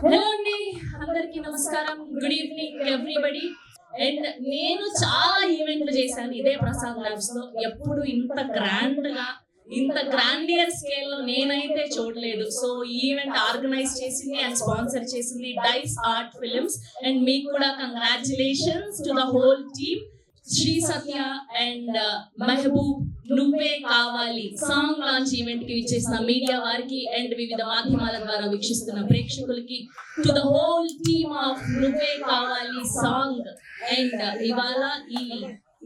Hello అండి, అందరికీ నమస్కారం. Good evening everybody. అండ్ నేను చాలా ఈవెంట్లు చేశాను ఇదే ప్రసాద్ ల్యాబ్స్ లో. ఎప్పుడు ఇంత గ్రాండ్ గా, ఇంత గ్రాండియర్ స్కేల్ లో నేనైతే చూడలేదు. సో ఈ ఈవెంట్ ఆర్గనైజ్ చేసింది అండ్ స్పాన్సర్ చేసింది డైస్ ఆర్ట్ ఫిల్మ్స్. అండ్ మీకు కూడా congratulations to the whole team. Sri Satya and Mehboob Nuvve కావాలి సాంగ్ లాంచ్ ఈవెంట్ కి విచ్చేసిన మీడియా వారికి అండ్ వివిధ మాధ్యమాల ద్వారా వీక్షిస్తున్న ప్రేక్షకులకి, to the whole team of Nuvve కావాలి సాంగ్. అండ్ ఇవాళ ఈ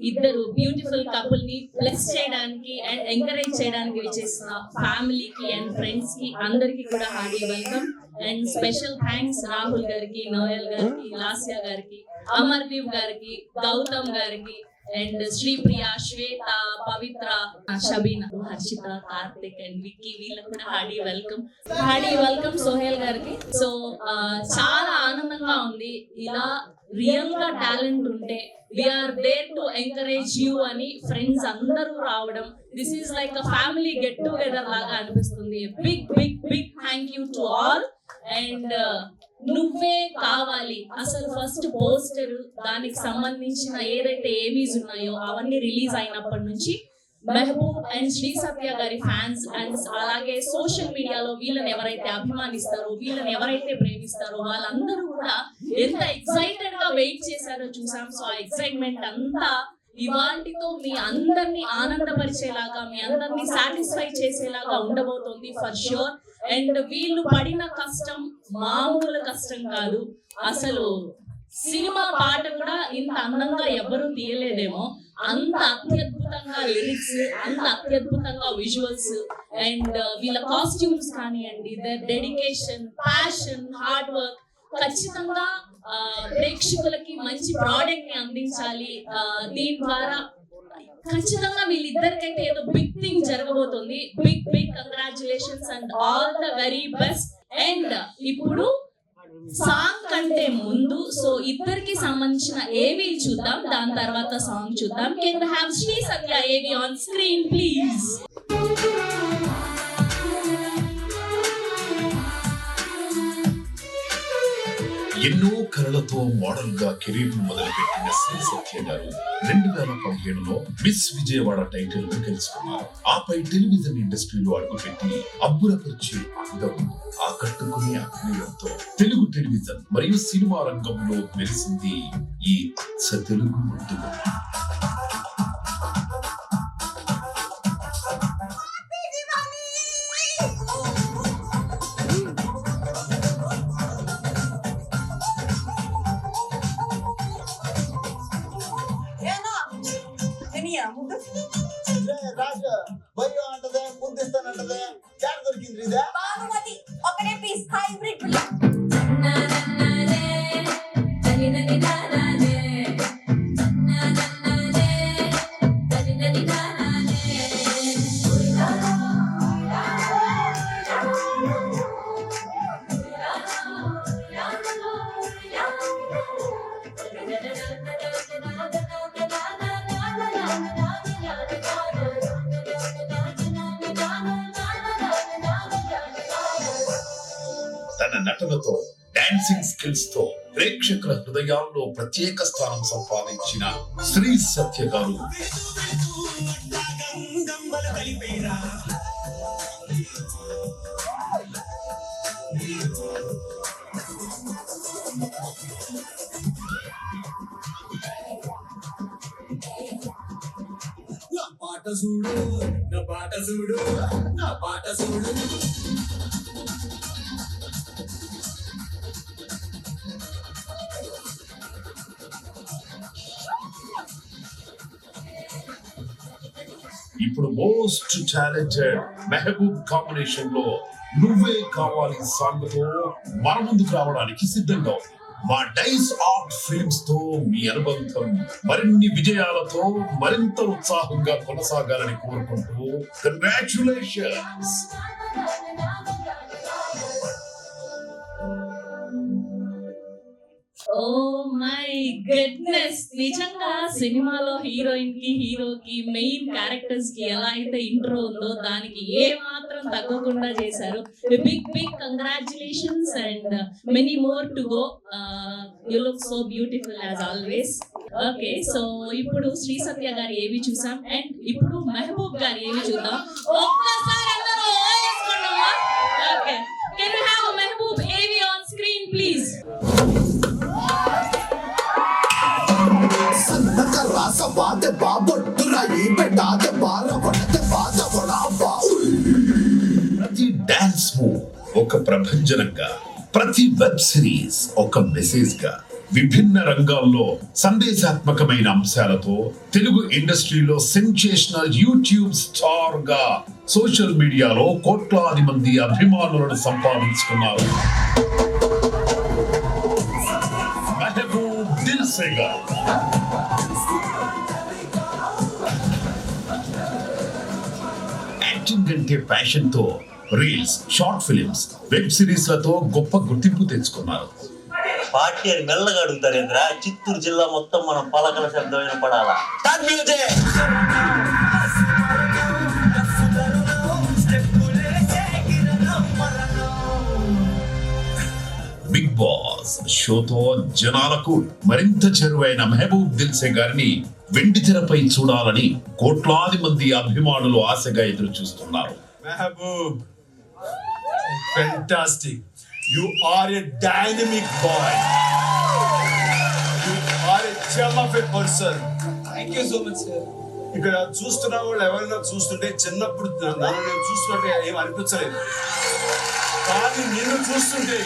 ఇద్దరు బ్యూటిఫుల్ కపుల్ ని బ్లెస్ చేయడానికి అండ్ ఎంకరేజ్ చేయడానికి విచ్చేసిన ఫ్యామిలీకి అండ్ ఫ్రెండ్స్ కి అందరికి కూడా hearty welcome. And special thanks Rahul గారికి, నోయల్ గారికి, లాస్య గారికి, అమర్దీప్ గారికి, గౌతమ్ గారికి, అండ్ శ్రీప్రియ, శ్వేత, పవిత్ర, షబీనా, హర్షిత, కార్తిక్ అండ్ విక్కీ, వీళ్ళకి కూడా hearty welcome. Hearty welcome Sohel గారికి. సో చాలా ఆనందంగా ఉంది. ఇలా రియల్ గా టాలెంట్ ఉంటే we are there to encourage you అని ఫ్రెండ్స్ అందరూ రావడం, this is like a family get together లాగా అనిపిస్తుంది. Big big big thank you to all. And Nuvve Kavali అసలు ఫస్ట్ పోస్టర్, దానికి సంబంధించిన ఏదైతే ఏవీస్ ఉన్నాయో అవన్నీ రిలీజ్ అయినప్పటి నుంచి మెహబూబ్ అండ్ శ్రీ సత్య గారి ఫ్యాన్స్ అండ్ అలాగే సోషల్ మీడియాలో వీళ్ళని ఎవరైతే అభిమానిస్తారో, వీళ్ళని ఎవరైతే ప్రేమిస్తారో వాళ్ళందరూ కూడా ఎంత ఎక్సైటెడ్ గా వెయిట్ చేశారో చూసాం. సో ఆ ఎక్సైట్మెంట్ అంతా ఇవాంటితో మీ అందరినీ ఆనందపరిచేలాగా, మీ అందరినీ సాటిస్ఫై చేసేలాగా ఉండబోతోంది ఫర్ ష్యూర్. అండ్ వీళ్ళు పడిన కష్టం మామూలు కష్టం కాదు. అసలు సినిమా పాట కూడా ఇంత అందంగా ఎవరు తీయలేదేమో, అంత అత్యద్భుతంగా లిరిక్స్, అంత అత్యద్భుతంగా విజువల్స్ అండ్ వీళ్ళ కాస్ట్యూమ్స్ కానివ్వండి, డెడికేషన్, ప్యాషన్, హార్డ్ వర్క్. ఖచ్చితంగా ప్రేక్షకులకి మంచి ప్రోడక్ట్ ని అందించాలి. దీని ద్వారా ఖచ్చితంగా వీళ్ళిద్దరికైతే ఏదో బిగ్ థింగ్ జరగబోతుంది. Big big congratulations and all the very best. And ఇప్పుడు సాంగ్ కంటే ముందు సో ఇద్దరికి సంబంధించిన ఏవి చూద్దాం, దాని తర్వాత సాంగ్ చూద్దాం. కెన్ వి హావ్ శ్రీ సత్య ఏవి ఆన్ స్క్రీన్ ప్లీజ్? ఎన్నో కళలతో మోడల్ గా కెరీర్ ను మొదలుపెట్టిన శ్రీ సత్య గారు 2017లో మిస్ విజయవాడ టైటిల్ ను గెలుచుకున్నారు. ఆపై టెలివిజన్ ఇండస్ట్రీలో అడుగుపెట్టి అబ్బురపరిచే అందం, ఆకట్టుకునే అభినయంతో తెలుగు టెలివిజన్ మరియు సినిమా రంగంలో మెరిసింది ఈ అచ్చ తెలుగు ముద్దుగా. రాజు భయ్యో అంటదే, ముద్దిస్తానంటదే, జాడ దొరికింది ఇదే. బాగుమతి ఒకటే పీస్ హైబ్రిడ్ తన నటనతో, డాన్సింగ్ స్కిల్స్ తో ప్రేక్షకుల హృదయాల్లో ప్రత్యేక స్థానం సంపాదించిన శ్రీ సత్య గారు నా పాట చూడు, నా పాట చూడు, నా పాట చూడు. ఇప్పుడు మోస్ట్ టాలెంటెడ్ మెహబూబ్ కాంబినేషన్ లో నువ్వే కావాలి సాంగ్ తో మన ముందుకు రావడానికి సిద్ధంగా ఉంది. మా డైస్ ఆర్ట్ ఫిల్మ్స్ తో మీ అనుబంధం మరిన్ని విజయాలతో మరింత ఉత్సాహంగా కొనసాగాలని కోరుకుంటూ కంగ్రాచులేషన్స్. ఓ మై గుడ్నెస్, నిజంగా సినిమాలో హీరోయిన్ కి హీరోకి మెయిన్ క్యారెక్టర్స్ కి ఎలా అయితే ఇంట్రో ఉందో దానికి ఏ మాత్రం తగ్గకుండా చేశారు. Big congratulations and many more to go. You look so beautiful as always. Okay, so ఇప్పుడు శ్రీ సత్య గారి ఏవి చూసాం అండ్ ఇప్పుడు మెహబూబ్ గారి ఏవి చూద్దాం. ఒక్కసారి అందరూ వేసుకోండమ్మా. Okay, can we have Mehboob AV on screen please? ప్రతి డాన్స్ మూవ్ ఒక ప్రభంజనంగా, ప్రతి వెబ్ సిరీస్ ఒక మెసేజ్ గా, విభిన్న రంగాల్లో సందేశాత్మకమైన అంశాలతో తెలుగు ఇండస్ట్రీలో సెన్సేషనల్ యూట్యూబ్ స్టార్ గా సోషల్ మీడియాలో కోట్లాది మంది అభిమానులను సంపాదించుకున్నారు మెహబూబ్ దిల్సే గారు. యాక్టింగ్ అంటే ప్యాషన్ తో reels, short films, web series లతో గొప్ప గుర్తింపు తెచ్చుకున్నారు. పార్టీ అని మెల్లగా అడుగుతారేంద్రా? చిత్తూరు జిల్లా మొత్తం మనం పలకల శబ్దమైన పడాలా? బిగ్ బాస్ షోతో జనాలకు మరింత చేరువైన మెహబూబ్ దిల్సే గారిని వెండి తెరపై చూడాలని కోట్లాది మంది అభిమానులు ఆశగా ఎదురు చూస్తున్నారు. Mehboob, fantastic. You are a dynamic boy. You are a gem of a person. Thank you so much, sir. ఇక్కడ చూస్తున్న వాళ్ళు ఎవరైనా చూస్తుంటే చిన్నప్పుడు నన్ను నేను చూస్తున్నట్టు ఏం అనిపించలేదు, కానీ నిన్ను చూస్తుంటే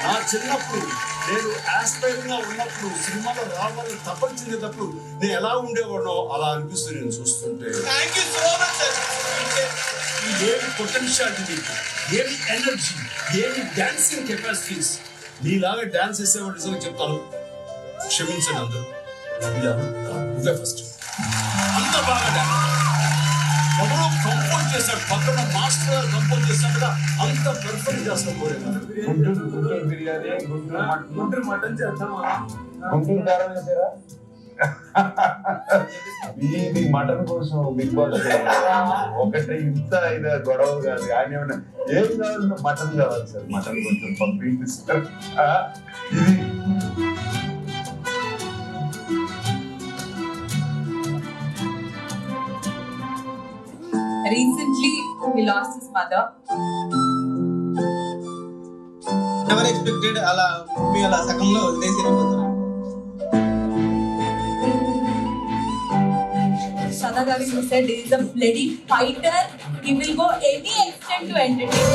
నా చిన్నప్పుడు నేను ఆస్పైరింగ్ గా ఉన్నప్పుడు సినిమాలో రావాలని తప్పనిచ్చేటప్పుడు నేను ఎలా ఉండేవాడో అలా అనిపిస్తుంది నేను చూస్తుంటే. Thank you so much, sir. ఏమి పొటెన్షియాలిటీ నీకు, ఏమి ఎనర్జీ, ఏమి డాన్సింగ్ కెపాసిటీస్. నీలాగా డాన్స్ చేసేవాడు నిజంగా చెప్తాను, క్షమించండి అందరూ, నువ్వే ఫస్ట్. అంత బాగా డాన్స్ ఎవరో కంపోజ్ చేశాడు, పక్కన మాస్టర్ గారు కంపోజ్ చేశాడు కదా, అంత పర్ఫెక్ట్ చేస్తాం. గుంటూరు బిర్యానీ, గుంటూరు మటన్ చేద్దామా? గుంటూరు కారం వేసారా? ఇది మటన్ కోసం బిగ్ బాస్ ఒకటే ఇంత ఇది గొడవ కాదు. ఆయన ఏమన్నా ఏం కావాలి, మటన్ కావాలి సార్, మటన్ కొంచెం పంపిస్తారు. ఇది Recently, he lost his mother. Never expected అలా మీ అలా సగంలో వదిలేసి వెళ్ళిపోతున్నారు. Sada Gavi said he is a bloody fighter. He will go any extent to entertain.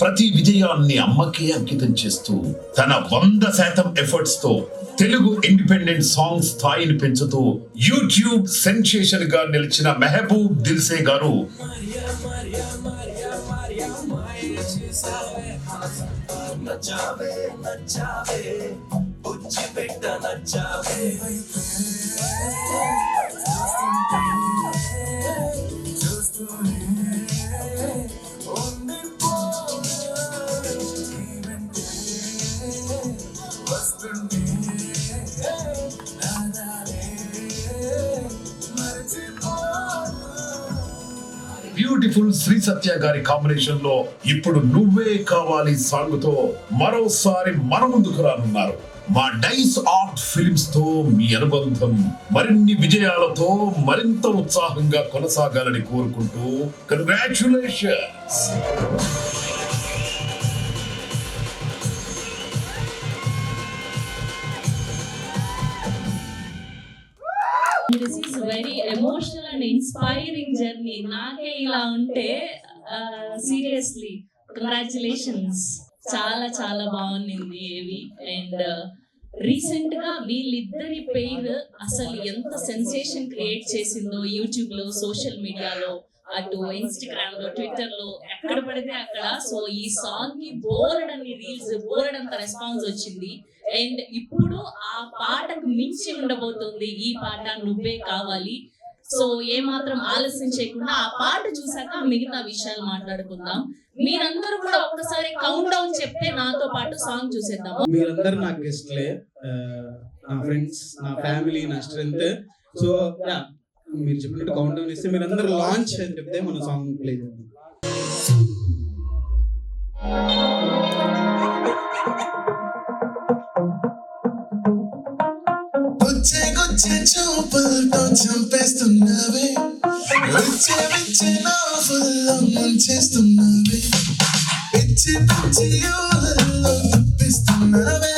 ప్రతి విజయాన్ని అమ్మకే అంకితం చేస్తూ తన 100% ఎఫర్ట్స్ తో తెలుగు ఇండిపెండెంట్ సాంగ్ స్థాయిని పెంచుతూ యూట్యూబ్ సెన్సేషన్ గా నిలిచిన మెహబూబ్ దిల్సే గారు బ్యూటిఫుల్ శ్రీ సత్య గారి కాంబినేషన్ లో ఇప్పుడు నువ్వే కావాలి సాంగ్ తో మరోసారి మన ముందుకు రానున్నారు మా డైస్ ఆర్ట్ ఫిల్మ్స్ తో మీ అనుబంధం మరిన్ని విజయాలతో మరింత ఉత్సాహంగా కొనసాగాలని కోరుకుంటూ congratulations. This is very emotional and inspiring journey. నాకే ఇలా ఉంటే సీరియస్లీ కంగ్రాచులేషన్స్. చాలా చాలా బాగుంది ఏవి. అండ్ రీసెంట్ గా వీళ్ళిద్దరి పేరు అసలు ఎంత సెన్సేషన్ క్రియేట్ చేసిందో యూట్యూబ్ లో, సోషల్ మీడియాలో, అటు ఇన్స్టాగ్రామ్ లో, ట్విట్టర్ లో, ఎక్కడ పడితే అక్కడ. సో ఈ సాంగ్ కి బోర్డన్ని రీల్స్, బోర్డంత రెస్పాన్స్ వచ్చింది. అండ్ ఇప్పుడు ఆ పాటకు మించి ఉండబోతుంది ఈ పాట నువ్వే కావాలి. సో ఏ మాత్రం ఆలస్యం చేయకుండా ఆ పాట చూసాక మిగతా విషయాలు మాట్లాడుకుందాం. మీరందరూ కూడా ఒక్కసారి కౌంట్ డౌన్ చెప్తే నాతో పాటు సాంగ్ చూసేద్దాము. మీరందరూ నా గెస్ట్లే, నా ఫ్రెండ్స్, నా ఫ్యామిలీ, నా స్ట్రెంత్. సో మీరు చెప్పినట్టు కౌంట్ డౌన్ ఇస్తే మీరందరూ లాంచ్ అని చెప్తే మన సాంగ్ ప్లే చేద్దాం. గుచ్చే చూపులతో చంపేస్తున్నావే, విచ్చే నవ్వుల్లో ముంచేస్తున్నావే, పిచ్చి పిచ్చి ఊహల్లో తప్పిస్తున్నావే.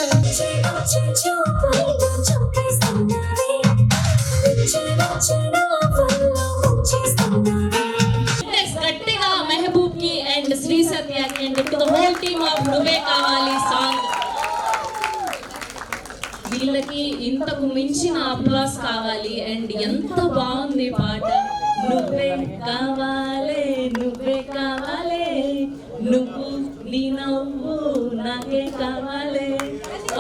గట్టిగా మెహబూబ్ కి అండ్ శ్రీ సత్యకి and to the whole team of Nuvve కావాలి సాంగ్. వీళ్ళకి ఇంతకు మించిన అప్లాస్ కావాలి. అండ్ ఎంత బాగుంది పాట. నువ్వే కావాలే, నువ్వే కావాలే, నువ్వు నీ నవ్వు నాకే కావాలే.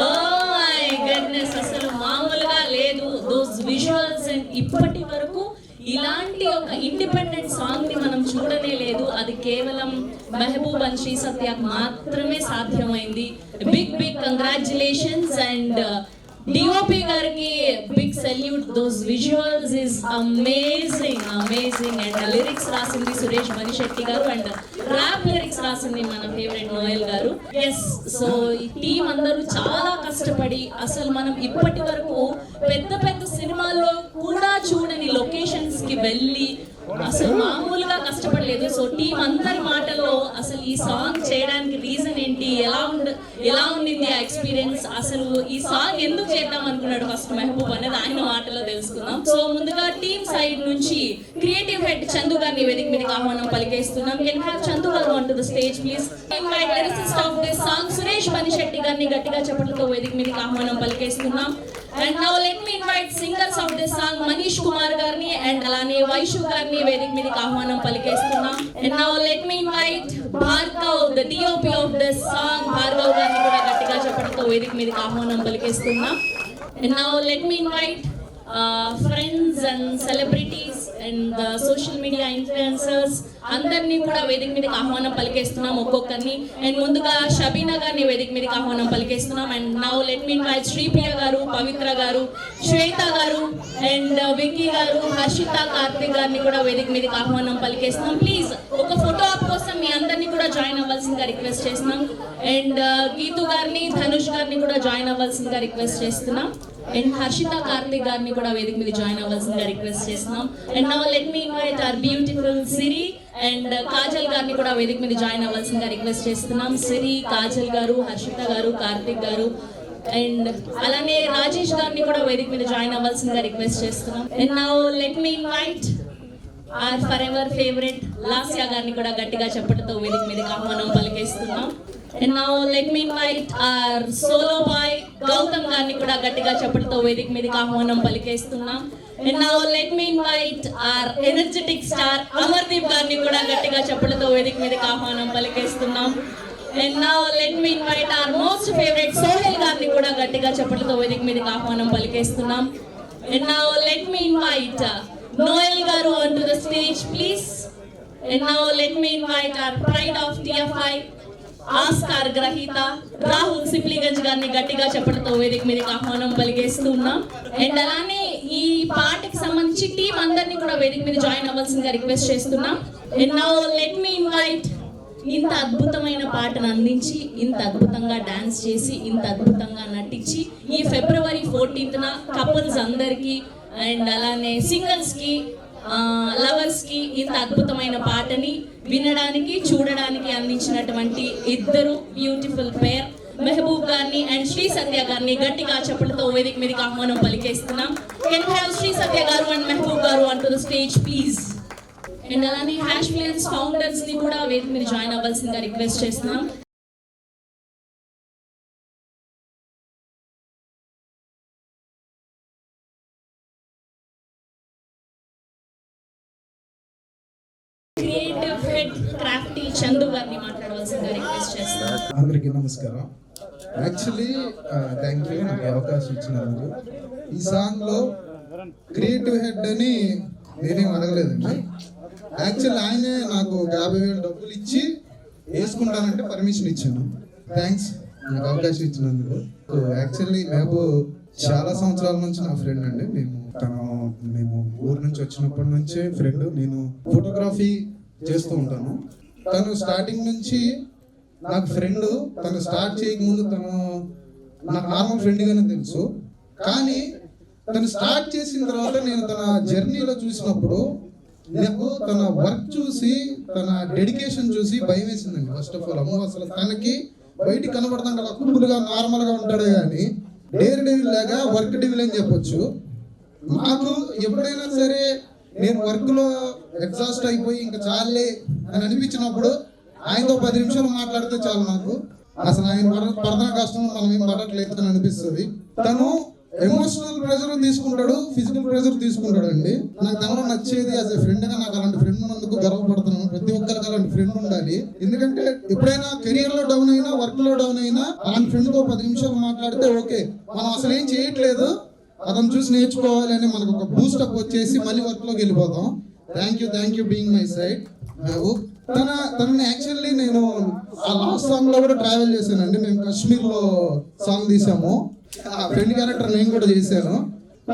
ఓ మై గుడ్నెస్, అసలు మామూలుగా లేదు దోస్ విజువల్స్. అండ్ ఇప్పటి వరకు ఇలాంటి ఒక ఇండిపెండెంట్ సాంగ్ ని మనం చూడనే లేదు. అది కేవలం మెహబూబ్ అండ్ శ్రీ సత్యకు మాత్రమే సాధ్యమైంది. Big big congratulations. And DOP గారికి big salute. Those visuals is amazing amazing. And lyrics రాసింది Suresh Banishetti garu and rap lyrics రాసింది మన favourite Noel garu. Yes, so ఈ టీం అందరూ చాలా కష్టపడి అసలు మనం ఇప్పటి వరకు పెద్ద పెద్ద సినిమాల్లో కూడా చూడని లొకేషన్స్ కి వెళ్ళి అసలు మామూలుగా కష్టపడలేదు. సో టీం అందరి మాటల్లో అసలు ఈ సాంగ్ చేయడానికి రీజన్ ఏంటి, ఎలా ఉండింది ఆ ఎక్స్పీరియన్స్, అసలు ఈ సాంగ్ ఎందుకు చేద్దాం అనుకున్నాడు ఫస్ట్ మెహబూబ్ అనేది ఆయన మాటల్లో తెలుసుకుందాం. సో ముందుగా టీమ్ సైడ్ నుంచి క్రియేటివ్ హెడ్ చందు గారిని వేదిక మీదకి ఆహ్వానం పలికేస్తున్నాం. కెన్ హ్యావ్ చందు గారు on to the stage please. Invite lyricist of this song Suresh Banisetti గారిని గట్టిగా చప్పట్లతో వేదిక మీదకి ఆహ్వానం పలికేస్తున్నాం. And now let me invite singers of this song Manish Kumar garni and alane Vaishu garni వేదిక మీదకి ఆహ్వానం పలికేస్తున్నాం. And now let me invite Bhargav, the DOP of this song, Bhargav garni కూడా గట్టిగా చప్పట్లతో వేదిక మీదకి ఆహ్వానం పలికేస్తున్నాం. And now let me invite friends and celebrities and social media influencers అందరినీ కూడా వేదిక మీదకి ఆహ్వానం పలికేస్తున్నాం ఒక్కొక్కరిని. అండ్ ముందుగా షబీనా గారిని వేదిక మీదకి ఆహ్వానం పలికేస్తున్నాం. And now let me invite Sripriya garu, Pavitra గారు, శ్వేత గారు అండ్ విక్కీ గారు, హర్షిత, కార్తిక్ గారిని కూడా వేదిక మీదకి ఆహ్వానం పలికేస్తున్నాం. ప్లీజ్ ఒక ఫోటో ఆప్ కోసం మీ అందరినీ కూడా జాయిన్ అవ్వాల్సిందిగా రిక్వెస్ట్ చేస్తున్నాం. అండ్ గీతు గారిని, ధనుష్ గారిని కూడా జాయిన్ అవ్వాల్సిందిగా రిక్వెస్ట్ చేస్తున్నాం. అండ్ హర్షిత, కార్తిక్ గారిని కూడా వేదిక మీద జాయిన్ అవ్వాల్సిందిగా రిక్వెస్ట్ చేస్తున్నాం. And now let me invite our beautiful Siri and Kajal గారిని కూడా వేదిక మీద జాయిన్ అవ్వాల్సిందిగా రిక్వెస్ట్ చేస్తున్నాం. సిరి, కాజల్ గారు, హర్షిత గారు, కార్తిక్ గారు అండ్ అలానే రాజేష్ గారిని కూడా వేదిక మీద జాయిన్ అవ్వాల్సిందిగా రిక్వెస్ట్ చేస్తున్నాం. And now let me invite our for ever favourite Lasya గారిని కూడా గట్టిగా చెప్పడంతో వేదిక మీదకి ఆహ్వానం పలికేస్తున్నాం. And now let me invite our solo boy Gautam గారిని కూడా గట్టిగా చెప్పడంతో వేదిక మీదకి ఆహ్వానం పలికేస్తున్నాం. And now let me invite our energetic star Amardeep గారిని కూడా గట్టిగా చెప్పడంతో వేదిక మీదకి ఆహ్వానం పలికేస్తున్నాం. And now let me invite our most favorite Sohail గారిని కూడా గట్టిగా చెప్పడంతో వేదిక మీదకి ఆహ్వానం పలికేస్తున్నాం. And now let me invite Noel గారు onto the stage please. And now let me invite our pride of TFI Oscar గ్రహీత రాహుల్ సిప్లిగంజ్ గారిని గట్టిగా చెప్పడంతో వేదిక మీదకి ఆహ్వానం పలికేస్తున్నాం. అండ్ అలానే ఈ పాటకి సంబంధించి టీం అందరినీ కూడా వేదిక మీద జాయిన్ అవ్వాల్సిందిగా రిక్వెస్ట్ చేస్తున్నాం. And now let me invite ఇంత అద్భుతమైన పాటను అందించి ఇంత అద్భుతంగా డాన్స్ చేసి ఇంత అద్భుతంగా నటించి ఈ ఫిబ్రవరి 14th కపుల్స్ అందరికీ అండ్ అలానే సింగిల్స్కి లవర్స్కి ఇంత అద్భుతమైన పాటని వినడానికి చూడడానికి అందించినటువంటి ఇద్దరు బ్యూటిఫుల్ పేర్ మెహబూబ్ గారిని అండ్ శ్రీ సత్య గారిని గట్టిగా చప్పట్లతో వేదిక మీదకి ఆహ్వానం పలికేస్తున్నాం. కెన్ హ్యావ్ శ్రీ సత్య గారు అండ్ మెహబూబ్ గారు on to the stage please. And అలానే హ్యాష్ ఫిలిమ్స్ ఫౌండర్స్ ని కూడా వేదిక మీద జాయిన్ అవ్వాల్సిందిగా రిక్వెస్ట్ చేస్తున్నాం. క్రియేటివ్ హెడ్ క్రాఫ్టీ చందు గారిని మాట్లాడవలసిందిగా రిక్వెస్ట్ చేస్తున్నాం. అందరికీ నమస్కారం. యాక్చువల్లీ థ్యాంక్ యూ నాకు అవకాశం ఇచ్చినందుకు. ఈ సాంగ్లో క్రియేటివ్ హెడ్ అని నేనేం అడగలేదండి. యాక్చువల్లీ ఆయనే నాకు 50,000 డబ్బులు ఇచ్చి వేసుకుంటానంటే పర్మిషన్ ఇచ్చాను. థ్యాంక్స్ నాకు అవకాశం ఇచ్చినందుకు. సో యాక్చువల్లీ మేము చాలా సంవత్సరాల నుంచి నా ఫ్రెండ్ అండి. మేము ఊరు నుంచి వచ్చినప్పటి నుంచే ఫ్రెండ్. నేను ఫోటోగ్రఫీ చేస్తూ ఉంటాను. తను స్టార్టింగ్ నుంచి నాకు ఫ్రెండ్. తను స్టార్ట్ చేయకముందు తను నాకు నార్మల్ ఫ్రెండ్గానే తెలుసు. కానీ తను స్టార్ట్ చేసిన తర్వాత నేను తన జర్నీలో చూసినప్పుడు నాకు తన వర్క్ చూసి తన డెడికేషన్ చూసి భయం వేసిందండి. ఫస్ట్ ఆఫ్ ఆల్ అసలు తనకి బయటికి కనబడతాం కదా, కుంపులుగా నార్మల్గా ఉంటాడు కానీ డేర్ డెవిల్ లాగా వర్క్ డెవిల్ అని చెప్పొచ్చు. నాకు ఎప్పుడైనా సరే నేను వర్క్లో ఎగ్జాస్ట్ అయిపోయి ఇంకా చాలే అని అనిపించినప్పుడు ఆయనతో 10 నిమిషాలు మాట్లాడితే చాలు. నాకు అసలు ఆయన పడుతున్న కష్టం మనం ఏం పడట్లేదు అని అనిపిస్తుంది. తను ఎమోషనల్ ప్రెషర్ తీసుకుంటాడు, ఫిజికల్ ప్రెషర్ తీసుకుంటాడు అండి. నాకు తనలో నచ్చేది యాజ్ ఎ ఫ్రెండ్గా నాకు అలాంటి ఫ్రెండ్ ఉన్నందుకు గర్వపడుతున్నాను. ప్రతి ఒక్కరికి అలాంటి ఫ్రెండ్ ఉండాలి. ఎందుకంటే ఎప్పుడైనా కెరియర్ లో డౌన్ అయినా వర్క్ లో డౌన్ అయినా అలాంటి ఫ్రెండ్తో 10 నిమిషాలు మాట్లాడితే ఓకే, మనం అసలు ఏం చేయట్లేదు, అతను చూసి నేర్చుకోవాలి అని మనకు ఒక బూస్టప్ వచ్చేసి మళ్ళీ వర్క్ లోకి వెళ్ళిపోతాం. Thank you being my side. తనని యాక్చువల్లీ నేను ఆ లాస్ట్ సాంగ్ లో కూడా ట్రావెల్ చేశానండి. మేము కాశ్మీర్ లో సాంగ్ తీసాము. ఆ ఫ్రెండ్ క్యారెక్టర్ నేను కూడా చేశాను.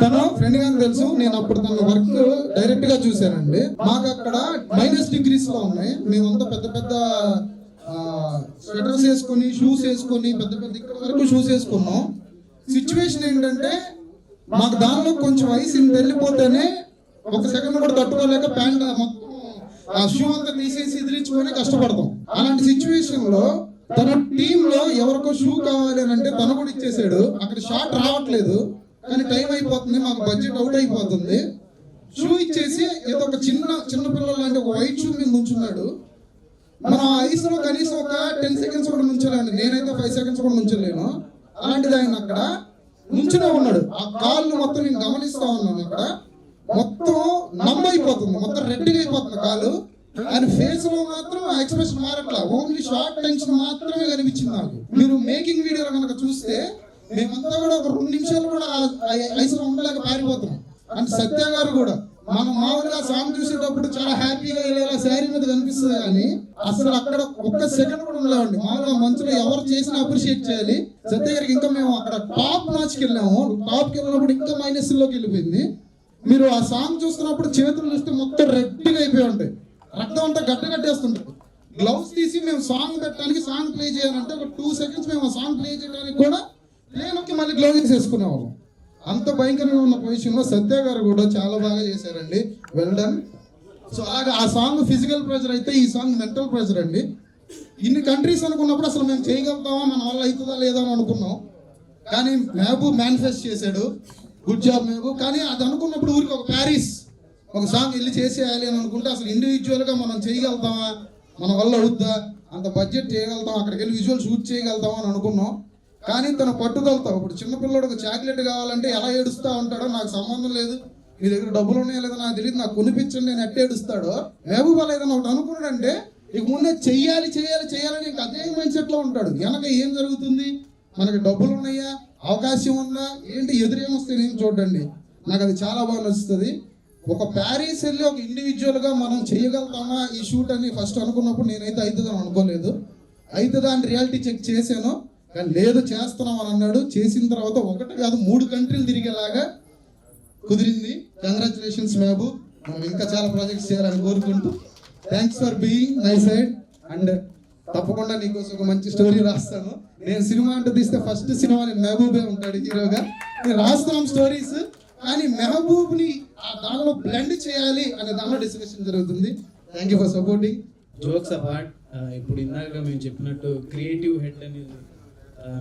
తను ఫ్రెండ్ గాని తెలుసు. నేను అప్పుడు తన వర్క్ డైరెక్ట్ గా చూశానండి. మాకు అక్కడ -degrees లో ఉన్నాయి. మేమంతా పెద్ద పెద్ద స్వెటర్స్ వేసుకొని షూస్ వేసుకొని పెద్ద ఇక్కడ వరకు షూస్ వేసుకున్నాం. సిచ్యువేషన్ ఏంటంటే మాకు దానిలో కొంచెం ఐస్ వెళ్ళిపోతేనే ఒక సెకండ్ కూడా తట్టుకోలేక ప్యాంట్ మొత్తం ఆ షూ అంతా తీసేసి ఎదిరించుకొని కష్టపడతాం. అలాంటి సిచ్యువేషన్ లో తన టీమ్ లో ఎవరికో షూ కావాలి అని అంటే తను కూడా ఇచ్చేసాడు. అక్కడ షాట్ రావట్లేదు కానీ టైం అయిపోతుంది, మాకు బడ్జెట్ అవుట్ అయిపోతుంది. షూ ఇచ్చేసి ఏదో ఒక చిన్న పిల్లలు అంటే వైట్ షూ మీద నుంచున్నాడు. మనం ఐస్ లో కనీసం ఒక 10 seconds కూడా నుంచలేండి. నేనైతే 5 seconds కూడా నుంచలేను. అలాంటిది ఆయన అక్కడ నుంచునే ఉన్నాడు. ఆ కాళ్ళు మొత్తం నేను గమనిస్తా ఉన్నాను. అక్కడ మొత్తం నమ్మైపోతుంది, మొత్తం రెడ్డిగా అయిపోతుంది కాలు. ఆయన ఫేస్ లో మాత్రం ఆ ఎక్స్ప్రెషన్ మారట్లా, ఓన్లీ షార్ట్ టెన్షన్ మాత్రమే కనిపించింది నాకు. మీరు మేకింగ్ వీడియోలో కనుక చూస్తే మేమంతా కూడా ఒక 2 నిమిషాలు కూడా ఐసులో ఉండలేక పారిపోతున్నాం. అంటే సత్య గారు కూడా మనం మామూలుగా సాంగ్ చూసేటప్పుడు చాలా హ్యాపీగా ఇలా శారీ మీద కనిపిస్తుంది కానీ అసలు అక్కడ ఒక్క సెకండ్ కూడా ఉండలేవండి. మామూలుగా మంచులో ఎవరు చేసినా అప్రిషియేట్ చేయాలి. సత్య గారికి ఇంకా మేము అక్కడ టాప్ మ్యాచ్కి వెళ్ళాము. టాప్కి వెళ్ళినప్పుడు ఇంకా -లోకి వెళ్ళిపోయింది. మీరు ఆ సాంగ్ చూస్తున్నప్పుడు చేతులు చూస్తే మొత్తం రెడ్డిగా అయిపోయి ఉంటాయి, రక్తం అంతా గడ్డగట్టేస్తుంటారు. గ్లౌస్ తీసి మేము సాంగ్ పెట్టడానికి సాంగ్ ప్లే చేయాలంటే ఒక 2 seconds మేము ఆ సాంగ్ ప్లే చేయడానికి కూడా ప్లేలోకి మళ్ళీ గ్లౌజెస్ వేసుకునేవాళ్ళం. అంత భయంకరంగా ఉన్న పొజిషన్లో సత్య గారు కూడా చాలా బాగా చేశారండి. Well done. సో అలాగే ఆ సాంగ్ ఫిజికల్ ప్రెషర్ అయితే ఈ సాంగ్ మెంటల్ ప్రెషర్ అండి. ఇన్ని కంట్రీస్ అనుకున్నప్పుడు అసలు మేము చేయగలుగుతామా, మన వల్ల అవుతుందా లేదా అని అనుకున్నాం. కానీ మెహబూబ్ మేనిఫెస్ట్ చేశాడు. Good job Mehboob. కానీ అది అనుకున్నప్పుడు ఊరికి ఒక ప్యారిస్ ఒక సాంగ్ వెళ్ళి చేసేయాలి అని అనుకుంటే అసలు ఇండివిజువల్గా మనం చేయగలుగుతామా, మన వల్ల అవుద్దా, అంత బడ్జెట్ చేయగలుగుతాం, అక్కడికి వెళ్ళి విజువల్ షూట్ చేయగలుగుతామా అని అనుకున్నాం. కానీ తన పట్టుదలతో ఇప్పుడు చిన్నపిల్లడు ఒక చాక్లెట్ కావాలంటే ఎలా ఏడుస్తూ ఉంటాడో నాకు సంబంధం లేదు, మీ దగ్గర డబ్బులు ఉన్నాయో లేదో నాకు తెలియదు, నాకు కొనిపించండి నేను ఎట్ట ఏడుస్తాడో. మెహబూబ్ అలా ఏదైనా ఒకటి అనుకున్నాడంటే ఇక ముందే చెయ్యాలని ఇంకా అదే మైండ్ సెట్లో ఉంటాడు. వెనక ఏం జరుగుతుంది, మనకి డబ్బులు ఉన్నాయా, అవకాశం ఉందా, ఏంటి ఎదురేమొస్తే నేను చూడండి. నాకు అది చాలా బాగా నచ్చుతుంది. ఒక ప్యారిస్ వెళ్ళి ఒక ఇండివిజువల్గా మనం చేయగలుగుతామా ఈ షూట్ అని ఫస్ట్ అనుకున్నప్పుడు నేనైతే అవుతుందని అనుకోలేదు. అవుతుందా అని రియాలిటీ చెక్ చేశాను. కానీ లేదు చేస్తున్నాం అని అన్నాడు. చేసిన తర్వాత 1 కాదు 3 కంట్రీలు తిరిగేలాగా కుదిరింది. కంగ్రాచులేషన్స్ మెహబూబ్. మనం ఇంకా చాలా ప్రాజెక్ట్స్ చేయాలని కోరుకుంటూ thanks for being my side. And తప్పకుండా నీకోసం ఒక మంచి స్టోరీ రాస్తాను. నేను సినిమా అంటే తీస్తే ఫస్ట్ సినిమా నేను మెహబూబే ఉంటాడు హీరోగా. నేను రాస్తాం స్టోరీస్, కానీ మెహబూబ్ని ఆ దానిలో బ్లెండ్ చేయాలి అనే దానిలో డిస్కషన్ జరుగుతుంది. Thank you for supporting. Jokes apart, ఇప్పుడు ఇందాక మేము చెప్పినట్టు క్రియేటివ్ హెడ్ అని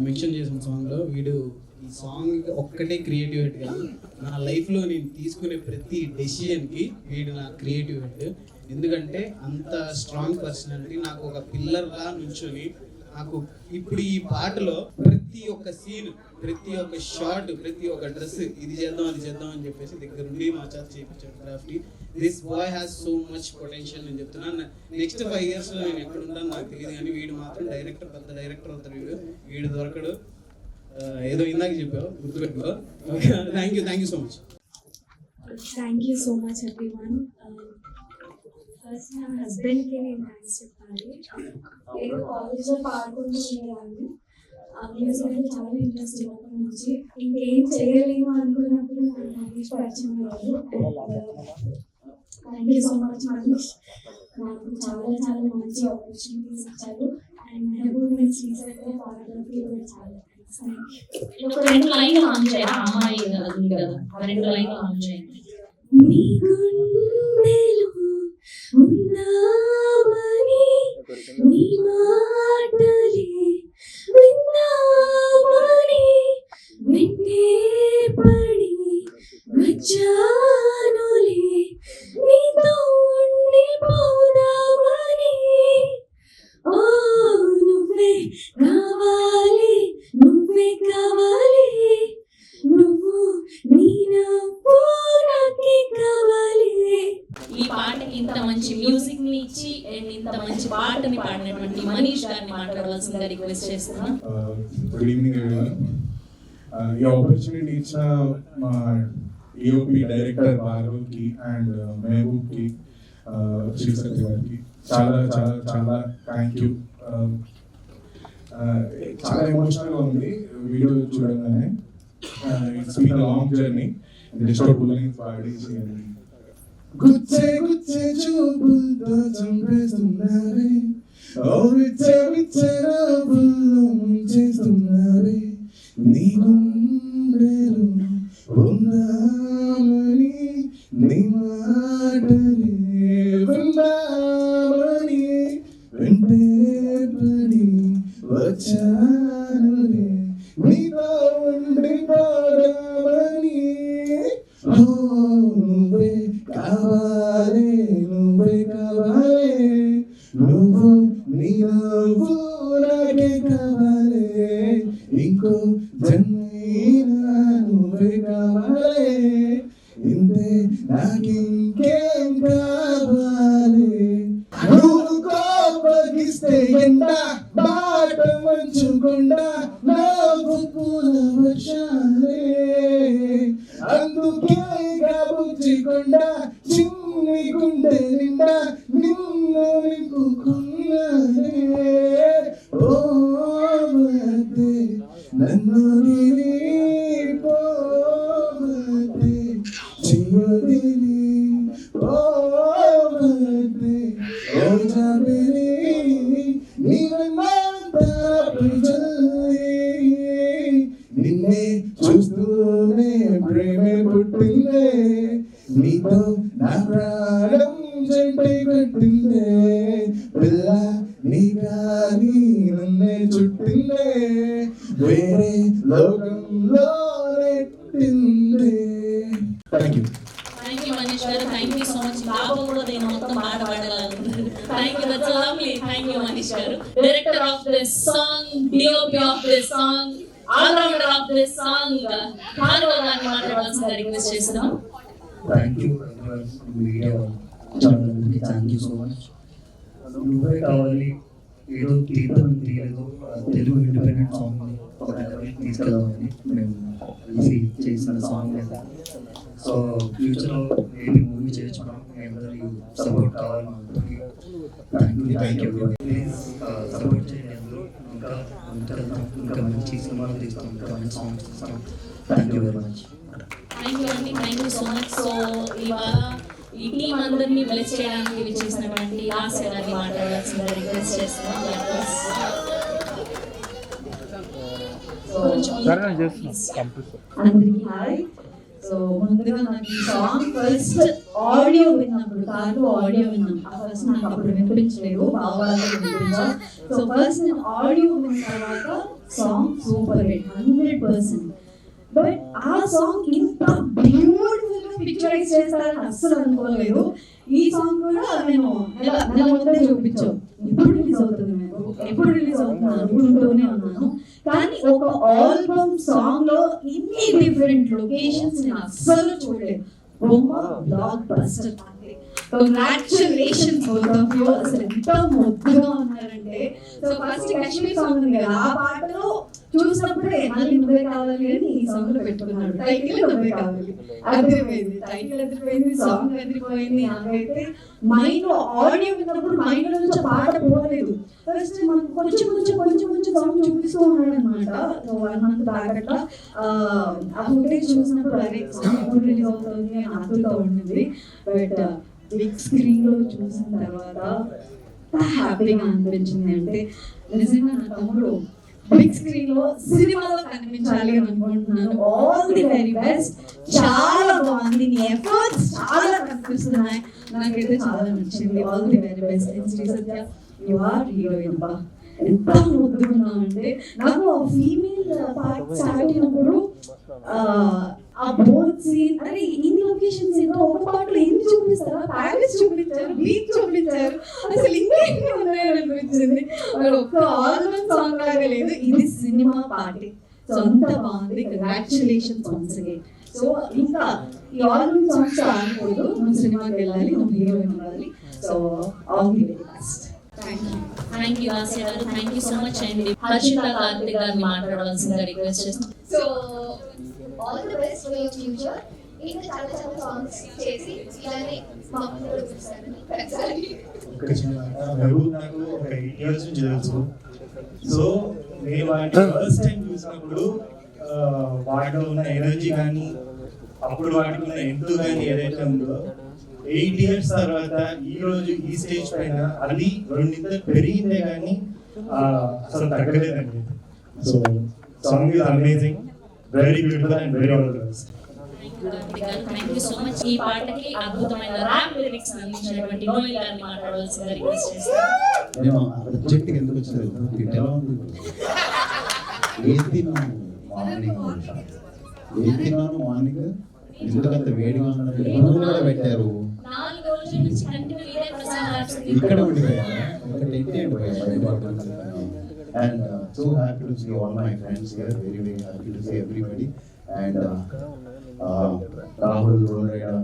మెన్షన్ చేసిన సాంగ్లో వీడు ఈ సాంగ్ ఒక్కటే క్రియేటివ్ హెడ్ కాదు, నా లైఫ్లో నేను తీసుకునే ప్రతి డెసిషన్కి వీడు నా క్రియేటివ్ హెడ్. ఎందుకంటే అంత స్ట్రాంగ్ పర్సనాలిటీ, నాకు ఒక పిల్లర్లా నుంచొని నాకు ఇప్పుడు ఈ పాటలో ప్రతి ఒక్క సీన్, ప్రతి ఒక్క షాట్, ప్రతి ఒక్క డ్రెస్ ఇది చేద్దాం అది చేద్దాం అని చెప్పేసి దగ్గరుండి మా చేత చేయించాడు craft. This boy has so much potential. నేను చెప్తున్నాను, నెక్స్ట్ 5 yearsలో నేను ఎక్కడ ఉంటాను నాకు తెలియదు, కానీ వీడు మాత్రం డైరెక్టర్, పెద్ద డైరెక్టర్ అవుతాడు. వీడు దొరకడు. ఏదో ఇందాక చెప్పావు, గుర్తుపెట్టుకో. Thank you so much. Thank you so much everyone. First నా హస్బెండ్కి నేను థ్యాంక్స్ చెప్పాలి. నేను కాలేజ్లో పాడుకుంటూ ఉండేదాన్ని. మ్యూజిక్ అంటే చాలా ఇంట్రెస్ట్ ఉన్నప్పటి నుంచి. ఇంకేం చేయలేము అనుకున్నప్పుడు నాకు మనీష్ పరిచయం అయ్యారు. Thank you so much Manish. నాకు చాలా చాలా మంచి ఆపర్చునిటీస్ ఇచ్చారు. అండ్ మెహబూబ్ అండ్ శ్రీసర్ ఫోటోగ్రఫీ కూడా చాలా థ్యాంక్స్. Thank you. ఒక 2 లైన్లు ఆన్ చేయాలి. అమ్మాయి ఉంది కదా, 2 లైన్లు ఆన్ చేయండి. నీ గుండెలో ఉన్నామని నీ మాటలే విన్నామని వెంటే పడి వచ్చానులే నీతో ఉండిపోదామని. ఓ నువ్వే కావాలి, నువ్వే కావాలి, నువ్వు నీ నవ్వు నాకే కావాలి. ఈ పాటకి ఇంత మంచి మ్యూజిక్ ని ఇచ్చి అండ్ ఇంత మంచి పాటని పాడినటువంటి మనీష్ గారిని మాట్లాడవలసిందిగా రిక్వెస్ట్ చేస్తున్నాం. Good evening everyone. ఈ ఆపర్చునిటీ ఇచ్చిన మా ఏఓపి డైరెక్టర్ భార్గవ్కి అండ్ మెహబూబ్కి, శ్రీసత్య గారికి చాలా చాలా చాలా థ్యాంక్ యూ. చాలా ఎమోషనల్గా ఉంది వీడియో చూడగానే. It's been a long journey. Disturb bullying పాడేసి గుచ్చే గుచ్చే చూపులతో చంపేస్తున్నావే, ఓ విచ్చే విచ్చే నవ్వుల్లో ముంచేస్తున్నావే. నీ గుండెలో ఉన్నామని నీ మాటలే విన్నామని వెంటే పడి వచ్చానులే నీతో ఉండిపోదామని. నువ్వే కావాలి, నువ్వే కావాలి, నువ్వు నీ నవ్వు నాకే కావాలి. ఇంకో జన్మైనా నువ్వే కావాలి, ఇంతే నాకింకేం కావాలి. నువ్వు కోపగిస్తే ఎండ బాట మంచుకుండా నవ్వు పూల వర్షాలే. అందుకే కాబుచ్చికుండా చిన్ని గుండె నిండా నిన్ను నింపుకున్నానే. పోవద్దే నన్ను పోవద్దే, చివరిని పోవద్దే ఓ జాబిలి నీవన్నంత ప్రజల్లి. నిన్నే చూస్తూనే ప్రేమే పుట్టిందే, నీతో నా ప్రాణం జంటే కట్టిందే. పిల్ల నీ గాలి నన్నే చుట్టిందే, వేరే లోకంలో నెట్టిందే. Thank you. Thank you Manish garu. Thank you so much. బాబు కూడా నేను మొత్తం పాట పాడాలనుకుంటున్నాను. Thank you, that's lovely. Thank you Manish garu. Director of this song, DOP of this song, allrounder of this song Bhargav గారిని మాట్లాడవలసిందిగా రిక్వెస్ట్ చేస్తున్నాం. థ్యాంక్ యూ మీడియా చాలా మందికి థ్యాంక్ యూ సో మచ్. నువ్వే కావాలి ఏదో తీర్థం తీయలేదు, తెలుగు ఇండిపెండెంట్ సాంగ్ ఒక లెవెల్కి తీసుకెళ్ళామని మేము కలిసి చేసిన సాంగ్. సో ఫ్యూచర్లో ఏది మూవీ చేయొచ్చు మనం, మీ అందరి సపోర్ట్ కావాలి మా అందరికి. Thank you. ప్లీజ్ సపోర్ట్ చేయండి అందరూ. ఇంకా ముందుకెళ్తాం, ఇంకా మంచి సినిమాలు తీస్తాం, ఇంకా మంచి సాంగ్స్ తీస్తాం. Thank you very much. Thank you అండి. Thank you so much. So ఇవాళ ఈ టీం అందరినీ బ్లెస్ చేయడానికి విచ్చేసినటువంటి లాస్య గారిని మాట్లాడాల్సిందిగా రిక్వెస్ట్ చేస్తున్నాం. అందరికీ హాయ్. సో ముందుగా నాకు ఈ సాంగ్ ఫస్ట్ ఆడియో విన్నప్పుడు కార్లో ఆడియో విన్నాం. ఫస్ట్ నాకు అప్పుడు వినిపించలేదు, బాగా వినిపించాం. సో ఫస్ట్ నేను ఆడియో విన్న తర్వాత సాంగ్ సూపర్ హిట్ 100%. బట్ ఆ సాంగ్ ఇంత బ్యూటిఫుల్ గా పిక్చరైజ్ చేస్తారని అస్సలు అనుకోలేదు. ఈ సాంగ్ కూడా నేను నెల ముందే చూపించాం. ఎప్పుడు రిలీజ్ అవుతుంది, మేము ఎప్పుడు రిలీజ్ అవుతుంది అనుకుంటూనే ఉన్నాను. కానీ ఒక ఆల్బమ్ సాంగ్ లో ఇన్ని డిఫరెంట్ లొకేషన్స్ నేను అస్సలు చూడలేదు. Block buster. Congratulations both of you. అసలు ఎంత ముద్దుగా ఉన్నారంటే. సో ఫస్ట్ కాశ్మీర్ సాంగ్ ఉంది కదా, ఆ పాటలో చూసినప్పుడే మళ్ళీ నువ్వే కావాలి అని ఈ సాంగ్ లో పెట్టుకున్నాడు. టైటిల్ నువ్వే కావాలి, అదిరిపోయింది. టైటిల్ అదిరిపోయింది, సాంగ్ అదిరిపోయింది. నాకైతే మైండ్ లో ఆడియో విన్నప్పుడు మైండ్ లో నుంచి పాట పోలేదు. ఫస్ట్ మనకు కొంచెం సాంగ్ చూపిస్తూ ఉన్నాడు అనమాట. 1 month బ్యాక్ అట్లా ఆ ఫుటేజ్ చూసినప్పుడు అరే సాంగ్ ఎప్పుడు రిలీజ్ అవుతుంది అని ఆతృత ఉండింది. బట్ బిగ్ స్క్రీన్ లో చూసిన తర్వాత హ్యాపీగా అనిపించింది. అంటే నిజంగా నా తమ్ముడు బిగ్ స్క్రీన్ లో సినిమాలో కనిపించాలి అని అనుకుంటున్నాను. All the very best. చాలా బాగుంది, నీ ఎఫర్ట్స్ చాలా కనిపిస్తున్నాయి. నాకైతే చాలా నచ్చింది. All the very best. Sri Satya, you are heroine. బా ఎంత ముద్దుగా అంటే నాకు ఫీమేల్ పార్ట్ స్టార్ట్ అయినప్పుడు ఆ బోట్ సీన్, అరే ఇన్ని లొకేషన్స్ ఏంటో ఒక పాటలో ఎన్ని చూపిస్తారా, ప్యారిస్ చూపించారు, బీచ్ చూపించారు, అసలు ఇంకా ఎన్ని ఉన్నాయని అనిపించింది. ఒక్క ఆల్బమ్ సాంగ్ లాగా లేదు, ఇది సినిమా పార్టీ. సో అంత బాగుంది. Congratulations once again. సో ఇంకా ఈ ఆల్బమ్ సాంగ్స్ ఆడకూడదు, నువ్వు సినిమాకి వెళ్ళాలి, నువ్వు హీరోయిన్ అవ్వాలి. So all the very best. Thank you Lasya garu. Thank you so much అండి. హర్షిత కార్తిక్ గారిని మాట్లాడవలసిందిగా రిక్వెస్ట్ చేస్తున్నాం. So all the best for your future. ఇంకా చాలా సాంగ్స్ చేసి ఇలానే మాకు కూడా చూపిస్తారని నాకు ఒక 8 years నుంచి తెలుసు. సో నేను వాటిని ఫస్ట్ టైం చూసినప్పుడు వాటిలో ఉన్న ఎనర్జీ కానీ అప్పుడు వాటికి ఉన్న ఎంతో కానీ ఏదైతే ఉందో 8 years తర్వాత ఈ రోజు ఈ స్టేజ్ పైన అది 2 పెరిగిందే కానీ అసలు తగ్గలేదండి. So song is amazing, very beautiful and very all the best. Thank you so much. ఈ పాటకి అద్భుతమైన ర్యాప్ లిరిక్స్ అందించినటువంటి నోయల్ గారిని మాట్లాడవలసిందిగా రిక్వెస్ట్ చేస్తాను. నేను అర్జెంట్ గా ఎందుకు వచ్చాను, ఎలా ఉంది, ఏది తిన్నాను మార్నింగ్ ఎందుకంత వేడిగా కూడా పెట్టారు. 4 రోజుల నుంచి కంటిన్యూ ఇదే ప్రసాద్ ఇక్కడ ఉండిపోయారు. And so happy to see all my friends here. Very happy to see everybody. And Rahul, Rolreda,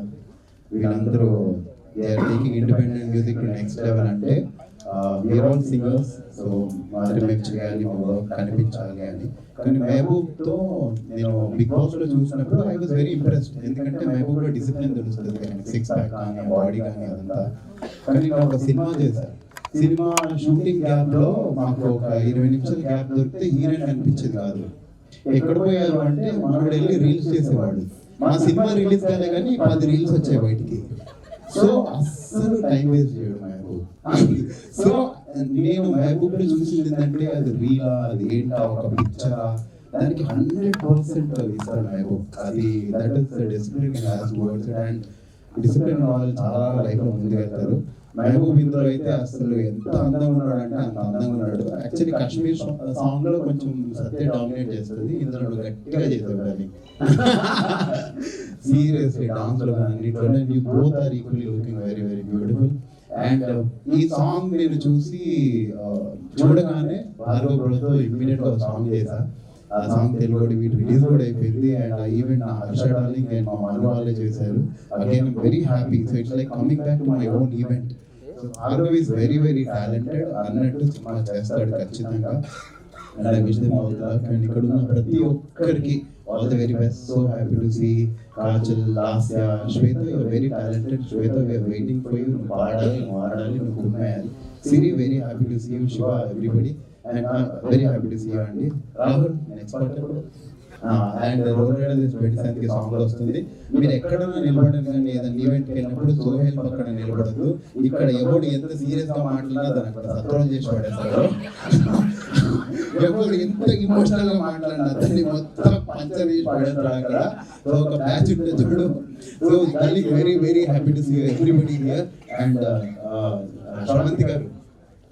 వీళ్ళందరూ they are taking independent music to next level. అంటే we are all singers, so మాది మేము చేయాలి, మా work కనిపించాలి అని. కానీ మహబూబ్తో నేను బిగ్ బాస్ లో చూసినప్పుడు ఐ వాజ్ వెరీ ఇంప్రెస్డ్. ఎందుకంటే మహబూబ్లో డిసిప్లిన్ తెలుస్తుంది, సిక్స్ ప్యాక్ కానీ బాడీ కానీ అదంతా. కానీ నేను ఒక సినిమా చేశాను. సినిమా షూటింగ్ గ్యాప్ లో మాకు ఒక 20 నిమిషాల గ్యాప్ దొరికితే హీరోయిన్ కనిపించేది కాదు. ఎక్కడ పోయారు అంటే మనోడు వెళ్ళి రీల్స్ చేసేవాడు. మా సినిమా రిలీజ్ కాలే కానీ 10 రీల్స్ వచ్చాయి బయటికి. సో అస్సలు టైం వేస్ట్ చేయడు మహబూబ్. సో నేను మహబూబ్ లో చూసింది ఏంటంటే అది రీలా, అది ఏంటా, ఒక పిక్చరా, దానికి 100% ఇస్తాడు మహబూబ్. అది that is discipline has towards it. And discipline వాళ్ళు చాలా లైఫ్ లో ముందుకెళ్తారు. మహబూబ్ ఇందులో అయితే అసలు ఎంత అందంగా ఉన్నాడు అంటే అంత అందంగా ఉన్నాడు. యాక్చువల్లీ కాశ్మీర్ సాంగ్ లో కొంచెం సత్య డామినేట్ చేస్తుంది, ఇందులో గట్టిగా చేస్తాడు అని. సీరియస్లీ డాన్స్ లో కానీ you both are equally looking very very beautiful. And ఈ సాంగ్ నేను చూడగానే భార్గవ్ బ్రోతో ఇమ్మీడియట్ గా సాంగ్ చేశా. ఆ సాంగ్ తెలుగు రిలీజ్ కూడా అయిపోయింది. అండ్ ఈవెంట్ నా హర్ష డార్లింగ్ అండ్ మా మను వాళ్ళే చేశారు. Again I'm very happy. So it's like coming back to my own event. So Bhargav is very very talented అన్నట్టు సినిమా చేస్తాడు ఖచ్చితంగా. And I wish them all the luck. And ఇక్కడ ఉన్న ప్రతి ఒక్కరికి all the very best. So happy to see Kajal, Lasya, Shweta, you are very talented. Shweta, we are waiting for you. నువ్వు పాడాలి, నువ్వు ఆడాలి, నువ్వు కుమ్మేయాలి. Siri, very happy to see you. Shiva, everybody. And I'm very happy to see you, Andy. Rahul, next part. And road 27th song వస్తుంది. మీరు ఎక్కడైనా నిలబడరు కానీ ఏదైనా ఈవెంట్కి వెళ్ళినప్పుడు సోహెల్ పక్కన నిలబడదు. ఇక్కడ ఎవడు ఎంత సీరియస్ గా మాట్లాడినా దాన్ని అక్కడ సత్రం చేసి పడేస్తాడు. ఎవరు ఎంత ఇమోషనల్ గా మాట్లాడినా దాన్ని మొత్తం పంచర్ చేసి పడేస్తాడు అక్కడ. సో ఒక బ్యాచ్ ఉంటే చూడు. So very very happy to see everybody here. And Sravanthi garu,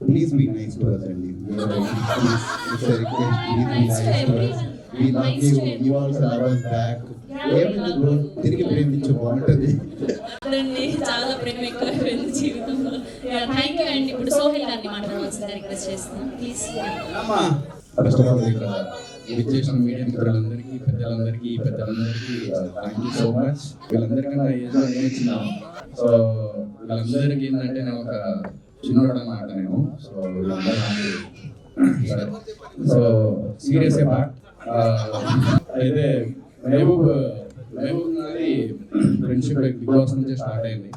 please be nice to us అండి. It's a request, please be nice to us. We love you. You also love us back. ఏమైనా తిరిగి ప్రేమించు బాగుంటుంది. చాలా ప్రేమ ఎక్కువైపోయింది జీవితంలో. థ్యాంక్ యూ అండి. ఇప్పుడు సోహెల్ గారిని మాట్లాడవలసిందిగా రిక్వెస్ట్ చేస్తున్నాను ప్లీజ్. ఫస్ట్ ఆఫ్ ఆల్ ఇక్కడ విచ్చేసిన మీడియా మిత్రులందరికీ, పెద్దలందరికీ థ్యాంక్ యూ సో మచ్. వీళ్ళందరికన్నా ఏదో నేను చిన్న, సో వీళ్ళందరికీ ఏంటంటే నేను ఒక చిన్నోడు అన్నమాట నేను. సో వీళ్ళందరూ సో సీరియస్ పార్ట్ అయితే మహబూబ్ నాది ఫ్రెండ్షిప్ బిగ్ బాస్ నుంచి స్టార్ట్ అయింది.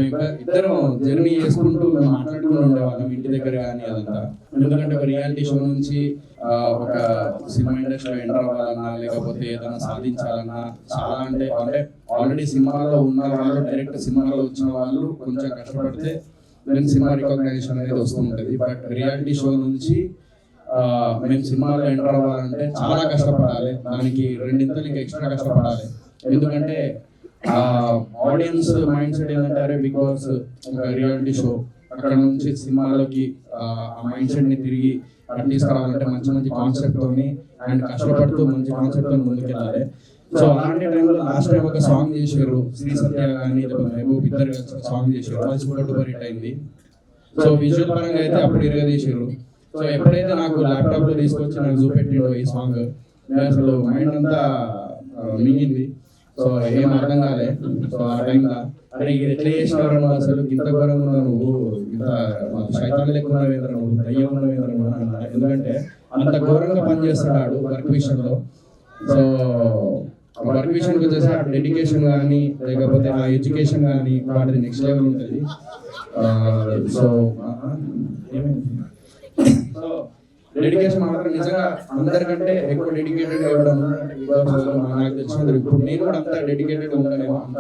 ఇంకా ఇద్దరం జర్నీ చేసుకుంటూ మేము మాట్లాడుకుంటూ ఉండేవాళ్ళం ఇంటి దగ్గర కానీ అదంతా. ఎందుకంటే ఒక రియాలిటీ షో నుంచి ఒక సినిమా ఇండస్ట్రీలో ఎంటర్ అవ్వాలన్నా లేకపోతే ఏదైనా సాధించాలన్నా చాలా అంటే ఆల్రెడీ సినిమాలో ఉన్న వాళ్ళు, డైరెక్ట్ సినిమాలో వచ్చిన వాళ్ళు కొంచెం కష్టపడితే దెన్ సినిమా రికగ్నైజేషన్ అనేది వస్తుంటుంది. బట్ రియాలిటీ షో నుంచి మేము సినిమాలో ఎంటర్ అవ్వాలంటే చాలా కష్టపడాలి. దానికి రెండింతలు ఇంకా ఎక్స్ట్రా కష్టపడాలి. ఎందుకంటే ఆడియన్స్ మైండ్ సెట్ ఏంటంటే అరే బిగ్ బాస్ ఒక రియాలిటీ షో, అక్కడ నుంచి సినిమాలోకి ఆ మైండ్ సెట్ ని తిరిగి అటు తీసుకురావాలంటే మంచి మంచి కాన్సెప్ట్ తోని అండ్ కష్టపడుతూ మంచి కాన్సెప్ట్ తో ముందుకెళ్ళాలి. సో అలాంటి టైంలో లాస్ట్ టైం ఒక సాంగ్ చేశారు, శ్రీ సత్య కానీ మహబూబ్ ఇద్దరు సాంగ్ చేశారు. అది సూపర్ డూపర్ హిట్ అయింది. సో విజువల్ పరంగా అయితే అప్పుడు ఇరగదీశారు. సో ఎప్పుడైతే నాకు ల్యాప్టాప్ లో తీసుకొచ్చి నాకు చూపెట్టిండో ఈ సాంగ్, అసలు మైండ్ అంతా మింగింది. సో ఏం అర్థం కాలే. సో ఆ టైంలో అరే ఇది ఎట్లా చేసినారు నువ్వు, అసలు ఇంత ఘోరంగా ఉన్నావు నువ్వు, ఇంత శైతాన్ లెక్క ఉన్నావేంద్ర నువ్వు, దయ్యం ఉన్నావేంద్ర నువ్వు అన్నారు. ఎందుకంటే అంత ఘోరంగా పనిచేస్తున్నాడు వర్క్ విషయంలో. సో వర్క్ విషయానికి వచ్చేసి ఆ డెడికేషన్ కానీ లేకపోతే ఆ ఎడ్యుకేషన్ కానీ వాటిది నెక్స్ట్ లెవెల్ ఉంటుంది. సో సో డెడికేషన్ మాత్రం నిజంగా అందరికంటే ఎక్కువ డెడికేటెడ్ ఇవ్వడం నాకు తెలిసినందుకు. ఇప్పుడు నేను కూడా అంత డెడికేటెడ్ ఉండలేము, అంత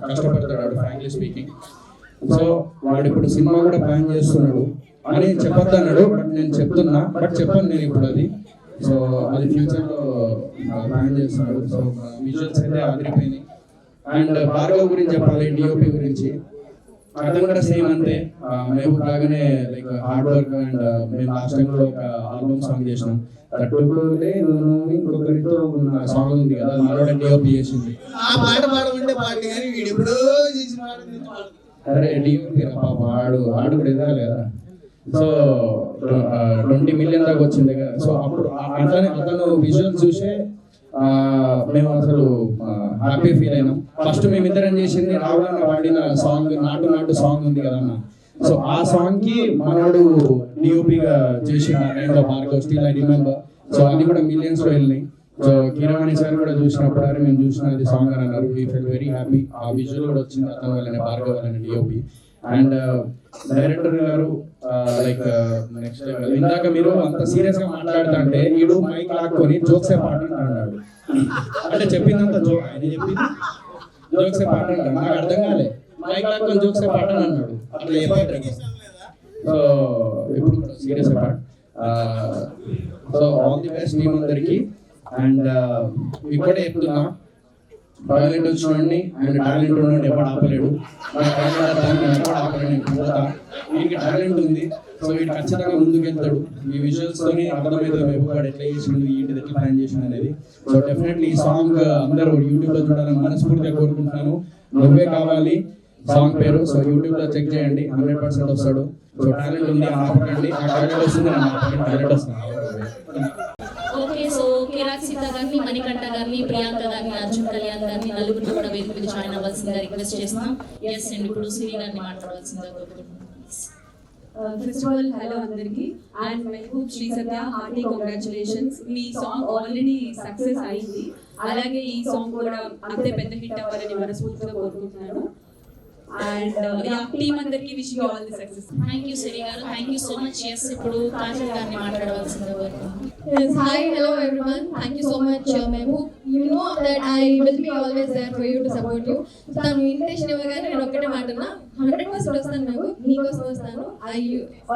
కష్టపడతాడు ఫ్రాంక్లీ స్పీకింగ్. సో వాడు ఇప్పుడు సినిమా కూడా ప్లాన్ చేస్తున్నాడు అని చెప్పొద్దు అన్నాడు. బట్ నేను చెప్తున్నా, బట్ చెప్పాను నేను ఇప్పుడు అది. సో అది ఫ్యూచర్ లో ప్లాన్ చేస్తున్నాడు. సో విజువల్స్ అయితే ఆగిపోయినాయి. అండ్ భార్గవ్ గురించి చెప్పాలి, డిఓపి గురించి. అతను కూడా సేమ్ అంతే, మేము లాగానే లైక్ హార్డ్ వర్క్. అండ్ మేము లాస్ట్ టైం లో ఒక ఆల్బమ్ సాంగ్ చేసినాం, తట్టుకోలేదు ఇంకొకరితో ఉన్న సాంగ్ ఉంది కదా, మరొక డిఓపి చేసింది. ఆ పాట పాడమంటే పాట కానీ వీడు ఎప్పుడో చేసిన అరే డిఓపి ఆడు కూడా ఎదగాలి కదా. సో 20 మిలియన్ దాకా వచ్చింది కదా. సో అప్పుడు అతను విజువల్ చూసే మేము అసలు హ్యాపీ ఫీల్ అయినాం. ఫస్ట్ మేమిద్దరం చేసింది రాహుల్ అన్న వాడిన సాంగ్, నాటు నాటు సాంగ్ ఉంది కదన్న. సో ఆ సాంగ్ కి మనోడు డిఓపిగా చేసిన టైంలో Bhargav, still I remember. So అది కూడా మిలియన్స్ లో వెళ్ళినాయి. సో కీరవాణి సార్ కూడా చూసినప్పుడు అరే మేము చూసినది సాంగ్ అని అన్నారు. We felt very happy. ఆ విజువల్ కూడా వచ్చింది అతను వాళ్ళని, భార్గవ్ వాళ్ళని డిఓపి. అండ్ డైరెక్టర్ గారు లైక్ నెక్స్ట్ లెవెల్. ఇందాక మీరు అంత సీరియస్ గా మాట్లాడుతా అంటే ఈడు మైక్ లాక్కొని జోక్సే పాట అన్నాడు. అంటే చెప్పిందంత ఆయన చెప్పింది జోక్సే పాట అన్నాడు. నాకు అర్థం కాలే, మైక్ లాక్కొని జోక్సే పాట అన్నాడు. అట్లా చెప్పాడు. సో ఇప్పుడు సీరియస్ పాట. So all the best team అందరికి. అండ్ ఇప్పుడే చెప్తున్నా, టాలెంట్ వచ్చినండి అండ్ టాలెంట్ ఉండండి, ఎవరు ఆపలేడు. ఎవరు ఆపలేడు, వీడికి టాలెంట్ ఉంది. సో వీడు ఖచ్చితంగా ముందుకెళ్తాడు. ఈ విజువల్స్ తోని అర్థమవుతుంది మెహబూబ్ ఎట్లా చేసిండు, ఏంటిది ఎట్లా ప్లాన్ చేసిండు అనేది. సో డెఫినెట్లీ ఈ సాంగ్ అందరూ యూట్యూబ్ లో చూడాలని మనస్ఫూర్తిగా కోరుకుంటున్నాను. నువ్వే కావాలి సాంగ్ పేరు. సో యూట్యూబ్ లో చెక్ చేయండి, 100% వస్తాడు. సో టాలెంట్ ఉంది, ఆపకండి. ఆ టాలెంట్ వస్తుంది, టాలెంట్ వస్తుంది. ఓకే, సో కిరాక్ సీత గారిని, మణికంఠ గారిని, ప్రియాంక గారిని, అర్జున్ కళ్యాణ్ గారిని నలుగురిని కూడా వేదిక మీద జాయిన్ అవ్వాల్సిందిగా రిక్వెస్ట్ చేస్తున్నాం. ఎస్ అండి, ఇప్పుడు సిరి గారిని మాట్లాడవలసిందిగా కోరుకుంటున్నాం. ఫస్ట్ ఆఫ్ ఆల్ హలో అందరికి. And Mehboob, Shri Satya, hearty congratulations. మీ సాంగ్ ఆల్రెడీ సక్సెస్ అయింది, అలాగే ఈ సాంగ్ కూడా అంతే పెద్ద హిట్ అవ్వాలని మనస్ఫూర్తిగా కోరుకుంటున్నాను. అండ్ టీమ్ అందరికి wish you all the success. Thank you Siri garu, thank you so much. Yes ఇప్పుడు కాజల్ గారిని మాట్లాడవలసిందిగా కోరుకుంటున్నాను. Yes, hi, hello everyone. Thank you so much, Mehboob. You know that I will be always there for you to support you. తను invitation ఇవ్వగానే నేను ఒక్కటే మాటన్నా 100% వస్తాను Mehboob, నీకోసం వస్తాను. I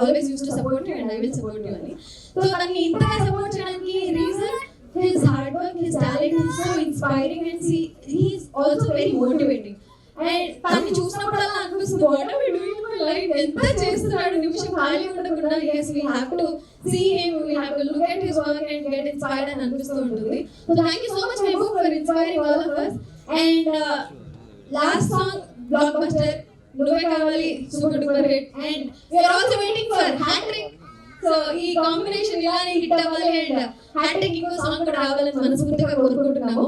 always used to support you and I will support you అని. So తనని ఇంతగా సపోర్ట్ చేయడానికి reason his hard work, his talent is so inspiring and he is also very motivating. And తనని చూసినప్పుడల్లా అనిపిస్తుంది what are we doing my life, ఎంత చేస్తున్నాడు, నిమిషం ఖాళీ ఉండకుండా. yes we have to see him, we have to look at his work and get inspired అని అనిపిస్తూ ఉంటుంది. so thank you so much Mehboob for inspiring all of us. and last song blockbuster నువ్వే కావాలి super duper hit and we are also waiting for hat trick. So ఈ combination ఇలానే hit అవ్వాలి and hat trick ఇంకో song కూడా రావాలని మనస్ఫూర్తిగా కోరుకుంటున్నాము.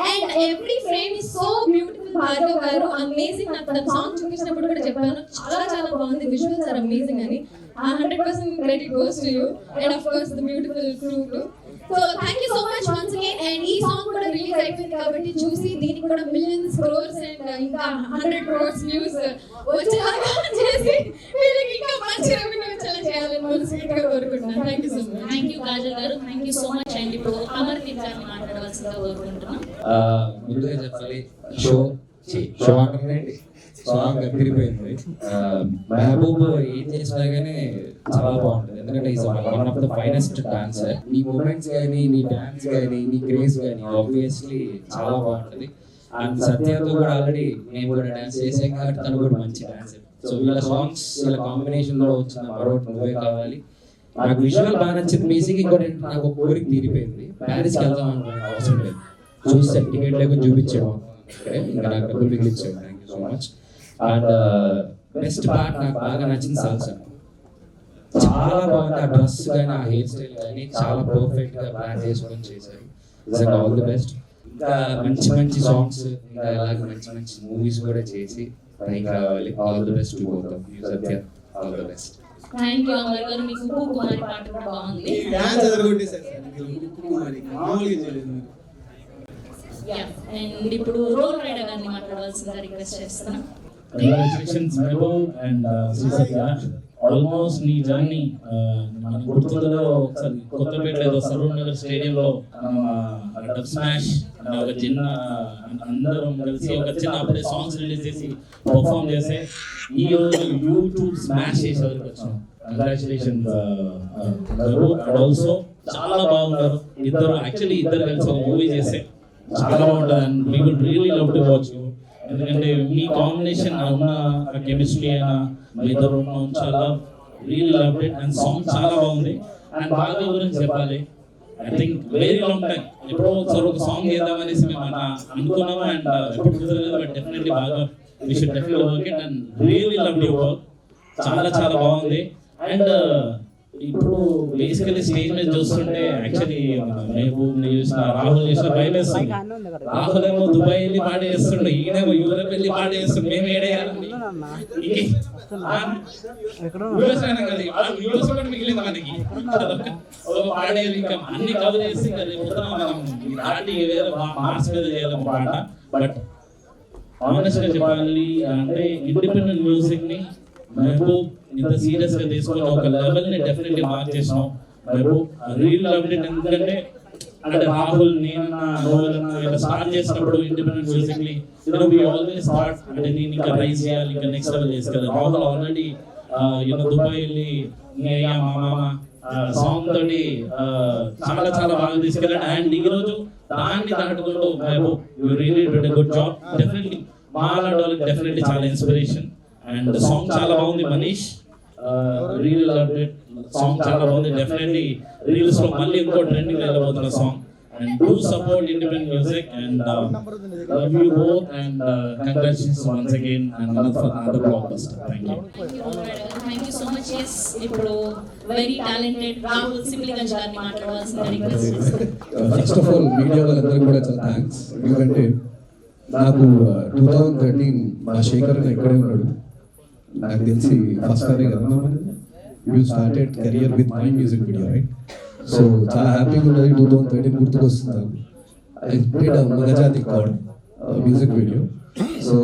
And every frame is so beautiful. Bhargav గారు అమేజింగ్. నాకు తన సాంగ్ చూపించినప్పుడు కూడా చెప్పాను చాలా చాలా బాగుంది, విజువల్స్ ఆర్ అమేజింగ్ అని. 100% credit goes to you and of course the beautiful crew too. So thank you so much once again. and ఈ సాంగ్ కూడా రిలీజ్ అయిపోయింది కాబట్టి చూసి దీనికి కూడా మిలియన్స్ క్రోర్స్ అండ్ ఇంకా 100 crores వ్యూస్ వచ్చేలాగా చేసి వీళ్ళకి ఇంకా మంచి రెవెన్యూ వచ్చేలా చేయాలని మనస్ఫూర్తిగా కోరుకుంటున్నాను. Thank you so much. Thank you Kajal garu, thank you so much. And ఇప్పుడు అమర్దీప్ గారిని మాట్లాడవలసిందిగా కోరుకుంటున్నాం. ముందుగా చెప్పాలి షో అంటే సాంగ్ అదిరిపోయింది. మెహబూబ్ ఏం చేసినా కానీ చాలా బాగుంటుంది, ఎందుకంటే is one of the finest dancer. నీ మూమెంట్స్ కానీ నీ డాన్స్ కానీ నీ క్రేజ్ కానీ ఆబ్వియస్లీ చాలా బాగుంటుంది. అండ్ సత్యతో కూడా ఆల్రెడీ మేము కూడా డాన్స్ చేసాం కాబట్టి తను కూడా మంచి డాన్సర్. సో వీళ్ళ సాంగ్స్ వీళ్ళ కాంబినేషన్ లో వచ్చిన మరొకటి నువ్వే కావాలి. నాకు విజువల్ బాగా నచ్చింది. మ్యూజిక్ ఇంకోటి నాకు ఒక కోరిక తీరిపోయింది, ప్యారిస్కి వెళ్దాం అనుకునే అవసరం లేదు, చూస్తే టికెట్ లేకుండా చూపించాము ఇంకా నాకు డబ్బులు మిగిలిచ్చాము. Thank you so much. And best part నాకు బాగా నచ్చింది సాల్సా. చాలా బాగుంది. ఆ డ్రెస్ కానీ ఆ హెయిర్ స్టైల్ కానీ చాలా పర్ఫెక్ట్ గా ప్లాన్ చేసుకొని చేశారు. నిజంగా ఆల్ ది బెస్ట్. ఇంకా మంచి మంచి సాంగ్స్ ఇంకా అలాగే మంచి మంచి మూవీస్ కూడా చేసి పైకి రావాలి. All the best to both of you. Satya, all the best. Thank you Amar గారు. మీకు ఉప్పు కుమారి పాట కూడా బాగుంది. డాన్స్ అదరగొట్టేశారు సార్, ఉప్పు కుమారి మామూలుగా చేయలేదు. అండ్ ఇప్పుడు రోల్ రైడర్ గారిని మాట్లాడవలసిందిగా రిక్వెస్ట్ చేస్తున్నాను. Congratulations Mehboob and Shri Satya. Almost నీ జర్నీ మన గుర్తుందో ఒకసారి కొత్తపేట ఏదో సరూర్ నగర్ స్టేడియంలో డబ్ స్మాష్ అనే ఒక చిన్న అందరం కలిసి ఒక చిన్న అప్పుడే సాంగ్స్ రిలీజ్ చేసి పర్ఫామ్ చేసే ఈ రోజు యూట్యూబ్ స్మాష్ చేసే వరకు వచ్చాం. కంగ్రాచులేషన్స్ మెహబూబ్. అండ్ ఆల్సో చాలా బాగున్నారు ఇద్దరు. యాక్చువల్లీ ఇద్దరు కలిసి ఒక మూవీ చేస్తే చాలా బాగుంటుంది and we will really love to watch you. ఎందుకంటే మీ కాంబినేషన్ ఉన్న కెమిస్ట్రీ అయినా మీ ఇద్దరు ఉన్న చాలా real love it. And song చాలా బాగుంది. అండ్ భార్గవ్ గురించి చెప్పాలి, I think very long time ఎప్పుడో ఒకసారి ఒక సాంగ్ చేద్దామనేసి మేము అనుకున్నాము అండ్ ఎప్పుడు కుదరలేదు. But definitely Bhargav we should definitely work it and really love your work. చాలా చాలా బాగుంది. అండ్ ఇప్పుడు బేసికలీ స్టేజ్ మీద చూస్తుంటే యాక్చువల్లీ మెహబూబ్ ని చూసిన రాహుల్ చూసిన భయం వేస్తుంది. రాహుల్ ఏమో దుబాయ్ వెళ్ళి పాడే చేస్తుండే, ఈయనేమో యూరోప్ వెళ్ళి పాడే చేస్తుండే. మేము ఏడేయాలండి మిగిలింది మనకి పాడేది. ఇంకా అన్ని కవర్ చేసి మనం దాటి వేరే మార్క్స్ మీద చేయలేము పాట. బట్ ఆనెస్ట్ గా చెప్పాలి అంటే ఇండిపెండెంట్ మ్యూజిక్ ని మెహబూబ్ ఇంత సీరియస్ గా తీసుకొని ఒక లెవెల్ ని డెఫినెట్లీ మార్క్ చేసినాం. Mehboob real love it. ఎందుకంటే అంటే రాహుల్ నేను స్టార్ట్ చేసినప్పుడు ఇండిపెండెంట్ మ్యూజిక్ ని వి ఆల్వేస్ థాట్ అంటే నేను ఇంకా రైజ్ చేయాలి, ఇంకా నెక్స్ట్ లెవెల్ చేసుకెళ్ళాలి. రాహుల్ ఆల్రెడీ దుబాయ్ వెళ్ళి మా మామ సాంగ్ తోటి చాలా చాలా బాగా తీసుకెళ్ళాడు. అండ్ ఈ రోజు దాన్ని దాటుకుంటూ Mehboob you really did a good job. Definitely మా లాంటి వాళ్ళకి డెఫినెట్లీ చాలా ఇన్స్పిరేషన్. అండ్ సాంగ్ చాలా బాగుంది. Manish real loved it. Song చాలా బాగుంది. డెఫినెట్లీ రీల్స్ లో మళ్ళీ ఇంకో ట్రెండింగ్ వెళ్ళబోతున్న song. And do support independent music and love you both and congratulations once again and another blockbuster. Thank you. Thank you so much. Yes, ఇప్పుడు very talented Rahul Sipligunj గారిని మాట్లాడవలసిందిగా request చేస్తున్నాను. ఫస్ట్ ఆఫ్ ఆల్ మీడియా వాళ్ళందరికీ కూడా చాలా thanks. ఎందుకంటే నాకు 2013 మా శేఖర్ ఇక్కడే ఉన్నాడు, నాకు తెలిసి ఫస్ట్ అదే కదా you started career with my music video right. So చాలా హ్యాపీగా ఉన్నది. 2013 గుర్తుకొస్తుంది. ఐ ప్లేడ్ మగజాతి కార్డ్ మ్యూజిక్ వీడియో. సో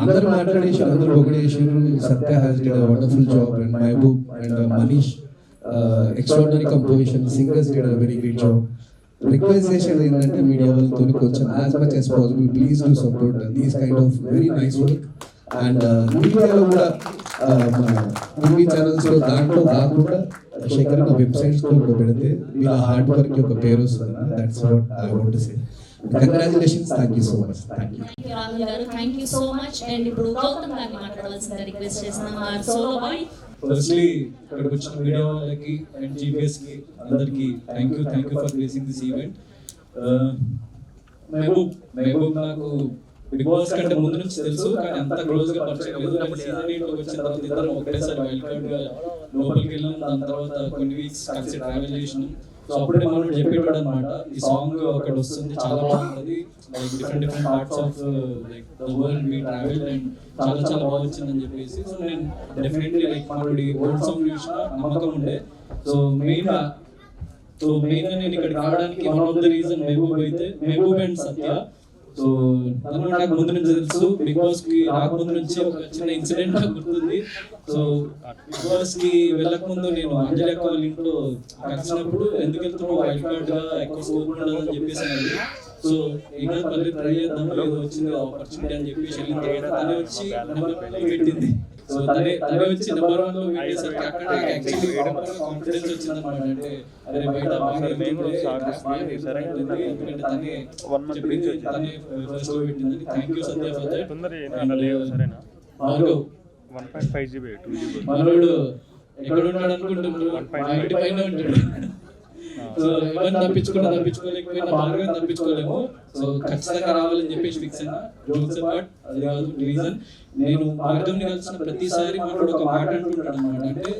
అందరూ మాట్లాడేసారు, అందరూ పొగిడేసారు. Satya has did wonderful job and Mehaboob and Manish extraordinary composition, singers did very great job. Request చేసేది ఏంటంటే మీడియా వాళ్ళతో కొంచెం as much as possible please do support these kind of very nice work. And మీడియాలో కూడా మన టీవీ ఛానల్స్లో దాంట్లో కాకుండా శేఖర్ వెబ్సైట్స్లో కూడా పెడితే వీళ్ళ హార్డ్ వర్క్కి ఒక పేరు వస్తుంది. That's what I want to say. Congratulations, thank you so much. Thank you Rahul garu, thank you so much. And ఇప్పుడు గౌతమ్ గారిని మాట్లాడవలసిందిగా రిక్వెస్ట్ చేస్తున్నాం. Solo bye. ఫస్ట్లీ ఇక్కడికి వచ్చిన మీడియా వాళ్ళకి అండ్ జీపీఎస్కి అందరికీ thank you for gracing this event. Mehboob నాకు బిగ్ బాస్ కంటే ముందు నుంచి తెలుసు, కానీ అంత క్లోజ్ గా పరిచయం లేదు. సీజన్ 8 వచ్చిన తర్వాత ఇద్దరం ఒకటేసారి వైల్డ్ కార్డ్ గా లోపలికి వెళ్ళాం. దాని తర్వాత కొన్ని వీక్స్ కలిసి ట్రావెల్ చేసినాం. సో అప్పుడే మనం చెప్పేవాడు అనమాట, ఈ సాంగ్ ఒకటి వస్తుంది చాలా బాగుంటుంది, like different parts of like the world మీ ట్రావెల్ అండ్ చాలా బాగా వచ్చిందని చెప్పేసి. సో నేను డెఫినెట్లీ లైక్ మనోడి ఓల్డ్ సాంగ్ చూసిన నమ్మకం ఉండే. సో మెయిన్ గా నేను ఇక్కడికి రావడానికి one of the reason Mehboob and Satya. So తను నాకు ముందు నుంచి తెలుసు. బిగ్ బాస్ కి రాకముందు నుంచి ఒక చిన్న ఇన్సిడెంట్ నాకు గుర్తుంది. సో బిగ్ బాస్ కి వెళ్ళక ముందు నేను అంజలి అక్క వాళ్ళ ఇంట్లో కలిసినప్పుడు ఎందుకు వెళ్తున్నావు, వైల్డ్ కార్డ్ గా ఎక్కువ స్కోప్ ఉండదు అని చెప్పేసి అన్నది. సో ఇంకా మళ్ళీ ట్రై చేద్దాం, ఏదో వచ్చింది ఆపర్చునిటీ అని చెప్పేసి వెళ్ళిన తర్వాత తనే వచ్చి నెంబర్ 1 లో పెట్టింది. సో తనే వచ్చి నెంబర్ 1 లో పెట్టేసరికి అక్కడ యాక్చువల్లీ కాన్ఫిడెన్స్ వచ్చింది అనమాట. అంటే అరే బయట ఎందుకంటే తనే చెప్పింది, తనే ఫస్ట్ లో పెట్టింది. Thank you Satya for that. మనోడు ఎక్కడ ఉన్నాడు అనుకుంటున్నాడు, ఇంటి పైన ఉంటాడు. సో ఎవరిని తప్పించుకోలేకపోయినా బాగా తప్పించుకోలేము. సో ఖచ్చితంగా రావాలని చెప్పేసి ఫిక్స్ అయినా. జోక్స్ అపార్ట్, అది కాదు రీజన్. నేను మార్గంని కలిసిన ప్రతిసారి మనోడు ఒక మాట అంటుంటాడు అనమాట. అంటే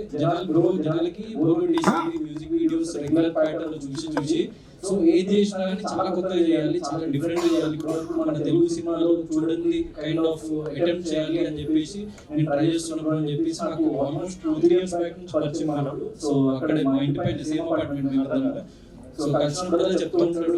జనాలకి బోర్ కొట్టేసి మ్యూజిక్ వీడియోస్ రెగ్యులర్ ప్యాటర్న్ లో చూసి సో ఏది చేసినా కానీ చాలా కొత్తగా చేయాలి, చాలా డిఫరెంట్ చేయాలి. ఇప్పుడు మన తెలుగు సినిమాలో చూడండి కైండ్ ఆఫ్ అటెంప్ట్ చేయాలి అని చెప్పేసి నేను ట్రై చేస్తున్నప్పుడు అని చెప్పేసి నాకు ఆల్మోస్ట్ 2-3 years బ్యాక్ నుంచి పరిచయం అన్నాడు. సో అక్కడే మా ఇంటి పైన సేమ్ అపార్ట్మెంట్ మేము. సో కలిసినప్పుడు చెప్తూ ఉంటాడు,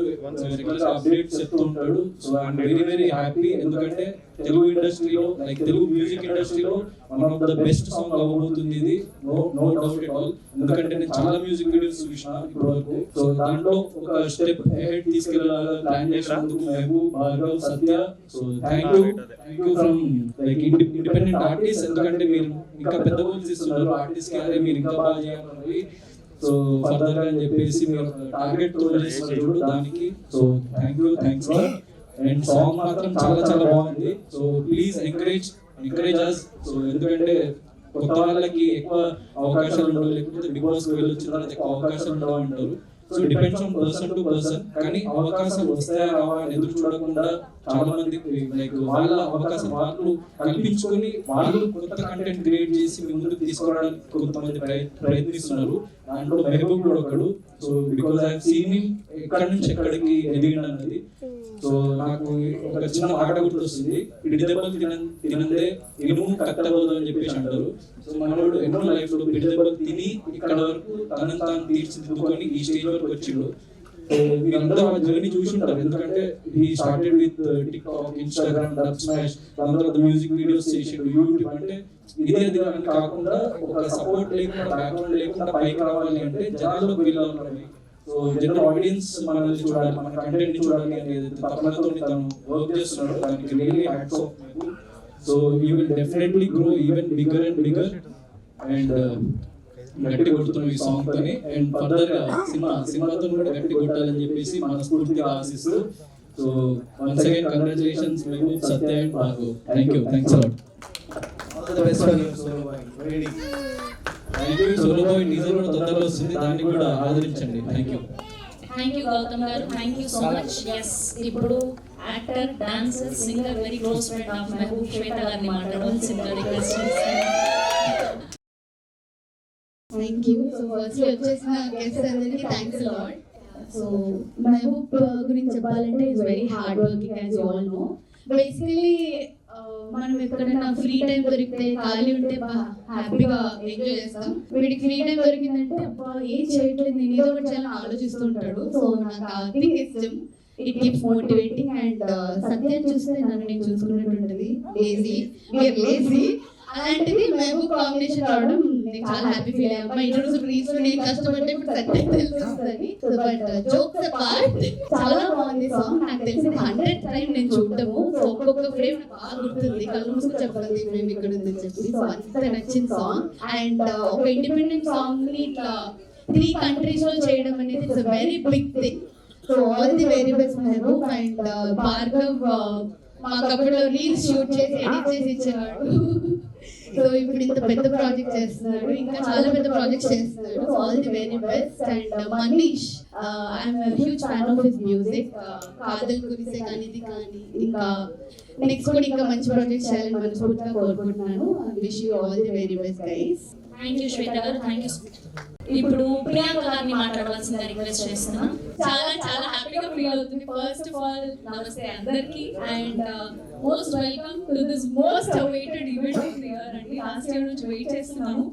రెగ్యులర్ అప్డేట్స్ చెప్తూ ఉంటాడు. So I'm very happy. ఎందుకంటే తెలుగు ఇండస్ట్రీలో లైక్ తెలుగు మ్యూజిక్ ఇండస్ట్రీలో one of the best song అవ్వబోతుంది ఇది, నో డౌట్ ఎట్ ఆల్. ఎందుకంటే నేను చాలా మ్యూజిక్ వీడియోస్ చూసిన ఇప్పటి వరకు. సో దాంట్లో ఒక స్టెప్ హెడ్ తీసుకెళ్ళాలి ప్లాన్ చేసినందుకు Mehaboob, Bhargav, Satya. So thank you from like independent artist. ఎందుకంటే మీరు ఇంకా పెద్ద గోల్స్ ఇస్తున్నారు ఆర్టిస్ట్ కి, అదే మీరు ఇంకా బాగా చేయాలి సో ఫర్దర్ గా అని చెప్పేసి మీరు టార్గెట్ చేస్తున్నారు దానికి. సో థ్యాంక్స్ అండ్ సాంగ్ మాత్రం చాలా బాగుంది. So please encourage us. So ఎందుకంటే కొత్త వాళ్ళకి ఎక్కువ అవకాశాలు ఉండవు, లేకపోతే బిగ్ బాస్ కి వెళ్ళొచ్చిన తర్వాత ఎక్కువ అవకాశాలు ఉండవు అంటారు. So depends on person to person. కానీ అవకాశాలు వస్తాయా రావా అని ఎదురు చూడకుండా చాలా మంది లైక్ వాళ్ళ అవకాశం వాళ్ళు కల్పించుకొని వాళ్ళు కొత్త కంటెంట్ క్రియేట్ చేసి మీ ముందుకు తీసుకురావడానికి కొంతమంది ప్రయత్నిస్తున్నారు. దాంట్లో మహబూబ్ కూడా ఒకడు. So because I have seen him ఎక్కడి నుంచి ఎక్కడికి ఎదిగిన అన్నది. సో నాకు ఒక చిన్న మాట గుర్తొస్తుంది, పిడి దెబ్బలు తినందే ఇనుము కట్టబోదు అని చెప్పేసి అంటారు. సో మనోడు ఎన్నో లైఫ్ లో పిడి దెబ్బలు తిని ఇక్కడ వరకు తనని తాను తీర్చిదిద్దుకొని ఈ స్టేజ్ వరకు వచ్చిండు. సో మీరందరూ ఆ జర్నీ చూసి ఉంటారు. ఎందుకంటే he started with TikTok, Instagram, dub smash, దాని తర్వాత మ్యూజిక్ వీడియోస్ చేసిండు, యూట్యూబ్. అంటే ఇదే అని కాకుండా ఒక సపోర్ట్ లేకుండా, బ్యాక్గ్రౌండ్ లేకుండా పైకి రావాలి అంటే జనాల్లోకి వెళ్ళాలి. సో జనరల్ ఆడియన్స్ మనల్ని చూడాలి, మన కంటెంట్ ని చూడాలి అనేది తపనతో తను వర్క్ చేస్తున్నాడు. దానికి really hats off. So you will definitely grow even bigger and bigger. And గట్టి కొడుతున్నాం ఈ సాంగ్ తోని. అండ్ ఫర్దర్ గా సినిమాతో కూడా గట్టి కొట్టాలని చెప్పేసి మనస్ఫూర్తిగా ఆశిస్తూ. So once again congratulations Mehboob, Satya and Bhargav. Thanks a lot. All the best for your solo boy. Ready. Thank you. Solo boy teaser కూడా తొందరలో వస్తుంది, దాన్ని కూడా ఆదరించండి. Thank you Gautam garu, thank you so much. Yes, ఇప్పుడు actor, dancer, singer, very close friend of Mehaboob, Shweta గారిని మాట్లాడవలసిందిగా request చేస్తాను. Thank you. సో ఫస్ట్ వచ్చేసిన గెస్ట్ అందరికీ థ్యాంక్స్ లాట్. సో మహబూబ్ గురించి చెప్పాలంటే is very hard working as you all know. Basically మనం ఎక్కడైనా ఫ్రీ టైం దొరికితే, ఖాళీ ఉంటే బాగా హ్యాపీగా ఎంజాయ్ చేస్తాం. వీడికి ఫ్రీ టైం దొరికిందంటే అబ్బా ఏం చేయట్లేదు, నేను ఏదో ఒకటి చేయాలని ఆలోచిస్తుంటాడు. సో నాకు యాక్టింగ్ ఇష్టం. ఇట్ కీప్స్ మోటివేటింగ్ అండ్ సత్య చూస్తే నన్ను నేను చూసుకున్నట్టు ఉంటుంది. లేజీ అలాంటిది మేము కాంబినేషన్ రావడం నేను చాలా హ్యాపీ ఫీల్ అయ్యాను. మా ఇంట్లో రీల్స్ నేను కష్టపడితే ఇప్పుడు సత్య తెలుస్తుంది. బట్ జోక్స్ అపార్ట్ చాలా బాగుంది సాంగ్. నాకు తెలిసి 100th టైం నేను చూడటము. సో ఒక్కొక్క ఫ్రేమ్ నాకు బాగా గుర్తుంది. కళ్ళు మూసుకు చెప్పాలి మేము ఇక్కడ ఉందని చెప్పి. సో అంత నచ్చిన సాంగ్. అండ్ ఒక ఇండిపెండెంట్ సాంగ్ ని ఇట్లా 3 countries లో చేయడం అనేది it's a very big thing. So all the very best Mehboob. And Bhargav మాకు అప్పుడు రీల్స్ షూట్ చేసి ఎడిట్ చేసి ఇచ్చేవాడు. సో ఇప్పుడు ఇంత పెద్ద ప్రాజెక్ట్ చేస్తున్నాడు, ఇంకా చాలా పెద్ద ప్రాజెక్ట్స్ చేస్తున్నాడు. So all the very best. And Manish, I'm huge fan of his music. కాదల్ కురిసే కానీ ఇది కానీ ఇంకా నెక్స్ట్ కూడా ఇంకా మంచి ప్రాజెక్ట్స్ చేయాలని మనస్ఫూర్తిగా కోరుకుంటున్నాను. Wish you all the very best guys. Thank you Shweta garu, thank you. ఇప్పుడు ప్రియాంక గారిని మాట్లాడవలసిందిగా రిక్వెస్ట్ చేస్తున్నా. చాలా చాలా హ్యాపీగా ఫీల్ అవుతుంది. ఫస్ట్ ఆఫ్ ఆల్ నమస్తే అందరికి and most welcome to this most awaited event of the year అండి. లాస్ట్ ఇయర్ నుంచి వెయిట్ చేస్తున్నాము,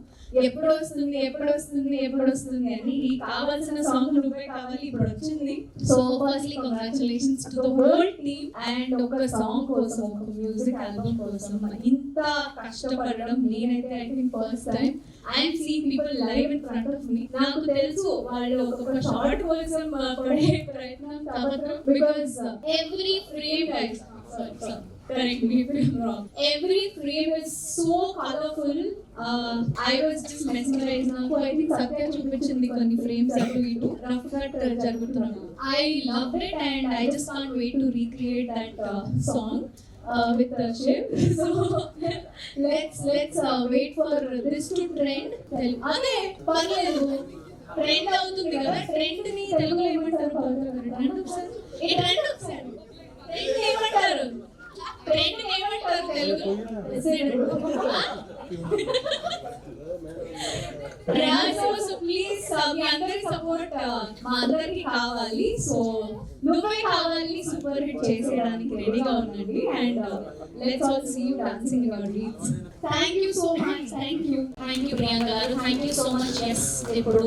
ఎప్పుడు వస్తుంది అని. ఈ కావాల్సిన సాంగ్ నువ్వే కావాలి ఇప్పుడు వచ్చింది. So firstly congratulations to the whole team. And ఒక సాంగ్ కోసం, ఒక మ్యూజిక్ ఆల్బమ్ కోసం ఇంత కష్టపడడం నేనైతే I think first time I'm seeing people live in front of me. నాకు తెలుసు వాళ్ళు ఒక షార్ట్ కోసం పడే ప్రయత్నం కావచ్చు. Because every frame correct me if I'm wrong. Every frame is so colorful. I was just mesmerized. Now I think Satya చూపించింది కొన్ని frames అటు ఇటు rough cut జరుగుతున్నాను. I loved it and I just can't wait to recreate that song with Shiv. So let's wait for this to trend. అదే పర్లేదు, trend అవుతుంది కదా. Trend ని తెలుగులో ఏమంటారు? ట్రెండ్ ఒకసారి ట్రెండ్ ఏమంటారు? ట్రెండ్ ఏమంటారు తెలుగు? సో ప్లీజ్ మీ అందరి సపోర్ట్ మా అందరికి కావాలి. సో నువ్వే కావాలి సూపర్ హిట్ చేసేయడానికి రెడీగా ఉండండి. And let's all see you dancing your reels. Thank you so much. Thank you Priyanka garu, thank you so much. Yes, ఇప్పుడు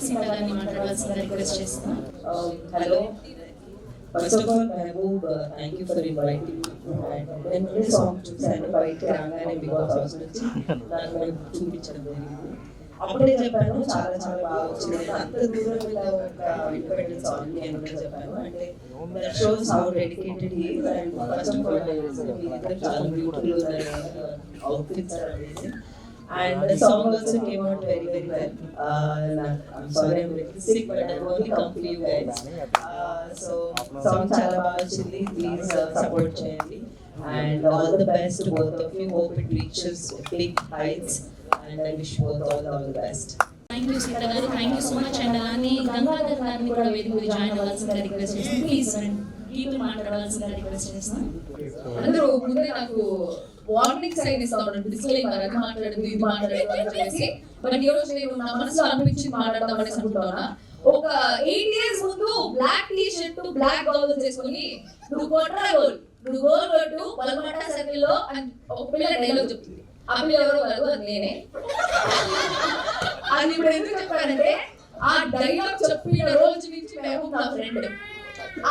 సీత గారిని మాట్లాడవలసిందిగా రిక్వెస్ట్ చేస్తున్నాం. Hello, first of all Mehaboob, thank you for inviting. And నేను song చూసాను బయటకి రాగానే బిగ్ బాస్ హౌస్ నుంచి నాకు చూపించడం జరిగింది. అప్పుడే చెప్పాను చాలా చాలా బాగా వచ్చింది. అంత దూరం ఇలా ఒక ఇండిపెండెంట్ సాంగ్ నేను కూడా చెప్పాను. అంటే that shows how dedicated he is. And first of all మీరిద్దరు చాలా beautiful outfits are amazing. And the song also came out very very well. I'm sorry I'm little sick, but I've only come for you guys. So song chala baga vachindi. Please support cheyandi. And all the best to both of you. Hope it reaches big heights. And I wish both all the best. Thank you Sita garu, thank you so much. And అలానే గంగాధర్ గారిని కూడా వేదిక మీద join అవ్వాల్సిందిగా request చేస్తాను. Please Geethu మాట్లాడవలసిందిగా request చేస్తాను. అందరూ ముందే నాకు వార్నింగ్ సైన్ ఇస్తా ఉన్నాడు, డిస్క్లైమర్, అది మాట్లాడదు ఇది మాట్లాడదు అని చెప్పేసి. బట్ ఈ రోజు నేను నా మనసులో అనిపించి మాట్లాడదామని అనుకుంటున్నా. ఒక 8 years ముందు black T shirt black gowns చేసుకుని నువ్వు కొట్రా గోల్, నువ్వు గోల్ కొట్టు పలమాట సర్కిల్ లో అని ఒక పిల్ల డైలాగ్ చెప్తుంది. ఆ పిల్ల ఎవరో కాదు, అది నేనే. అది ఇప్పుడు ఎందుకు చెప్పానంటే ఆ డైలాగ్ చెప్పిన రోజు నుంచి మేము నా ఫ్రెండ్.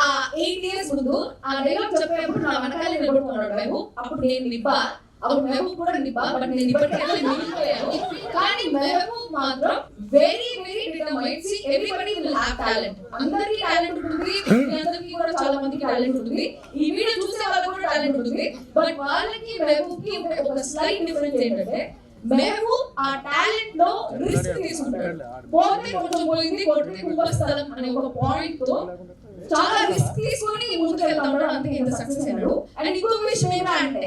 ఆ 8 years ముందు ఆ డైలాగ్ చెప్పేప్పుడు నా వెనకాలే నిలబడుకున్నాడు మేము. అప్పుడు నేను నిబ్బా, అప్పుడు మెహబూబ్ కూడా నిబ్బా. బట్ నేను ఇప్పటికైతే మిగిలిపోయాను. కానీ మెహబూబ్ మాత్రం very very determined. See everybody will have talent. అందరికీ టాలెంట్ ఉంటుంది, మీ అందరికీ కూడా చాలా మందికి టాలెంట్ ఉంటుంది, ఈ వీడియో చూసే వాళ్ళకి కూడా టాలెంట్ ఉంటుంది. బట్ వాళ్ళకి మెహబూబ్ కి ఒక స్లైట్ డిఫరెన్స్ ఏంటంటే మెహబూబ్ ఆ టాలెంట్ లో రిస్క్ తీసుకుంటాడు. పోతే కొంచెం పోయింది, కొట్టింది కుంభస్థలం అనే ఒక పాయింట్ తో చాలా రిస్క్ తీసుకొని ముందుకు వెళ్తా ఉన్నాడు. అందుకే ఇంత సక్సెస్ అయ్యాడు. అండ్ ఇంకొక విషయం ఏంటంటే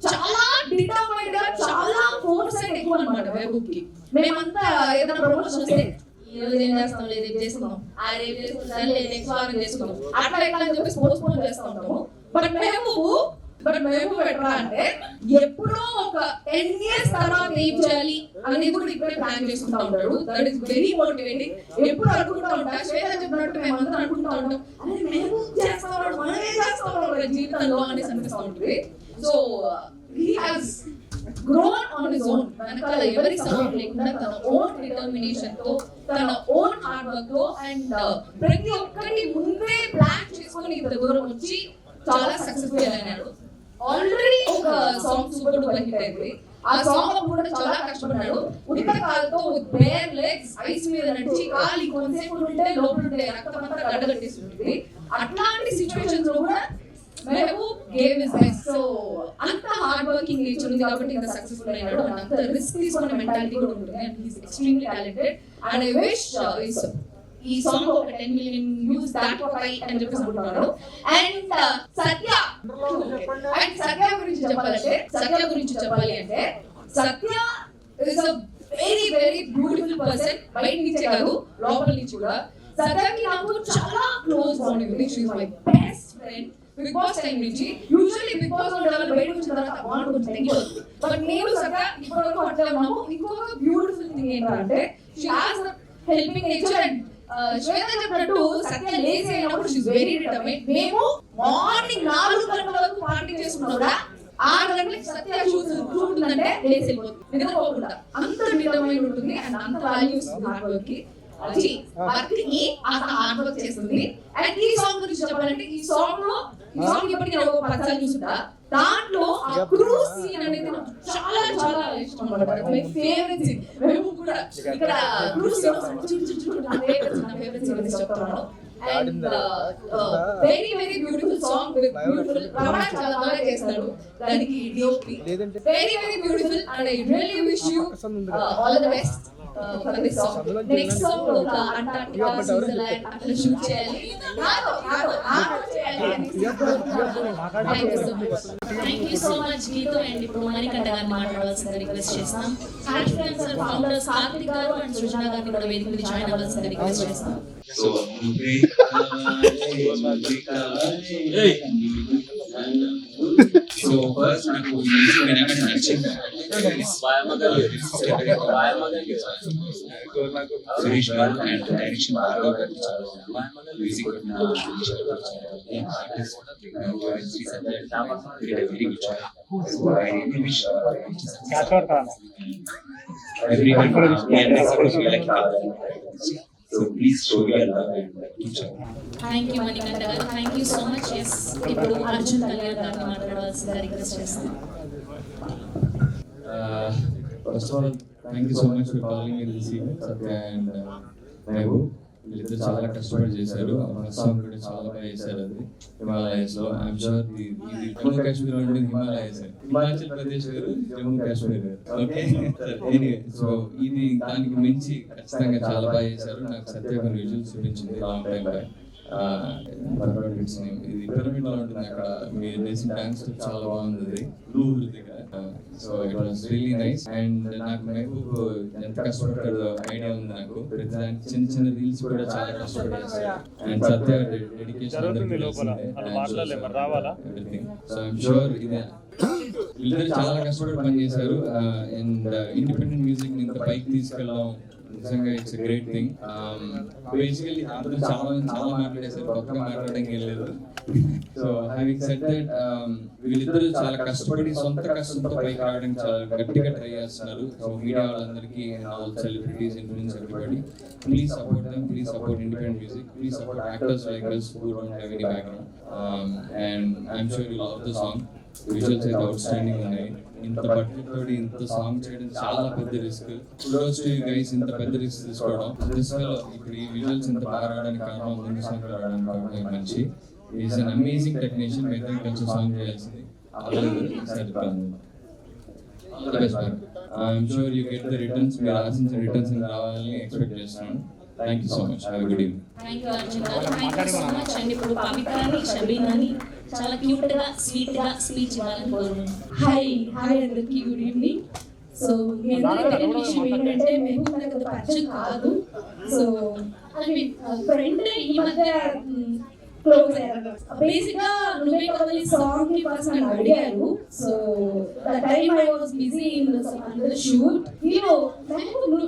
చాలా డిటర్మైన్డ్ గా, చాలా ఫోర్స్ అయితే ఎక్కువ అనమాట మెహబూబ్ కి. మేమంతా ఏదైనా ప్రమోషన్ వస్తే ఈ రోజు ఏం చేస్తాం, లేదు రేపు చేసుకుందాం, ఆ రేపు చేసుకుంటాం, లేదు నెక్స్ట్ వారం చేసుకుందాం, అట్లా ఎట్లా అని చెప్పి పోస్ట్పోన్ చేస్తూ ఉంటాము. బట్ మెహబూబ్ ఎట్లా అంటే ఎప్పుడో ఒక 10 years తర్వాత ఏం చేయాలి అనేది కూడా ఇప్పుడే ప్లాన్ చేసుకుంటా ఉంటాడు. That is very motivating. ఎప్పుడు అనుకుంటా ఉంటా, శ్వేత చెప్పినట్టు మేమంతా అనుకుంటా ఉంటాం, అరే మెహబూబ్ చేస్తా ఉన్నాడు, మనమే చేస్తా ఉన్నాడు జీవితంలో అనేసి అనిపిస్తూ ఉంటుంది. So he has grown on his own. వెనకాల ఎవరి సపోర్ట్ లేకుండా తన ఓన్ డిటర్మినేషన్ తో, తన ఓన్ హార్డ్ వర్క్ తో అండ్ ప్రతి ఒక్కటి ముందే ప్లాన్ చేసుకొని తీసుకొని ఇంత దూరం వచ్చి చాలా సక్సెస్ఫుల్ అయినాడు. ఆల్రెడీ ఒక సాంగ్ సూపర్ డూపర్ హిట్ అయింది. ఆ సాంగ్ లో కూడా చాలా కష్టపడ్డాడు. ఉడిత కాలుతో బేర్ లెగ్స్ ఐస్ మీద నడిచి కాలి కొంతసేపు ఉంటే లోపల ఉంటే రక్తం అంతా గడ్డగట్టేసి ఉంటుంది. అట్లాంటి సిచ్యువేషన్స్ లో కూడా Mehboob gave his best. So అంత హార్డ్ వర్కింగ్ నేచర్ ఉంది కాబట్టి ఇంత సక్సెస్ఫుల్ అయినాడు. అండ్ అంత రిస్క్ తీసుకునే మెంటాలిటీ కూడా ఉంటుంది. And he's extremely talented. And I wish ఈ సాంగ్ ఒక 10 million వ్యూస్ దాటిపోతాయి అని చెప్పేసి అనుకుంటున్నాను. అండ్ సత్య గురించి చెప్పాలి అంటే Satya is a very very beautiful person. బయట నుంచే కాదు లోపల నుంచి కూడా. సత్యకి నాకు చాలా క్లోజ్ బాండింగ్ ఉంది. She is my best friend. Bigg Boss time నుంచి యూజువల్లీ బిగ్ బాస్ లో డెవలప్ బయట వచ్చిన తర్వాత బాండ్ కొంచెం తగ్గిపోతుంది. బట్ నేను సత్య ఇప్పటివరకు అట్లా ఉన్నాము. ఇంకొక బ్యూటిఫుల్ థింగ్ ఏంటంటే she has helping nature. And Shweta చెప్పినట్టు సత్య లేజీ అయినప్పుడు షీ ఇస్ వెరీ డిటర్మైన్డ్. మేము మార్నింగ్ 4 గంటల వరకు పార్టీ చేసుకున్నా కూడా 6 గంటలకు సత్య చూస్తుందంటే లేచి వెళ్ళిపోతుంది, నిద్రపోకుండా. అంత డిటర్మైన్డ్ ఉంటుంది అండ్ అంత వాల్యూస్ హార్డ్ వర్క్ కి. వర్క్ కి అంత హార్డ్ వర్క్ చేస్తుంది. అండ్ ఈ సాంగ్ గురించి చెప్పాలంటే ఈ సాంగ్ ఇప్పటికీ నేను ఒక 10 సార్లు చూసుకుంటా. దాంట్లో ఆ క్రూజ్ సీన్ అనేది నాకు చాలా చాలా ఇష్టం అన్నమాట. My favourite scene. మేము కూడా ఇక్కడ క్రూజ్ సీన్ నా ఫేవరెట్ సీన్ అని చెప్తున్నాను. And very very beautiful song with beautiful Ramana చాలా బాగా చేస్తాడు దానికి DOP. Very very beautiful and I really wish you all the best for this song. Next song ఒక అంటార్టికా స్విట్జర్లాండ్ అట్లా షూట్ చేయాలి. Thank you so much Geethu. And ఇప్పుడు మణికంఠ గారిని మాట్లాడవలసిందిగా రిక్వెస్ట్ చేస్తాం. Hashtag sir founders Karthik గారు అండ్ సృజన గారిని కూడా వేదిక మీద జాయిన్ అవ్వాల్సిందిగా రిక్వెస్ట్ చేస్తాం. So first నాకు వెనక నచ్చింది సురేష్ గారు అండ్ డైరెక్షన్ భార్గవ్ గారు music very good so I really wish So please show your love and keep supporting. Thank you Manikanta garu. Thank you so much. Yes ఇప్పుడు అర్జున్ కళ్యాణ్ గారిని మాట్లాడవలసిందిగా రిక్వెస్ట్ చేస్తాం. First of all, thank you so much for calling me this evening, Satya and Mehboob. వీళ్ళిద్దరు చాలా కష్టపడి చేశారు. మన song కూడా చాలా బాగా చేశారు. అది హిమాలయస్ లో. ఐఎమ్ షూర్ ఇది జమ్మూ కాశ్మీర్ లో ఉంటుంది హిమాలయస్, హిమాచల్ ప్రదేశ్ వేరు, జమ్మూ కాశ్మీర్ వేరు. ఓకే ఎనీవే, సో ఇది దానికి మించి ఖచ్చితంగా చాలా బాగా చేశారు. నాకు సత్య కొన్ని విజువల్స్ చూపించింది లాంగ్ టైం బ్యాక్. ఇది పిరమిడ్ లో ఉంటుంది. అక్కడ మీరు చేసిన డాన్స్ చాలా బాగుంది. So it was really nice. And నాకు మహబూబ్ ఎంత కష్టపడ్డాడో ఐడియా ఉంది నాకు. ప్రతి దానికి చిన్న చిన్న రీల్స్ కూడా చాలా కష్టపడి చేస్తారు. And Satya dedication everything. So I'm sure ఇది వీళ్ళందరూ చాలా కష్టపడి పని చేశారు. అండ్ ఇండిపెండెంట్ మ్యూజిక్ ని ఇంత పైకి తీసుకెళ్ళడం నిజంగా ఇట్స్ గ్రేట్ థింగ్. బేసికలీ అందరూ చాలా మాట్లాడేసారు, కొత్తగా మాట్లాడడానికి వెళ్ళలేదు. సో హ్యావింగ్ సెడ్ దట్ వీళ్ళిద్దరూ చాలా కష్టపడి సొంత కష్టంతో పైకి రావడానికి చాలా గట్టిగా ట్రై చేస్తున్నారు. సో మీడియా వాళ్ళందరికీ all celebrities, influence everybody, please support them, please support independent music, please support actors like us who don't have any background. And I'm sure you'll love the song. Visuals అయితే out standing ఉన్నాయి. ఇంత budget తోటి ఇంత song చేయడం చాలా పెద్ద risk. Kudos to you guys, ఇంత పెద్ద రిస్క్ తీసుకోవడం. ఇప్పుడు ఈ విజువల్స్ ఇంత బాగా రావడానికి కారణం, ముందు సాంగ్ రావడానికి కారణం మంచి ఈజ్ అన్ అమేజింగ్ టెక్నీషియన్. మీ ఇద్దరికి కలిసి సాంగ్ చేయాల్సింది. I'm sure you get the returns. మీరు ఆశించిన రిటర్న్స్ రావాలని ఎక్స్పెక్ట్ చేస్తున్నాను. Thank you so much. Have a good evening. Thank you Arjun garu. Thank you so much. And ఇప్పుడు పవిత్రాని, షబీనాని చాలా క్యూట్ గా స్వీట్ గా స్పీచ్ ఇవ్వాలని కోరుకుంటున్నాను. హాయ్ అందరికి గుడ్ ఈవినింగ్. సో మీ అందరికీ తెలియని విషయం ఏంటంటే మెహబూబ్ నాకు అంత పరిచయం కాదు. సో ఐ మీన్ ఫ్రెండ్ ఈ మధ్య క్లోజ్ అయ్యారు. బేసిక్ గా నువ్వే కావాలి సాంగ్ ని ఫస్ట్ నన్ను అడిగారు. So the time I was busy in the shoot. Mehboob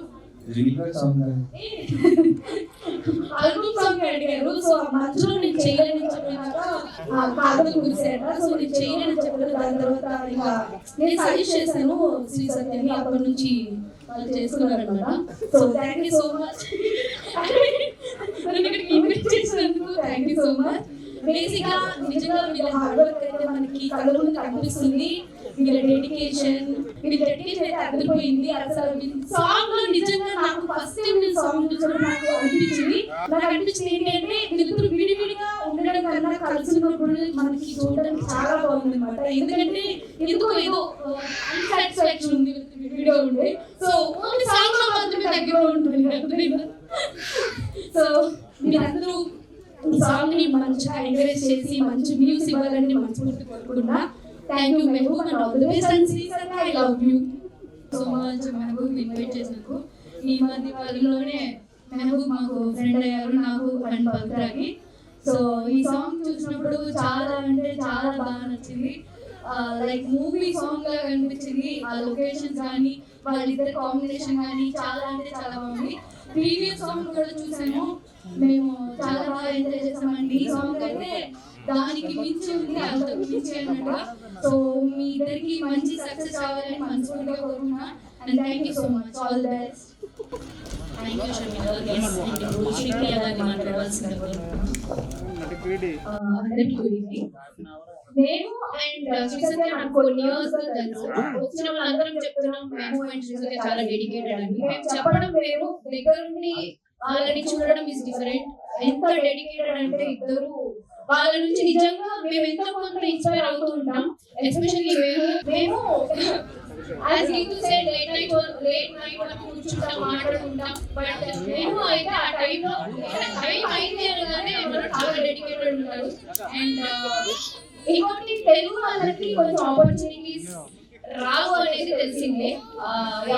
album song అడిగారు. సో ఆ మధ్యలో నేను చేయలేని చెప్పినాక కాదని కుదిసాట. సో నేను చేయలేని చెప్పలేదు. దాని తర్వాత ఇంకా నేను సజెస్ట్ చేశాను శ్రీ సత్యని. అప్పటి నుంచి వాళ్ళు చేసుకున్నారు అనమాట. So thank you so much. Invite చేసినందుకు థ్యాంక్ యూ సో మచ్. నిజంగా వీళ్ళ హార్డ్ వర్క్ అయితే మనకి కళ్ళ ముందు కనిపిస్తుంది. వీళ్ళ డెడికేషన్ అయితే అదిరిపోయింది. అసలు సాంగ్ లో నిజంగా నాకు ఫస్ట్ టైం నేను సాంగ్ చూసినప్పుడు నాకు అనిపించింది ఏంటంటే వీళ్ళిద్దరు విడివిడిగా ఉండడం కన్నా కలిసి ఉన్నప్పుడు మనకి చూడడానికి చాలా బాగుంది అనమాట. ఎందుకంటే ఏదో అన్సాటిస్ఫాక్షన్ ఉంది వీడియో ఉండే. సో ఓన్లీ సాంగ్ లో మాత్రమే దగ్గర ఉంటుంది. సో మీరందరూ ఈ సాంగ్ ని మంచిగా ఎంకరేజ్ చేసి మంచి వ్యూస్ ఇవ్వాలని మనస్ఫూర్తి కోరుకుంటున్నా. Thank you Mehboob and all the best and Sri Satya I love you so much. Mehboob invite చేసినందుకు. ఈ మధ్య కాలంలోనే మెహబూబ్ మాకు ఫ్రెండ్ అయ్యారు, నాకు అండ్ పవిత్రకి. సో ఈ సాంగ్ చూసినప్పుడు చాలా అంటే చాలా బాగా నచ్చింది. లైక్ మూవీ సాంగ్ లాగా అనిపించింది. ఆ లొకేషన్స్ కానీ వాళ్ళిద్దరి కాంబినేషన్ కానీ చాలా అంటే చాలా బాగుంది. ప్రీవియస్ సాంగ్ కూడా చూసాము, మేము చాలా బాగా ఎంజాయ్ చేసామండి. ఈ సాంగ్ అయితే దానికి మించి ఉంది, అంతకు మించి అన్నట్టుగా. సో మీ ఇద్దరికి మంచి సక్సెస్ కావాలని మనస్ఫూర్తిగా కోరుకున్నా. And thank you so much. All the best. Thank you Sharmila. Sripriya గారిని మాట్లాడవలసింది. అందరికీ గుడ్ ఈవినింగ్. మేము అండ్ శ్రీసత్య నాకు కొన్ని ఇయర్స్ గా తెలుసు. వచ్చిన వాళ్ళందరం చెప్తున్నాం మేము అండ్ శ్రీసత్య చాలా డెడికేటెడ్ అని. మేము చెప్పడం వేరు, దగ్గర నుండి వాళ్ళని చూడడం ఇస్ డిఫరెంట్. ఎంత డెడికేటెడ్ అంటే ఇద్దరు వాళ్ళ నుంచి నిజంగా మేము ఎంతో కొంత ఇన్స్పైర్ అవుతూ ఉంటాం. ఎస్పెషల్లీ మేము as Ritu said, late night వరకు కూర్చుంటాం, మాట్లాడుకుంటాం. బట్ మేము అయితే ఆ టైంలో టైం అయింది అనగానే మనం చాలా డెడికేటెడ్ ఉంటారు. అండ్ ఇంకోటి తెలుగు వాళ్ళకి కొంచెం ఆపర్చునిటీస్ రావు అనేది తెలిసిందే.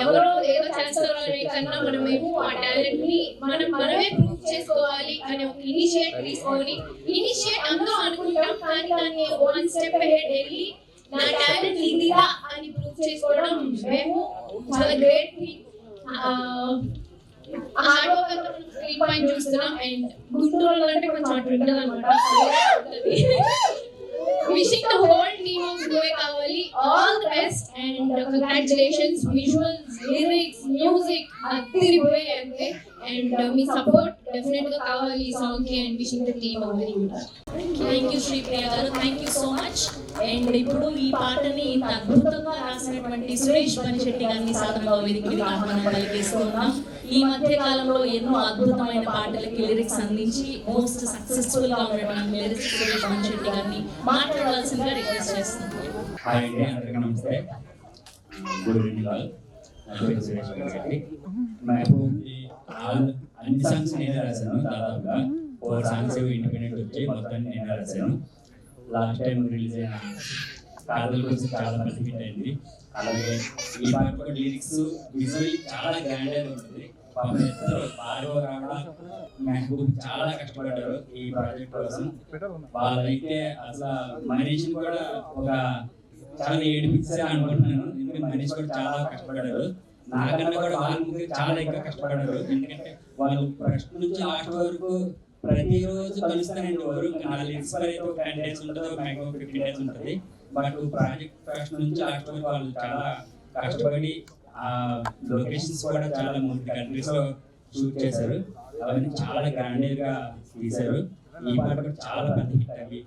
ఎవరో ఏదో చేస్తారు అనే కన్నా మనమేమో ఆ టాలెంట్ ని మనమే ప్రూవ్ చేసుకోవాలి అనే ఒక ఇనిషియేట్ తీసుకొని అందరూ అనుకుంటాం, కానీ దాన్ని వన్ స్టెప్ హెడ్ వెళ్ళి నా టాలెంట్ ఇదిరా అని ప్రూవ్ చేసుకోవడం మేము చాలా గ్రేట్. హార్డ్ వర్క్ 3 పాయింట్ చూస్తున్నాం. అండ్ గుంటూరు అంటే కొంచెం అటు ఉంటుంది అనమాట. Wishing the whole team of Duet Kavali all the best and congratulations. Visuals, lyrics, music, adhiripoye ante and me support definitely Kavali song ki and wishing the team a very good luck. Thank you Sripriya garu, thank you so much. And ఇప్పుడు ఈ పాటని ఇంత అద్భుతంగా రాసినటువంటి సురేష్ పనిశెట్టి గారిని సాధనలో వేదిక మీద ఆహ్వానం పలికిస్తున్నాం. ఈ మధ్య కాలంలో ఎన్నో అద్భుతమైన పాటలకి లిరిక్స్ అందించి మోస్ట్ సక్సెస్ఫుల్ గా ఉన్నటువంటి లిరిక్స్ సురేష్ పనిశెట్టి గారిని మాట్లాడవలసిందిగా రిక్వెస్ట్ చేస్తున్నాం. హాయ్ అండి, అందరికీ నమస్తే. Good evening all. నా పేరు సురేష్ పనిశెట్టి. మెహబూబ్కి అన్ని సాంగ్స్ నేనే రాశాను. దాదాపుగా 4 సాంగ్స్ ఇండిపెండెంట్ వచ్చాయి, మొత్తం నేనే రాశాను. లాస్ట్ టైం రిలీజ్ అయిన కాదల కోసం చాలా మంచి హిట్ అయింది. అలాగే ఈ పాట కూడా లిరిక్స్ విజువల్లీ చాలా గ్రాండ్ గా ఉంటుంది. భార్గవ రావడం మెహబూబ్ చాలా కష్టపడ్డారు ఈ ప్రాజెక్ట్ కోసం. వాళ్ళైతే అసలు మనిషిని కూడా ఒక చాలా ఏడిపించారు అనుకుంటున్నాను. ఎందుకంటే మనిషి కూడా చాలా కష్టపడ్డారు. నాకన్నా కూడా వాళ్ళ ముగ్గురు చాలా ఎక్కువ కష్టపడ్డారు. ఎందుకంటే వాళ్ళు ఫస్ట్ నుంచి లాస్ట్ వరకు ప్రతిరోజు కలుస్తానండి. ఎవరు 4 ఇన్స్పైర్ అయితే ఒక 10 days ఉంటుంది, ఒక 15 days ఉంటుంది. బట్ ప్రాజెక్ట్ ఫస్ట్ నుంచి లాస్ట్ వరకు వాళ్ళు చాలా కష్టపడి ఆ లొకేషన్స్ కూడా చాలా 3 countries లో షూట్ చేశారు. అవన్నీ చాలా గ్రాండ్ గా తీశారు. ఈ పాట కూడా చాలా పెద్ద హిట్ అయ్యి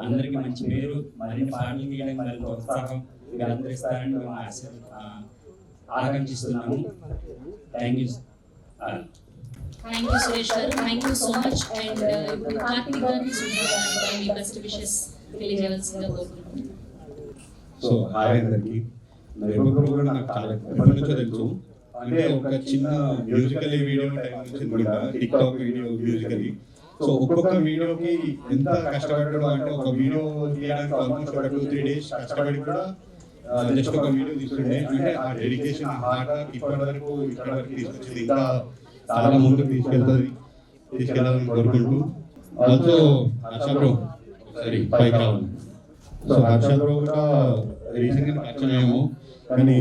అందరికి మంచి పేరు, మరిన్ని పాటలు తీయడానికి మరింత ఉత్సాహం వీళ్ళందరూ ఇస్తారని మేము ఆకాంక్షిస్తున్నాము. Thank you. Thank you Suresh garu, thank you so much. And Karthik గారిని మీ బెస్ట్ విషెస్ తెలియజేయాల్సిందిగా కోరుకుంటున్నాను. సో హాయ్ అందరికి. మెహబూబ్ కూడా నాకు చాలా ఎప్పటి నుంచో తెలుసు. అంటే ఒక చిన్న మ్యూజికల్ వీడియో టైం నుంచి కూడా టిక్టాక్ వీడియో మ్యూజికల్. సో ఒక్కొక్క వీడియోకి ఎంత కష్టపడ్డాడు అంటే ఒక వీడియో తీయడానికి ఆల్మోస్ట్ ఒక 2-3 days కష్టపడి కూడా జస్ట్ ఒక వీడియో తీసుకుంటే అంటే ఆ డెడికేషన్ ఆ హార్డ్ ఇప్పటి వరకు తీసుకొచ్చింది. ఇంకా చాలా ముందుకు తీసుకెళ్ళాలని కోరుకుంటూ ఆల్సో హర్ష బ్రో ఒకసారి పైకి రావాలి. సో హర్ష బ్రో కూడా రీసెంట్గా పరిచయమేమో, కానీ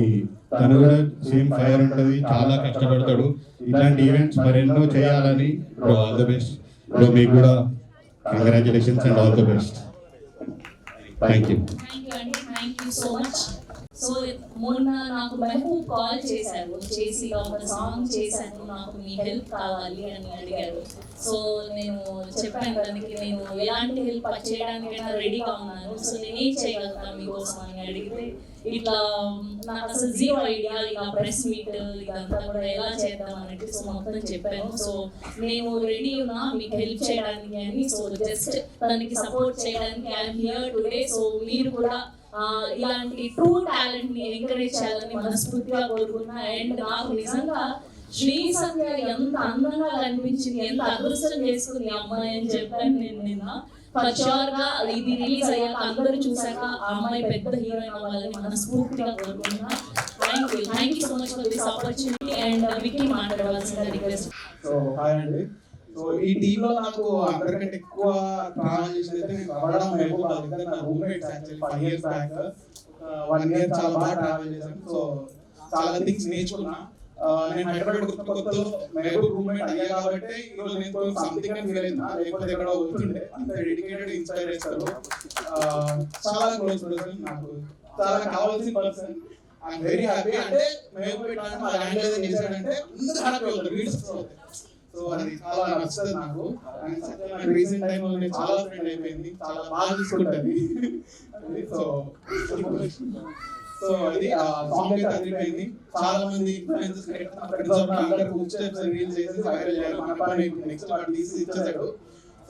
తను కూడా సేమ్ ఫైర్ ఉంటుంది, చాలా కష్టపడతాడు. ఇట్లాంటి ఈవెంట్స్ మరెన్నో చేయాలని bro. All the best bro. మీకు కూడా congratulations and all the best. Thank you. Thank you అండి, thank you so much. So మొన్న నాకు మెహబూబ్ కాల్ చేసి ఒక సాంగ్ చేశాను, నాకు మీ హెల్ప్ కావాలి అని అడిగారు. సో నేను చెప్పాను దానికి నేను ఎలాంటి హెల్ప్ చేయడానికైనా రెడీగా ఉన్నాను, సో నేను ఏం చేయగలుగుతా మీకోసం అని అడిగితే ఇట్లా నాకు అసలు జీరో ఐడియా, ఇలా ప్రెస్ మీట్ ఇదంతా కూడా ఎలా చేద్దాం అనేది సో మొత్తం చెప్పాను. సో నేను రెడీ ఉన్నా మీకు హెల్ప్ చేయడానికి అని. సో జస్ట్ తనకి సపోర్ట్ చేయడానికి ఐఎమ్ హియర్ టుడే. సో మీరు కూడా ఇలాంటి ట్రూ టాలెంట్ ని ఎంకరేజ్ చేయాలని మనస్ఫూర్తిగా కోరుకున్నా. అండ్ నాకు నిజంగా శ్రీ సత్య ఎంత అందంగా కనిపించింది, ఎంత అదృష్టం చేసుకుంది అమ్మాయి అని చెప్పాను నేను నిన్న. ఫర్ షూర్ గా ఇది రిలీజ్ అయ్యాక అందరూ చూసాక ఆ అమ్మాయి పెద్ద హీరోయిన్ అవ్వాలని మనస్ఫూర్తిగా కోరుకున్నా. Thank you so much for this opportunity. And Vicky మాట్లాడవలసిన రిక్వెస్ట్. సో హాయ్ అండి. సో ఈ టీంలో నాకు అందరికంటే ఎక్కువ ట్రావెల్ చేసేది నేను రావడం మెహబూబ్ వాళ్ళిద్దరు నా roommates actually 5 years back. 1 year చాలా బాగా ట్రావెల్ చేశాను. సో చాలా థింగ్స్ నేర్చుకున్నా. నేను హైదరాబాద్ కొత్తలో మెహబూబ్ రూమ్మేట్ అయ్యా కాబట్టి ఈరోజు నేను సంథింగ్ అని ఫీల్ అయినా, లేకపోతే ఎక్కడ అవుతుండే. అంత డెడికేటెడ్, ఇన్స్పైర్ చేస్తారు. చాలా క్లోజ్ పర్సన్, నాకు చాలా కావాల్సిన పర్సన్. I'm very happy. అంటే మెహబూబ్ ఇట్లా హ్యాండిల్ చేశాడంటే అందరూ హ్యాపీ అవుతారు, వీడియోస్ అవుతాయి. సో అది చాలా నచ్చుతుంది నాకు. అండ్ రీసెంట్ టైంలో నేను చాలా ఫ్రెండ్ అయిపోయింది, చాలా బాగా చూసుకుంటుంది. సో అది ఆ సాంగ్ అయితే అదిరిపోయింది. చాలా మంది ఇన్ఫ్లుయెన్సర్స్ అందరూ రీల్స్ చేసి వైరల్ చేయాలి. మన పని నెక్స్ట్ వాటి తీసి ఇచ్చేసాడు.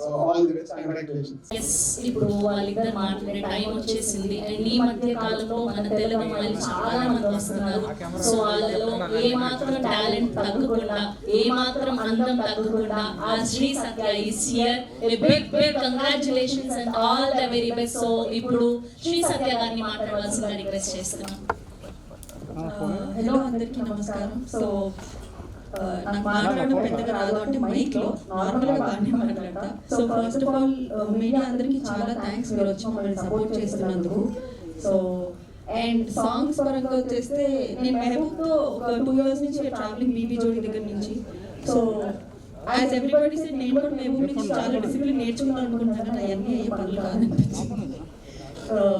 So all the best, congratulations. ఇప్పుడు వాళ్ళిద్దరు మాట్లాడే టైం వచ్చేసింది. అండ్ ఈ మధ్య కాలంలో మన తెలుగు అమ్మాయిలు చాలా మంది వస్తున్నారు. సో వాళ్ళలో ఏ మాత్రం టాలెంట్ తగ్గకుండా, ఏ మాత్రం అందం తగ్గకుండా ఆ Sri Satya is here. Big congratulations and all the very best. So ఇప్పుడు శ్రీ సత్య గారిని మాట్లాడవలసిన రిక్వెస్ట్ చేస్తున్నాం. హలో అందరికీ నమస్కారం. సో నాకు మాట్లాడడం పెద్దగా రాదు, అంటే మైక్ లో నార్మల్ గా బాగానే మాట్లాడతా. So first of all media అందరికీ చాలా థ్యాంక్స్, మీరు వచ్చి మమ్మల్ని సపోర్ట్ చేస్తున్నందుకు. సో అండ్ సాంగ్స్ పరంగా వచ్చేస్తే నేను మెహబూబ్తో ఒక 2 years నుంచి ట్రావెలింగ్ బీబీ జోడి దగ్గర నుంచి. సో యాజ్ ఎవ్రీబడి సెడ్, నేను కూడా మెహబూబ్ నుంచి చాలా డిసిప్లిన్ నేర్చుకున్నాను అనుకుంటున్నాను. అవన్నీ ఏ పనులు కాదనిపించింది.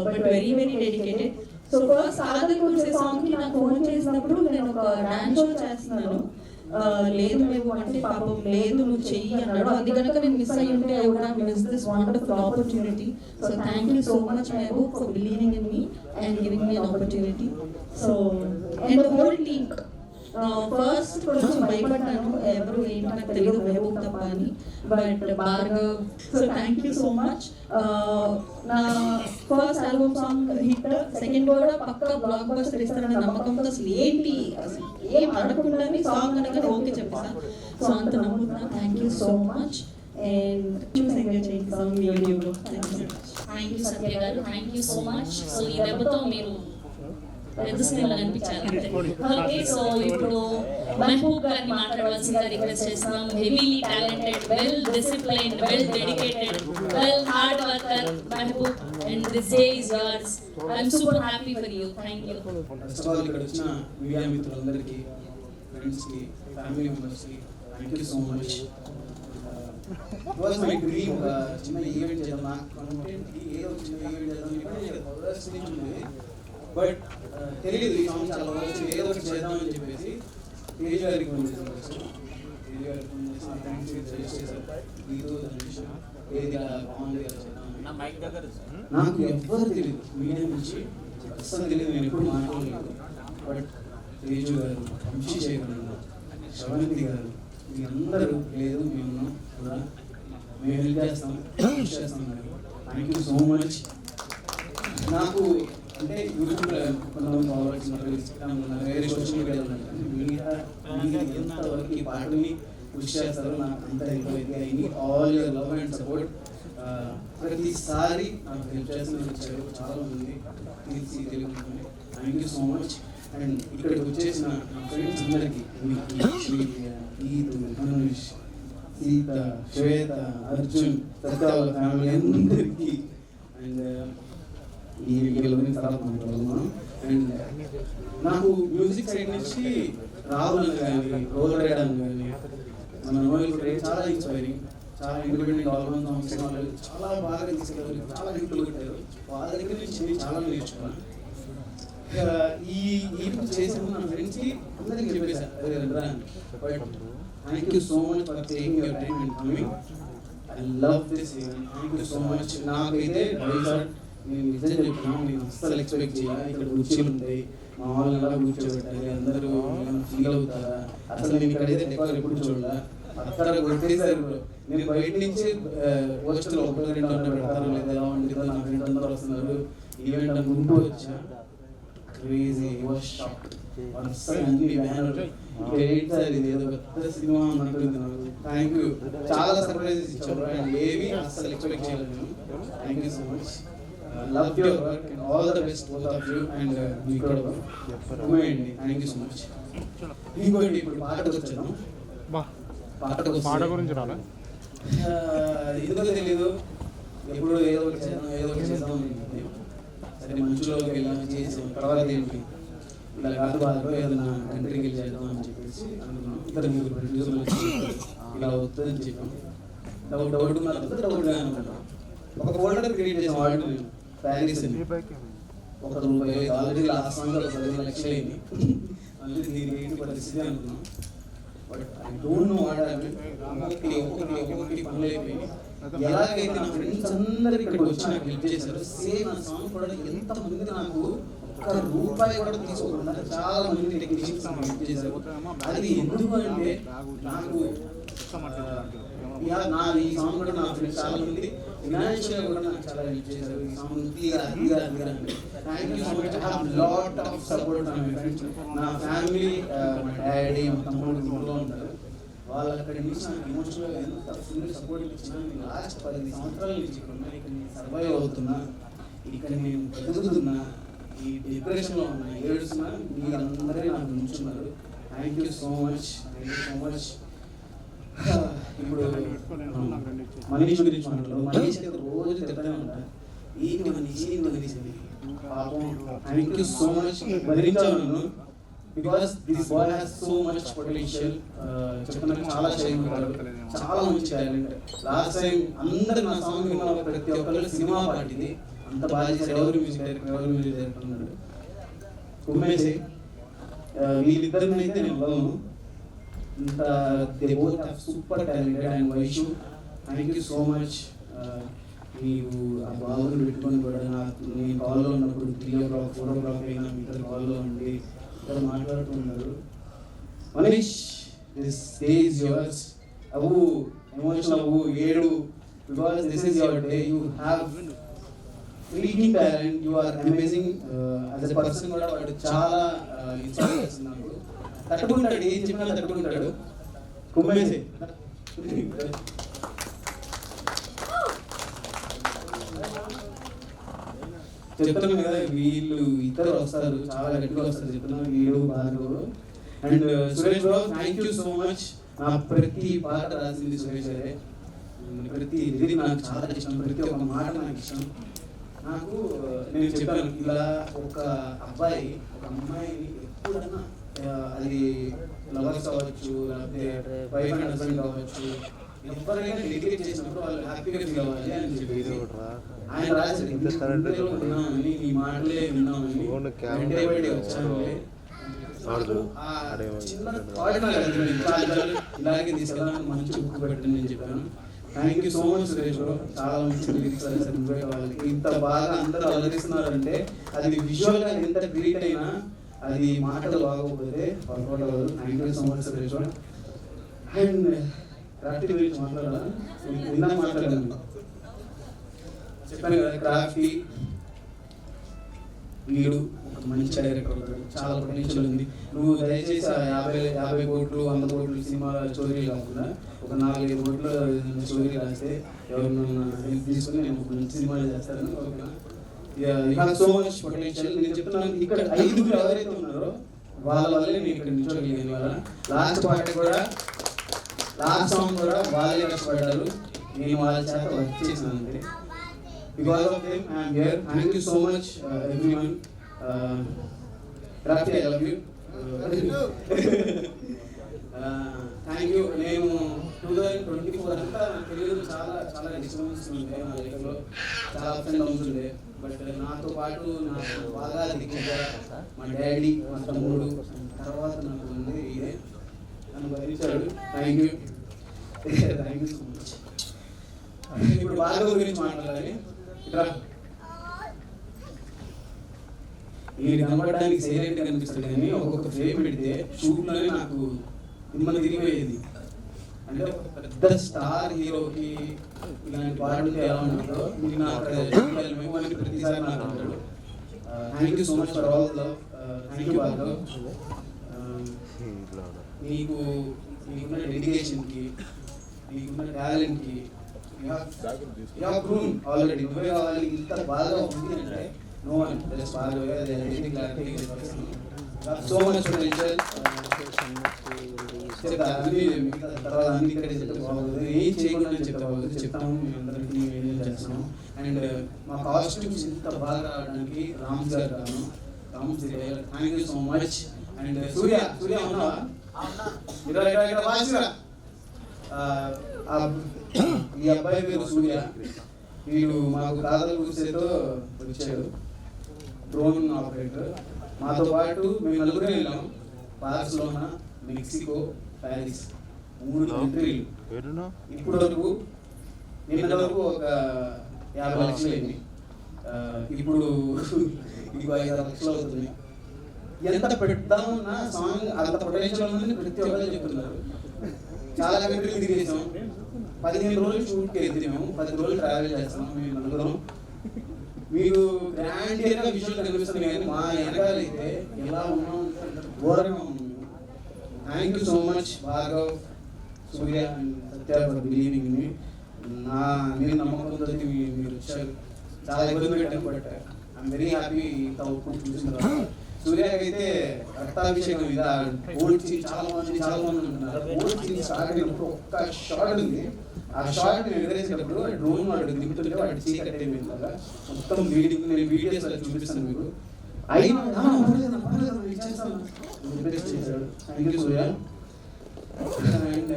But very very dedicated. So first సాధన కురిసే సాంగ్ కి నాకు ఫోన్ చేసినప్పుడు నేను ఒక డాన్స్ షో చేస్తున్నాను, లేదు మేము అంటే పాపం లేదు నువ్వు చెయ్యి అన్నాడు. అది కనుక నేను మిస్ అయ్యి ఉంటే I would have missed this wonderful opportunity. So thank you so much Mehaboob for believing in me and giving me an opportunity. So and the whole team first కొంచెం భయపడ్డాను, ఎవరు ఏంటి నాకు తెలియదు మెహబూబ్ తప్ప అని. But Bhargav, so thank you so much. నా first album song hit, second కూడా పక్కా బ్లాక్ బస్టర్ ఇస్తారనే నమ్మకంతో అసలు ఏంటి అసలు ఏం అడగకుండానే సాంగ్ అనగానే ఓకే చెప్పేసాను. సో అంత నమ్ముతున్నా. Thank you so much. And చూసి ఎంజాయ్ చేయండి సాంగ్ యూట్యూబ్లో. Thank you Satya garu, thank you so much. So ఈ దెబ్బతో మీరు పెద్ద స్క్రీన్ లో కనిపించారు. ఓకే, సో ఇప్పుడు మెహబూబ్ గారిని మాట్లాడవలసిందిగా రిక్వెస్ట్ చేస్తున్నాం. Heavily talented, well disciplined, well dedicated, well hard worker Mehboob, and this day is yours. I'm super happy for you. Thank you. First of all ఇక్కడ వచ్చిన మీడియా మిత్రులందరికీ, ఫ్రెండ్స్కి, ఫ్యామిలీ మెంబర్స్కి thank you so much. Was my dream చిన్న event చేద్దాం, నాకు కంటెంట్కి ఏదో చిన్న ఈవెంట్ చేద్దాం. బట్ తెలియదు ఈ సాంగ్ చాలా బాగుంది, ఏదో ఒకటి చేద్దామని చెప్పేసి తేజ్ గారికి ఫోన్ చేశాను. తేజ్ గారికి ఫోన్ చేసి నా ఫ్రెండ్స్ సజెస్ట్ చేశారు, నీతో ధనుష్ ఏది ఇలా బాగుంది కదా చేద్దాం. నాకు ఎవ్వరు తెలియదు, మీడియా నుంచి అస్సలు తెలియదు, నేను ఎప్పుడు మాట్లాడలేదు. బట్ తేజు గారు, వంశీశేఖర్ గారు, శ్రవంతి గారు, మీ అందరూ లేదు మేము కూడా మేము హెల్ప్ చేస్తాం, పుష్ చేస్తాం. Thank you so much. నాకు అంటే యూట్యూబ్లో కొంతమంది ఫాలోవర్స్ ఉన్నారు, ఇన్స్టాగ్రామ్ ఉన్నారు, వేరే సోషల్ మీడియాలో ఉన్నారు. మీడియా ఎంతవరకు ఈ పాటని పుష్ చేస్తారో నాకు అంత హెల్ప్ అయింది. All your love and support. ప్రతిసారి నాకు హెల్ప్ చేస్తూనే వచ్చారు చాలా మంది తెలిసి తెలుగుతుంది. Thank you so much. And ఇక్కడికి వచ్చేసిన నా ఫ్రెండ్స్ అందరికీ, గీతు, ధనుష్, సీత, శ్వేత, అర్జున్, సత్య వాళ్ళ ఫ్యామిలీ అందరికీ, అండ్ ఈ వీళ్ళ గురించి తర్వాత మాట్లాడుతున్నాను. అండ్ నాకు మ్యూజిక్ సైడ్ నుంచి రాహుల్ కానీ, రోల్ రైడన్ కానీ, మన నోయల్ ఫ్రేమ్ చాలా ఇన్స్పైరింగ్, చాలా ఇండిపెండెంట్ ఆల్బమ్ సాంగ్స్ వాళ్ళు చాలా బాగా తీసుకెళ్ళారు, చాలా హిట్లు కొట్టారు. వాళ్ళ దగ్గర నుంచి చాలా నేర్చుకున్నాను. ఈ ఈవెంట్ చేసాము నా ఫ్రెండ్స్కి అందరికీ చెప్పేసాను but thank you so much for taking your time and coming. I love this event. Thank you so much. నాకైతే నేను నిజం చెప్తున్నాను, నేను అస్సలు ఎక్స్పెక్ట్ చేయాలి ఇక్కడ కుర్చీలు ఉంటాయి, మా వాళ్ళని ఎలా కూర్చోబెట్టాలి, అందరూ ఫీల్ అవుతారా, అసలు నేను ఇక్కడైతే డెకోర్ ఎప్పుడు చూడాలా, అక్కడ కొట్టేసారు. నేను బయట నుంచి వచ్చి ఒకటి 2 గంటలు పెడతారు లేదా ఎలా ఉంటుందో, నా ఫ్రెండ్ అందరూ వస్తున్నారు ఈవెంట్ అనుకుంటూ వచ్చా. Crazy was shock. అన్ని బ్యానర్ ఇది ఏదో పెద్ద సినిమా అన్నట్టుంది నాకు. Thank you. చాలా సర్ప్రైజెస్ ఇచ్చారు అండ్ ఏవి అస్సలు ఎక్స్పెక్ట్ చేయలేదు నేను. Thank you so much. Love your work and all the best both of you and మీ కూడా అండి. Thank you so much. ఇంకోటి ఇప్పుడు పాటకు వచ్చాను. పాట గురించి రాలే ఎందుకో తెలీదు, ఎప్పుడు ఏదో ఒకటి చేద్దాం సరే మంచులోకి వెళ్ళాము చేసాం. తర్వాత ఏంటి ఇలా కాదు బాధలో ఏదైనా కంట్రీకి వెళ్ళి చేద్దాం అని చెప్పేసి అనుకున్నాం. 2 ప్రొడ్యూసర్లు వచ్చి ఇలా వస్తుందని చెప్పాం. డౌట్ ఉన్నది డౌట్గా అనుకున్నాం. ఒక ఫోల్డర్ క్రియేట్ చేసాం వాడిని ప్యారిస్ అని. ₹1 ఆల్రెడీ లాస్ట్ మంత్ 15 లక్షలు అయింది. మళ్ళీ దీనికి ఏంటి పరిస్థితి అనుకున్నాం. But I don't know what ఒక్కొక్కటి పనులు అయిపోయినాయి. ఎలాగైతే నా ఫ్రెండ్స్ అందరు ఇక్కడికి వచ్చి నాకు హెల్ప్ చేశారు, సేమ్ నా సాంగ్ కూడా ఎంతమంది నాకు ₹1 కూడా తీసుకోకుండా చాలా మంది టెక్నీషియన్స్ హెల్ప్ చేశారు. అది ఎందుకు అంటే నాకు నా ఈ సాంగ్ కూడా నా ఫ్రెండ్స్ చాలా మంది ఫినాన్షియల్ కూడా నాకు చాలా హెల్ప్ చేశారు. ఈ song thank you so much. I have lot of support from my friends. నా ఫ్యామిలీ, మా డాడీ, మా తమ్ముడు ఇంట్లో ఉంటారు. వాళ్ళు అక్కడి నుంచి నాకు ఎమోషనల్గా ఎంత ఫుల్ సపోర్ట్ ఇచ్చినా నేను లాస్ట్ 10 సంవత్సరాల నుంచి ఇక్కడ నేను సర్వైవ్ అవుతున్నా, ఇక్కడ నేను ఎదుగుతున్నా, ఈ డిప్రెషన్లో ఉన్నా, ఏడుస్తున్నా, మీరు అందరూ నాకు ఉంచున్నారు. Thank you so much. Thank you so much. ఇప్పుడు మనీష్ గురించి మాట్లాడు. మనీష్ రోజు తిట్టనే ఉంటా, ఏంటి మనీష్ పాపం. Thank you so much. భరించాను నన్ను because this boy has so much potential. చెప్తున్నా చాలా షైన్ ఉంటాడు, చాలా మంచి టాలెంట్. లాస్ట్ టైం అందరు నా సాంగ్ విన్న ప్రతి ఒక్కరు సినిమా పాటింది, అంత బాగా చేశారు. ఎవరు మ్యూజిక్ డైరెక్టర్ ఉన్నాడు ఉమ్మేసి. వీళ్ళిద్దరిని అయితే నేను వదలను. They both have super talented and Vaishu, thank you so much. నీవు ఆ బాబుని పెట్టుకొని కూడా నేను కాల్లో ఉన్నప్పుడు 3 o'clock 4 o'clock అయినా మీ ఇద్దరు కాల్లో ఉండి ఇద్దరు మాట్లాడుతున్నారు. Manish, this day is yours. అవు ఎమోషనల్ అవ్వు, ఏడు, because this is your day. You have freaking talent, you are amazing. As a person కూడా వాడు చాలా ఇన్స్పైర్ చేస్తుంది నాకు. తట్టుకుంటాడు, ఏం చెప్పినా తట్టుకుంటాడు. కుమ్మేసి చెప్తున్నాను కదా, వీళ్ళు ఇద్దరు వస్తారు, చాలా గట్టిగా వస్తారు. చెప్తున్నాను, వీడు Bhargav and Suresh bro. Thank you so much. నా ప్రతి పాట రాసింది సురేష్ గారే. ప్రతి ఇది నాకు చాలా ఇష్టం, ప్రతి ఒక్క మాట నాకు ఇష్టం. నాకు నేను చెప్పాను, ఇలా ఒక అబ్బాయి ఒక అమ్మాయిని ఎప్పుడైనా అది లవర్స్ కావచ్చు, లేకపోతే వైఫ్ అండ్ హస్బెండ్ కావచ్చు, ఎవరైనా డెడికేట్ చేసినప్పుడు వాళ్ళు హ్యాపీగా ఫీల్ అవ్వాలి అని చెప్పేసి ఆయన రాశారు. విన్నామని, ఈ మాటలే విన్నామని వెంటే బయట వచ్చాను. చిన్న ఇలాగే తీసుకెళ్ళాలని మంచి బుక్ పెట్టండి నేను చెప్పాను. Thank you so much Suresh bro. చాలా మంచి లిరిక్స్ రాశారు. వాళ్ళకి ఇంత బాగా అందరూ అలరిస్తున్నారంటే అది విజువల్గా ఎంత గ్రేట్ అయినా అది మాటలు బాగోకపోతే వర్కౌట్ అవ్వదు. Thank you so much Suresh bro. And Crafty గురించి మాట్లాడాలా, ఇందాక మాట్లాడాను చెప్పాను కదా. క్రాఫ్టీ వీడు ఒక మంచి డైరెక్టర్ అవుతాడు, చాలా పొటెన్షియల్ ఉంది. నువ్వు దయచేసి 50 కోట్లు 100 కోట్లు సినిమా స్టోరీ కాకుండా ఒక 4-5 కోట్ల స్టోరీ రాస్తే ఎవరినన్నా హెల్ప్ తీసుకుని నేను ఒక మంచి సినిమా చేస్తాను. ఓకేనా? You have so much potential. నేను చెప్తున్నాను, ఇక్కడ 5 ఎవరైతే ఉన్నారో వాళ్ళ వల్లే నేను ఇక్కడ నిల్చోగలిగాను. వాళ్ళ లాస్ట్ పాట కూడా, లాస్ట్ సాంగ్ కూడా వాళ్ళే కష్టపడ్డారు. నేను వాళ్ళ చేత వర్క్ చేశాను అంతే. Because of them, I am here. Thank you so much, everyone. Rafti, I love you. Thank you. నేను 2024 అంతా నాకు తెలియదు, చాలా చాలా డిస్టర్బెన్స్ ఉండే నా లైఫ్లో, చాలా అప్ అండ్ డౌన్స్ ఉండే. బట్ నాతో పాటు నాకు బాగా దిగ్గజ మా డాడీ మా తమ్ముడు తర్వాత నాకు ఉంది ఇదే నన్ను భరించాడు. Thank you so much. ఇప్పుడు భార్గవ్ గురించి మాట్లాడాలి. ఇక్కడ మీరు కనపడడానికి సైలెంట్ కనిపిస్తుంది కానీ ఒక్కొక్క ఫ్రేమ్ పెడితే షూట్లోనే నాకు మిమ్మల్ని తిరిగిపోయేది. అంటే ఒక పెద్ద స్టార్ హీరోకి ఇలాంటి పాటలు ఎలా ఉంటాడో మీరు నాకు అక్కడ ప్రతిసారి నాకు అంటాడు. Thank you so much for all love. Thank you Bhargav. మీకున్న డెడికేషన్కి, మీకున్న టాలెంట్కి ఆల్రెడీ నువ్వే కావాలి. ఇంత బాగా ఉంది అంటే no one just Bhargav. So much potential. తర్వాత అన్ని ఇక్కడ చెప్తే బాగుంది, ఏం చేయకుండా చెప్తే బాగుంది. చెప్తాము అందరికీ ఏం చేస్తున్నాం. అండ్ మా కాస్ట్యూమ్స్ ఇంత బాగా రావడానికి రామ్ సార్ గాను, thank you so much. And Surya ఉన్నావా? ఈ అబ్బాయి పేరు సూర్య. వీడు మాకు కాదల గురిసేతో వచ్చాడు, డ్రోన్ ఆపరేటర్. మాతో పాటు మేము నలుగురే వెళ్ళాం. Barcelona, Mexico, Paris 3 కంట్రీలు. ఇప్పుడు వరకు నిన్న వరకు ఒక 50 లక్షలు అయింది. ఇప్పుడు 5-6 లక్షలు అవుతుంది. ఎంత పెడతామన్న సాంగ్ అంత పొటెన్షియల్ ఉందని ప్రతి ఒక్కరు చెప్తున్నారు. చాలా కంట్రీలు తిరిగేసాం. 15 రోజులు షూట్కి వెళ్తే మేము 10 రోజులు ట్రావెల్ చేస్తాం. మేము నలుగురం. మీకు గ్రాండ్గా విజువల్ కనిపిస్తుంది కానీ మా వెనకాల అయితే ఎలా ఉన్నాం ఘోరంగా ఉన్నాం. Thank you so much Bhargav, Surya and Satya for believing me. నేను నమ్మకంతో మీరు వచ్చారు. చాలా ఇబ్బంది పెట్టాను, బట్ ఐఎమ్ వెరీ హ్యాపీ ఇంత అవుట్పుట్ చూసిన తర్వాత. సూర్యకి అయితే రక్తాభిషేకం ఇదా ఓల్డ్ సీన్ చాలా మంది ఉంటున్నారు. ఓల్డ్ సీన్ స్టార్ట్ అయినప్పుడు ఒక్క షాట్ ఉంది. ఆ షాట్ నేను ఎగరేసేటప్పుడు డ్రోన్ వాడు దిగుతుంటే వాడు చీకటి అయిపోయింది కదా, మొత్తం వీడియో నేను వీడియోస్ అలా చూపిస్తాను మీకు. అయినా చేస్తాను చేశాడు. Thank you Surya. అండ్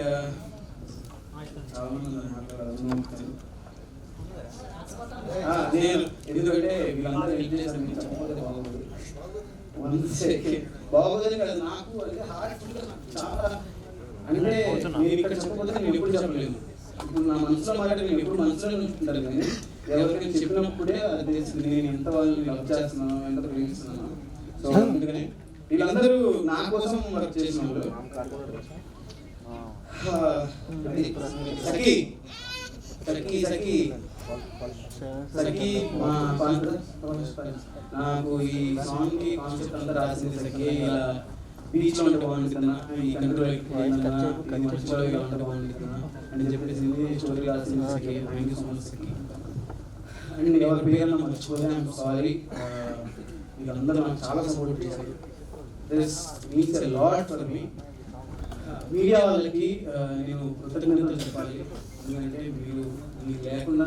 నేను ఎందుకంటే వీళ్ళందరూ హెల్ప్ చేశాను, మీకు చెప్పకపోతే బాగుంటుంది. బాగోదని కాదు, నాకు అంటే హార్ట్ఫుల్గా చాలా అంటే నేను ఇక్కడ చెప్పకపోతే నేను ఎప్పుడు చెప్పలేను. ఇప్పుడు నా మనసులో మాట నేను ఎప్పుడు మనసులో ఉంటుంటాను కానీ ఎవరికైనా చెప్పినప్పుడే అది తెలిసింది నేను ఎంత వాళ్ళని లవ్ చేస్తున్నాను, ఎంత ప్రేమిస్తున్నాను. సో అందుకని వీళ్ళందరూ నా కోసం వర్క్ చేసిన వాళ్ళు. సఖీ మా నాకు ఈ సాంగ్ కి కాన్సెప్ట్ అంతా రాసింది సఖీ. ఇలా బీచ్ లో ఉంటే బాగుంటుంది కన్నా, ఈ కంట్రోల్ ఉంటే బాగుంటుంది కన్నా అని చెప్పేసింది. స్టోరీ రాసింది Sakhi. Thank you so much Sakhi. And ఎవరి పేరు మర్చిపోతే ఐఎమ్ సారీ. వీళ్ళందరూ నాకు చాలా సపోర్ట్ చేశారు. This means a lot for me. Media వాళ్ళకి నేను కృతజ్ఞతలు చెప్పాలి. ఎందుకంటే మీరు లేకుండా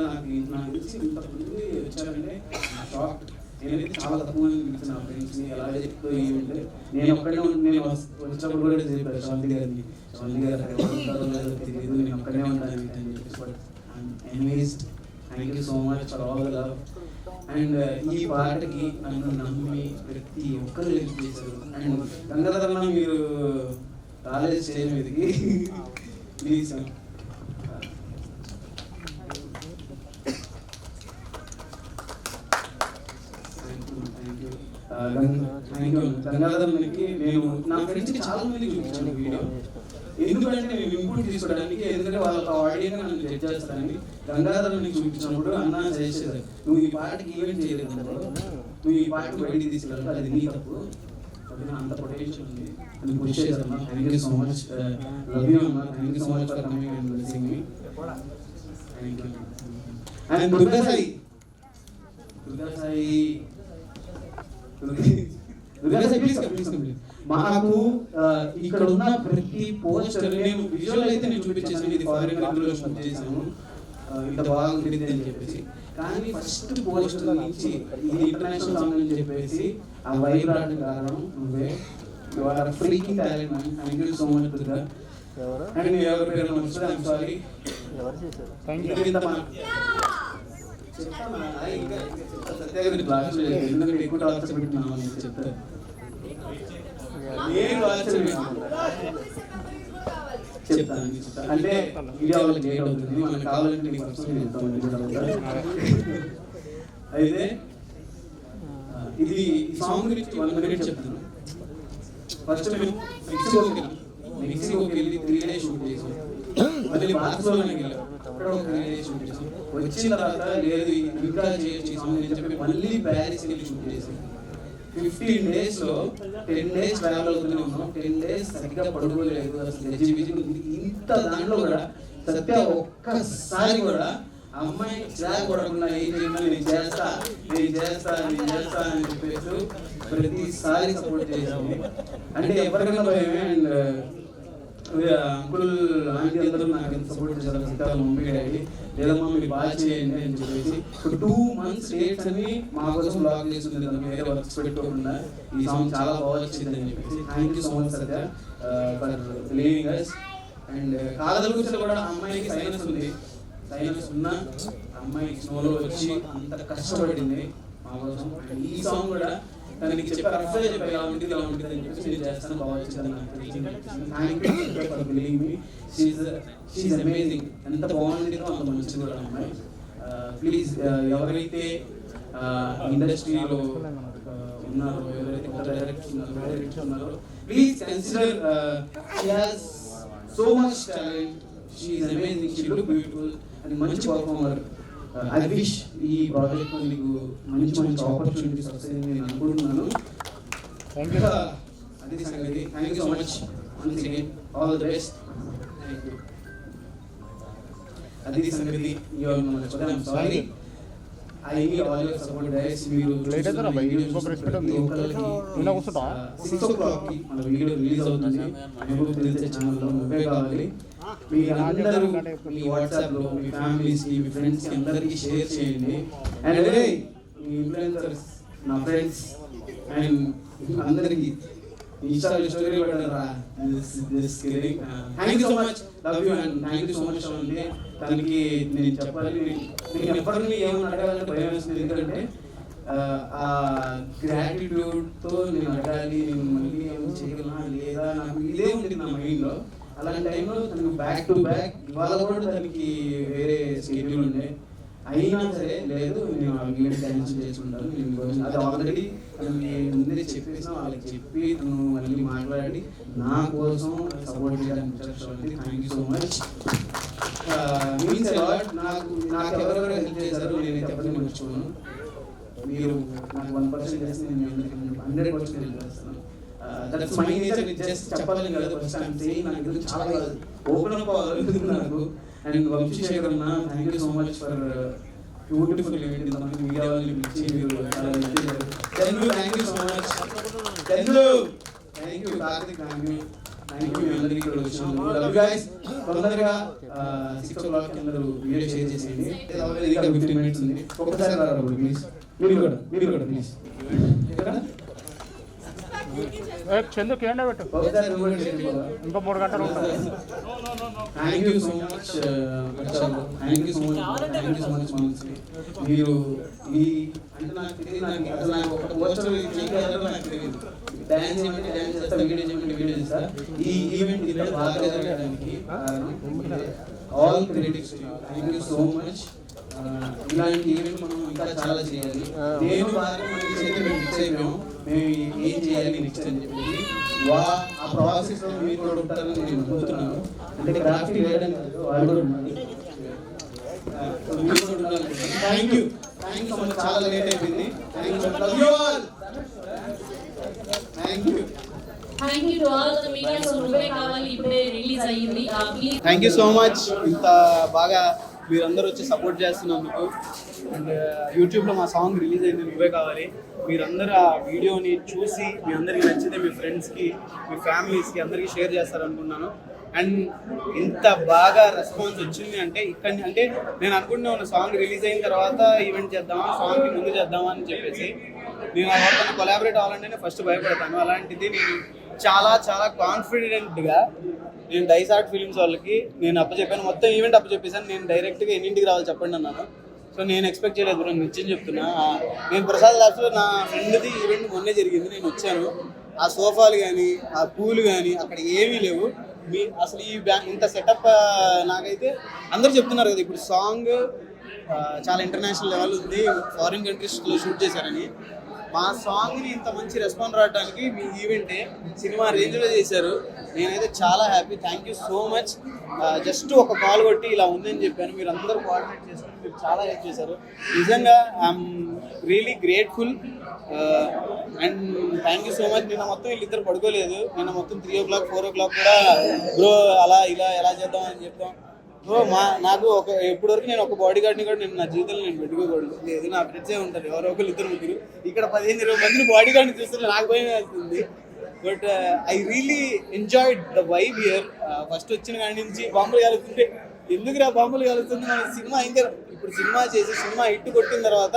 నాకు తెలిసి ఇంతమంది వచ్చారంటే నా షాక్. నేనైతే చాలా తక్కువ మంది పిలిచిన నా ఫ్రెండ్స్ని ఎలా చెప్తూ అంటే నేను ఒక్కడే నేను వచ్చినప్పుడు కూడా చెప్పాను శాంతి గారిని, శాంతి గారు తెలియదు నేను ఒక్కడే ఉంటాను అని చెప్పేసి. But anyways thank you so much for all the love. And ఈ పాటకి నన్ను నమ్మి ప్రతి ఒక్కరు హెల్ప్ చేశారు. అండ్ గంగాధరన్న మీరు రాలేదు స్టేజ్ మీదకి, ప్లీజ్. Thank you గంగాధరన్నకి. నేను నా ఫ్రెండ్స్కి చాలా మందికి చూపించాను వీడియో, ఎందుకంటే నేను ఇన్పుట్ తీసుకోవడానికి. ఎందుకంటే వాళ్ళ ఆడియన్స్ నన్ను జడ్జ్ చేస్తానని గంగాధరన్నకి చూపించినప్పుడు అన్న సజెస్ట్ చేశారు, నువ్వు ఈ పాటకి ఈవెంట్ చేయలేదు, నువ్వు ఈ పాటకి బయటికి తీసుకెళ్ళాలి, అది నీ తప్పు. అంత పొటెన్షియల్ ఉంది అని పుష్ చేశారు. Thank you so much. Love you అన్న. Thank you so much for coming and blessing me. Thank you. And Durga Sai please. మాకు ఇక్కడ ఉన్న ప్రతి పోస్టర్ నేను విజువల్ అయితే నేను చూపించేసాను, ఇది ఫారిన్ కంట్రీలో షూట్ చేశాను, ఇంత బాగుంటుంది అని చెప్పేసి. కానీ ఫస్ట్ పోస్టర్ నుంచి ఇది ఇంటర్నేషనల్ సాంగ్ అని చెప్పేసి ఆ వైబ్ రావడానికి కారణం నువ్వే. You are freaking talent man. Thank you so much Durga. And ఎవరి పేరు మర్చిపోయి ఐఎమ్ సారీ. సత్యాగ్రహి క్లాస్ ఎందుకంటే ఎక్కువ టార్చర్ పెట్టినావు అని చెప్తారు. నేను టార్చర్ చెప్తాను అంటే మీడియా వాళ్ళకి లేట్ అవుతుంది, మనకు కావాలంటే నీకు వస్తుంది చెప్తాను. అయితే ఇది ఈ సాంగ్ గురించి 1 minute చెప్తాను. ఫస్ట్ మేము మెక్సికోకి వెళ్ళి 3 days షూట్ చేసాం. మళ్ళీ బార్సిలోనాకి వెళ్ళాం, అక్కడ ఒక 3 days షూట్ చేసాం. వచ్చిన తర్వాత లేదు ఇంకా చేయొచ్చు ఈ సాంగ్ అని చెప్పి మళ్ళీ ప్యారిస్ వెళ్ళి షూట్ చేసాం. 15 days లో 10 days ట్రావెల్ అవుతూనే ఉన్నాం. 10 days సరిగ్గా పడుకోలేదు, అసలు గజిబిజి. ఇంత దాంట్లో కూడా సత్య ఒక్కసారి కూడా అమ్మాయి చిరాకు పడకుండా ఏం చేయమని నేను చేస్తా అని చెప్పేసి ప్రతిసారి సపోర్ట్ చేసింది. అంటే ఎవరికైనా భయమే. అండ్ అంకుల్ ఆంటీ అందరూ నాకు ఎంత సపోర్ట్ చేశారు, సత్యాల మమ్మీ డాడీ లేదమ్మా మీరు బాగా చేయండి అని చెప్పేసి 2 months డేట్స్ అని మా కోసం బ్లాగ్ చేస్తుంది, వేరే వర్క్స్ పెట్టుకోకుండా ఈ సాంగ్ చాలా బాగా వచ్చింది అని చెప్పేసి. Thank you so much Satya for believing us. And కాదల గురించి కూడా అమ్మాయికి సైనస్ ఉంది, సైనస్ ఉన్న అమ్మాయి స్నోలో వచ్చి అంత కష్టపడింది మా కోసం. ఈ సాంగ్ కూడా తనకి చెప్పారు, రఫ్గా చెప్పారు ఇలా ఉంటుంది అని చెప్పేసి నేను చేస్తాను బాగా వచ్చింది నాకు. Thank you for believing me. She's amazing. ఎంత బాగుంటుందో అంత మంచిది కూడా అమ్మాయి. ప్లీజ్ ఎవరైతే ఇండస్ట్రీలో ఉన్నారో, ఎవరైతే కొత్త డైరెక్టర్స్ ఉన్నారో please consider she has so much talent. She's amazing, she look beautiful and మంచి పర్ఫార్మర్. ఐ విష్ ఈ ప్రాజెక్ట్ నీకు మంచి ఆపర్చునిటీస్ వస్తాయని నేను అనుకుంటున్నాను. అది సంగతి. Thank you so much once again, all the best. Thank you. అది సంగతి. Sorry, I need all your support guys. మీరు 6 o'clock కి మన వీడియో రిలీజ్ అవుతుంది మెహబూబ్ తెలిసే ఛానల్లో. నువ్వే కావాలి. మీ అందరూ మీ వాట్సాప్ లో మీ ఫ్యామిలీస్ కి మీ ఫ్రెండ్స్ కి అందరికీ షేర్ చేయండి. అండ్ మీ ఇన్ఫ్లుయెన్సర్స్ నా ఫ్రెండ్స్ అండ్ అందరికీ ఇన్స్టాలో స్టోరీ పెట్టరా. Thank you so much, love you and thank you so much. అంటే తనకి నేను చెప్పాలి, నేను ఎవరిని ఏమని అడగాలంటే భయం వేస్తుంది. ఎందుకంటే ఆ గ్రాటిట్యూడ్తో నేను అడగాలి, నేను మళ్ళీ ఏమైనా చేయగలనా లేదా నాకు ఇదే ఉంది నా మైండ్లో. అలాంటి టైంలో తనకు బ్యాక్ టు బ్యాక్ ఇవాళ కూడా తనకి వేరే షెడ్యూల్ ఉండే, అయినా సరే లేదు నేను ఆ వీడియో క్యాన్సిల్ చేసుకుంటాను. నేను అది ఆల్రెడీ ముందే చెప్పేసిన వాళ్ళకి చెప్పి తను మళ్ళీ మాట్లాడి నా కోసం సపోర్ట్ చేయడానికి వచ్చాడు. Thank you so much. Means a lot. నాకు ఎవరెవరు హెల్ప్ చేశారు నేనైతే ఎవరిని మర్చిపోను. మీరు నాకు 1% చేస్తే నేను 100% హెల్ప్ చేస్తాను. That's my nature. జస్ట్ చెప్పాలని కదా ఫస్ట్ టైం సేయింగ్. నాకు ఇది చాలా ఓపెన్ అప్ అవ్వాలి నాకు. అండ్ వంశీశేఖర్ అన్న thank you so much for beautiful event. ఇంతమంది మీడియా వాళ్ళని పిలిచి మీరు చాలా హెల్ప్ చేశారు. Thank you so much. Thank you Karthik. Thank you అందరికీ ఇక్కడ వచ్చినాము. Love guys. తొందరగా 6 o'clock అందరూ వీడియో షేర్ చేసేయండి. ఇంకా 15 minutes ఉంది. ఒక్కసారి రారా ప్లీజ్. మీరు కూడా ప్లీజ్. చందు కేంద్ర పెట్టు, ఇంకో 3 గంటలు ఉంటుంది. Thank you so much. Thank you so much మనసుకి. మీరు ఈ అంటే నాకు తెలియదు, అసలు నాకు ఒక పోస్టర్ నాకు తెలియదు. డ్యాన్స్ చేయమంటే డ్యాన్స్ చేస్తా, వీడియో చేయమంటే వీడియో చేస్తా. ఈ ఈవెంట్ ఇలా బాగా జరగడానికి all credits. Thank you so much. ఇలాంటి ఈవెంట్ మనం ఇంకా చాలా చేయాలి. నేను బాగా మనకి చేతి మేము ఫిక్స్ అయిపోయాం, మేము ఏం చేయాలి నెక్స్ట్ అని చెప్పేసి. ఆ ప్రాసెస్లో మీరు కూడా ఉంటారని నేను నమ్ముతున్నాను. అంటే క్రాఫ్ట్ వేయడం వాళ్ళు కూడా ఉండాలి. Thank you so much. చాలా లేట్ అయిపోయింది. Thank you to all the media. So నువ్వే కావాలి ఇప్పుడే రిలీజ్ అయ్యింది. Thank you so much. ఇంత బాగా మీరందరూ వచ్చి సపోర్ట్ చేస్తున్నందుకు. అండ్ యూట్యూబ్లో మా సాంగ్ రిలీజ్ అయింది నువ్వే కావాలి. మీరందరూ ఆ వీడియోని చూసి మీ అందరికీ నచ్చితే మీ ఫ్రెండ్స్కి మీ ఫ్యామిలీస్కి అందరికీ షేర్ చేస్తారనుకున్నాను. అండ్ ఇంత బాగా రెస్పాన్స్ వచ్చింది అంటే ఇక్కడ అంటే నేను అనుకుంటున్నాను సాంగ్ రిలీజ్ అయిన తర్వాత ఈవెంట్ చేద్దామా, సాంగ్కి ముందు చేద్దామా అని చెప్పేసి. నేను ఎవరితో కొలాబరేట్ అవ్వాలంటే ఫస్ట్ భయపడతాను. అలాంటిది నేను చాలా కాన్ఫిడెంట్గా నేను డైసార్ట్ ఫిలిమ్స్ వాళ్ళకి నేను అప్పచెప్పాను. మొత్తం ఈవెంట్ అప్పచెప్పేసాను. నేను డైరెక్ట్గా ఎన్నింటికి రావాలి చెప్పండి అన్నాను. సో నేను ఎక్స్పెక్ట్ చేయలేదు బ్రో, నిజం చెప్తున్నా. నేను ప్రసాద్ ల్యాబ్స్లో నా ఫ్రెండ్ది ఈవెంట్ మొన్నే జరిగింది, నేను వచ్చాను. ఆ సోఫాలు కానీ ఆ పూలు కానీ అక్కడ ఏమీ లేవు. అసలు ఈ ఇంత సెటప్ నాకైతే అందరూ చెప్తున్నారు కదా ఇప్పుడు సాంగ్ చాలా ఇంటర్నేషనల్ లెవెల్ ఉంది, ఫారిన్ కంట్రీస్లో షూట్ చేశారని. మా సాంగ్ని ఇంత మంచి రెస్పాన్స్ రావడానికి మీ ఈవెంటే సినిమా రేంజ్లో చేశారు. నేనైతే చాలా happy. Thank you so much. Just ఒక కాల్ కొట్టి ఇలా ఉందని చెప్పాను, మీరు అందరూ కోఆర్డినేట్ చేసుకుని మీరు చాలా హెల్ప్ చేశారు. నిజంగా I'm really grateful and thank you so much. నిన్న మొత్తం వీళ్ళిద్దరు పడుకోలేదు, నిన్న మొత్తం 3 o'clock 4 o'clock కూడా బ్రో అలా ఇలా ఎలా చేద్దాం అని చెప్తాం. బ్రో నాకు ఎప్పటివరకు నేను ఒక బాడీ గార్డ్ని కూడా నేను నా జీవితంలో నేను పెట్టుకోకూడదు, లేదు నా ఫ్రెండ్సే ఉంటారు ఎవరో ఒకరు 2-3. ఇక్కడ 15-20 మందిని బాడీ గార్డ్ని చూస్తుంటే నాకు భయం వేస్తుంది. But I really enjoyed the vibe here. First వచ్చిన కాడి నుంచి బాంబులు కలుగుతుంటే ఎందుకురా బాంబులు కలుగుతుంది, మన సినిమా ఇంకా ఇప్పుడు సినిమా చేసి సినిమా హిట్ కొట్టిన తర్వాత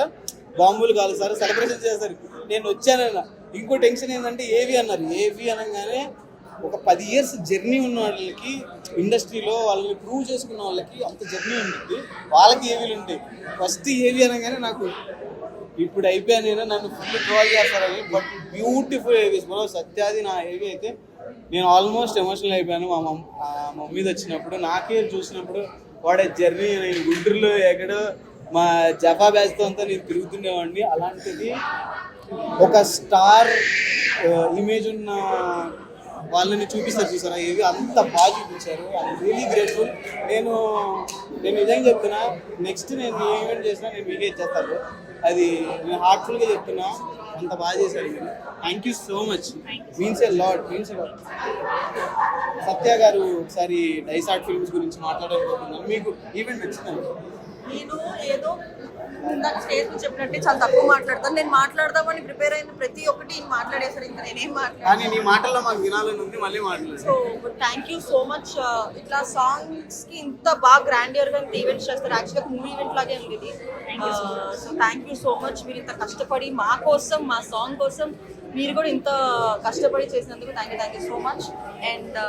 బాంబులు కాలుస్తారు, సెలబ్రేషన్ చేస్తారు. నేను వచ్చానన్న ఇంకో టెన్షన్ ఏంటంటే ఏవి అన్నారు. ఏవి అనగానే ఒక 10 years జర్నీ ఉన్న వాళ్ళకి ఇండస్ట్రీలో వాళ్ళని ప్రూవ్ చేసుకున్న వాళ్ళకి అంత జర్నీ ఉంటుంది, వాళ్ళకి ఏవీలు ఉంటాయి. ఫస్ట్ ఏవి అనగానే నాకు ఇప్పుడు అయిపోయాను నేను, నన్ను ఫుల్ ట్రోల్ చేస్తారని. But beautiful AVs bro. సత్యాది నా ఏవి అయితే నేను ఆల్మోస్ట్ ఎమోషనల్ అయిపోయాను. మా మమ్మీది వచ్చినప్పుడు నాకే చూసినప్పుడు వాడే జర్నీ. నేను గుంటూరులో ఎక్కడో మా జఫా బ్యాచ్తో అంతా నేను తిరుగుతుండేవాడిని. అలాంటిది ఒక స్టార్ ఇమేజ్ ఉన్న వాళ్ళని చూపిస్తారు చూసారా, ఏవి అంత బాగా చూపించారు. I'm really grateful. నేను నిజంగా చెప్తున్నా, నెక్స్ట్ నేను ఏ ఈవెంట్ చేసినా నేను మీకే ఇచ్చేస్తాను. అది నేను హార్ట్ఫుల్గా చెప్తున్నా, అంత బాగా చేశారు మీరు. Thank you so much. Means a lot. Satya garu ఒకసారి డైసార్ట్ ఫిల్మ్స్ గురించి మాట్లాడాలనుకుంటున్నాను. మీకు ఈవెంట్ నచ్చిందండి? నేను ఏదో ఇందాక స్టేజ్ మీద చెప్పినట్టే చాలా తక్కువ మాట్లాడతాను. నేను మాట్లాడదామని ప్రిపేర్ అయిన ప్రతి ఒక్కటి మాట్లాడేసారు, ఇంకా నేనేం మాట్లాడాను. నీ మాటల్లో మాకు వినాలని ఉంది, మళ్ళీ మాట్లాడారు. So thank you so much. ఇట్లా సాంగ్స్కి ఇంత బాగా గ్రాండియర్గా ఇంత ఈవెంట్స్ చేస్తారు. యాక్చువల్గా మూవీ ఈవెంట్ లాగే ఉంది ఇది. So thank you so much. మీరు ఇంత కష్టపడి మా కోసం, మా సాంగ్ కోసం మీరు కూడా ఇంత కష్టపడి చేసినందుకు thank you so much. And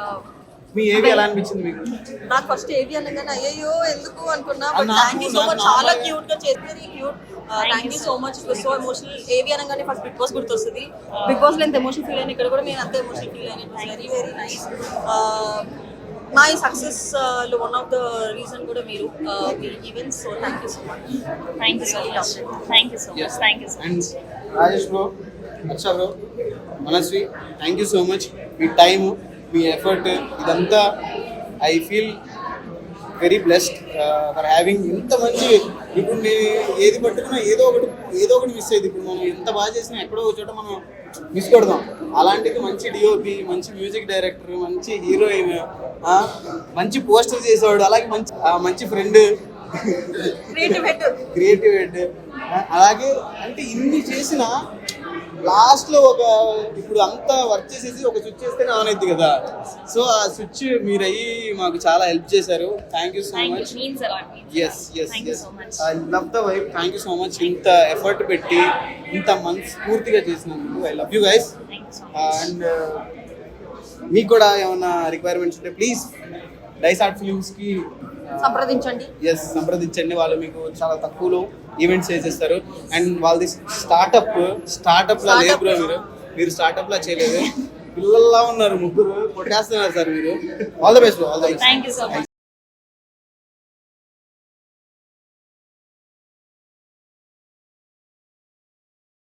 మీ ఏవి ఎలా అనిపించింది మీకు? నాకు ఫస్ట్ ఏవి అనగానే అయ్యో ఎందుకు అనుకున్నా, but thank you so much. చాలా క్యూట్ గా చేసి very cute. Thank you so much. It was so emotional. AV అనగానే ఫస్ట్ బిగ్ బాస్ గుర్తొస్తుంది. బిగ్ బాస్ లో ఎంత ఎమోషనల్ ఫీల్ అయినా ఇక్కడ కూడా నేను అంత ఎమోషనల్ ఫీల్ అయినా. It was very very nice. My success లో వన్ ఆఫ్ ద రీజన్ కూడా మీరు మీ events. So thank you so much. Thank you so much. Thank you so much. Thank you so much. And Rajesh bro, Aksha bro, Manasvi, thank you so much. మీ time, మీ effort, ఇదంతా I feel very blessed for having ఇంత మంచి. ఇప్పుడు నేను ఏది పట్టుకున్నా ఏదో ఒకటి మిస్ అయ్యింది. ఇప్పుడు మనం ఎంత బాగా చేసినా ఎక్కడో ఒక చోట మనం మిస్ కొడదాం. అలాంటిది మంచి డిఓపి, మంచి మ్యూజిక్ డైరెక్టర్, మంచి హీరోయిన్, మంచి పోస్టర్ చేసేవాడు, అలాగే మంచి ఫ్రెండ్, క్రియేటివ్ హెడ్. అలాగే అంటే ఇన్ని చేసిన లాస్ట్లో ఇప్పుడు అంతా వర్క్ చేసేసి ఒక స్విచ్ చేస్తేనే ఆన్ అవుతుంది కదా. సో ఆ స్విచ్ మీరు అయ్యి మాకు చాలా హెల్ప్ చేశారు. Thank you so much. I love the vibe. Thank you so much. ఇంత ఎఫర్ట్ పెట్టి ఇంత మనస్ఫూర్తిగా చేసినందుకు I love you guys. And మీకు కూడా ఏమన్నా రిక్వైర్మెంట్స్ ఉంటే ప్లీజ్ డైసార్ట్ ఫిలిమ్స్కి సంప్రదించండి. వాళ్ళు మీకు చాలా తక్కువలో ఈవెంట్స్ చేసేస్తారు. అండ్ వాళ్ళది స్టార్టప్ లా లేదు బ్రో. మీరు స్టార్టప్ లా చేయలేదు, పిల్లల్లా ఉన్నారు, ముగ్గురు కొట్టేస్తున్నారు సార్ మీరు. All the best bro. All the best. Thank you so much.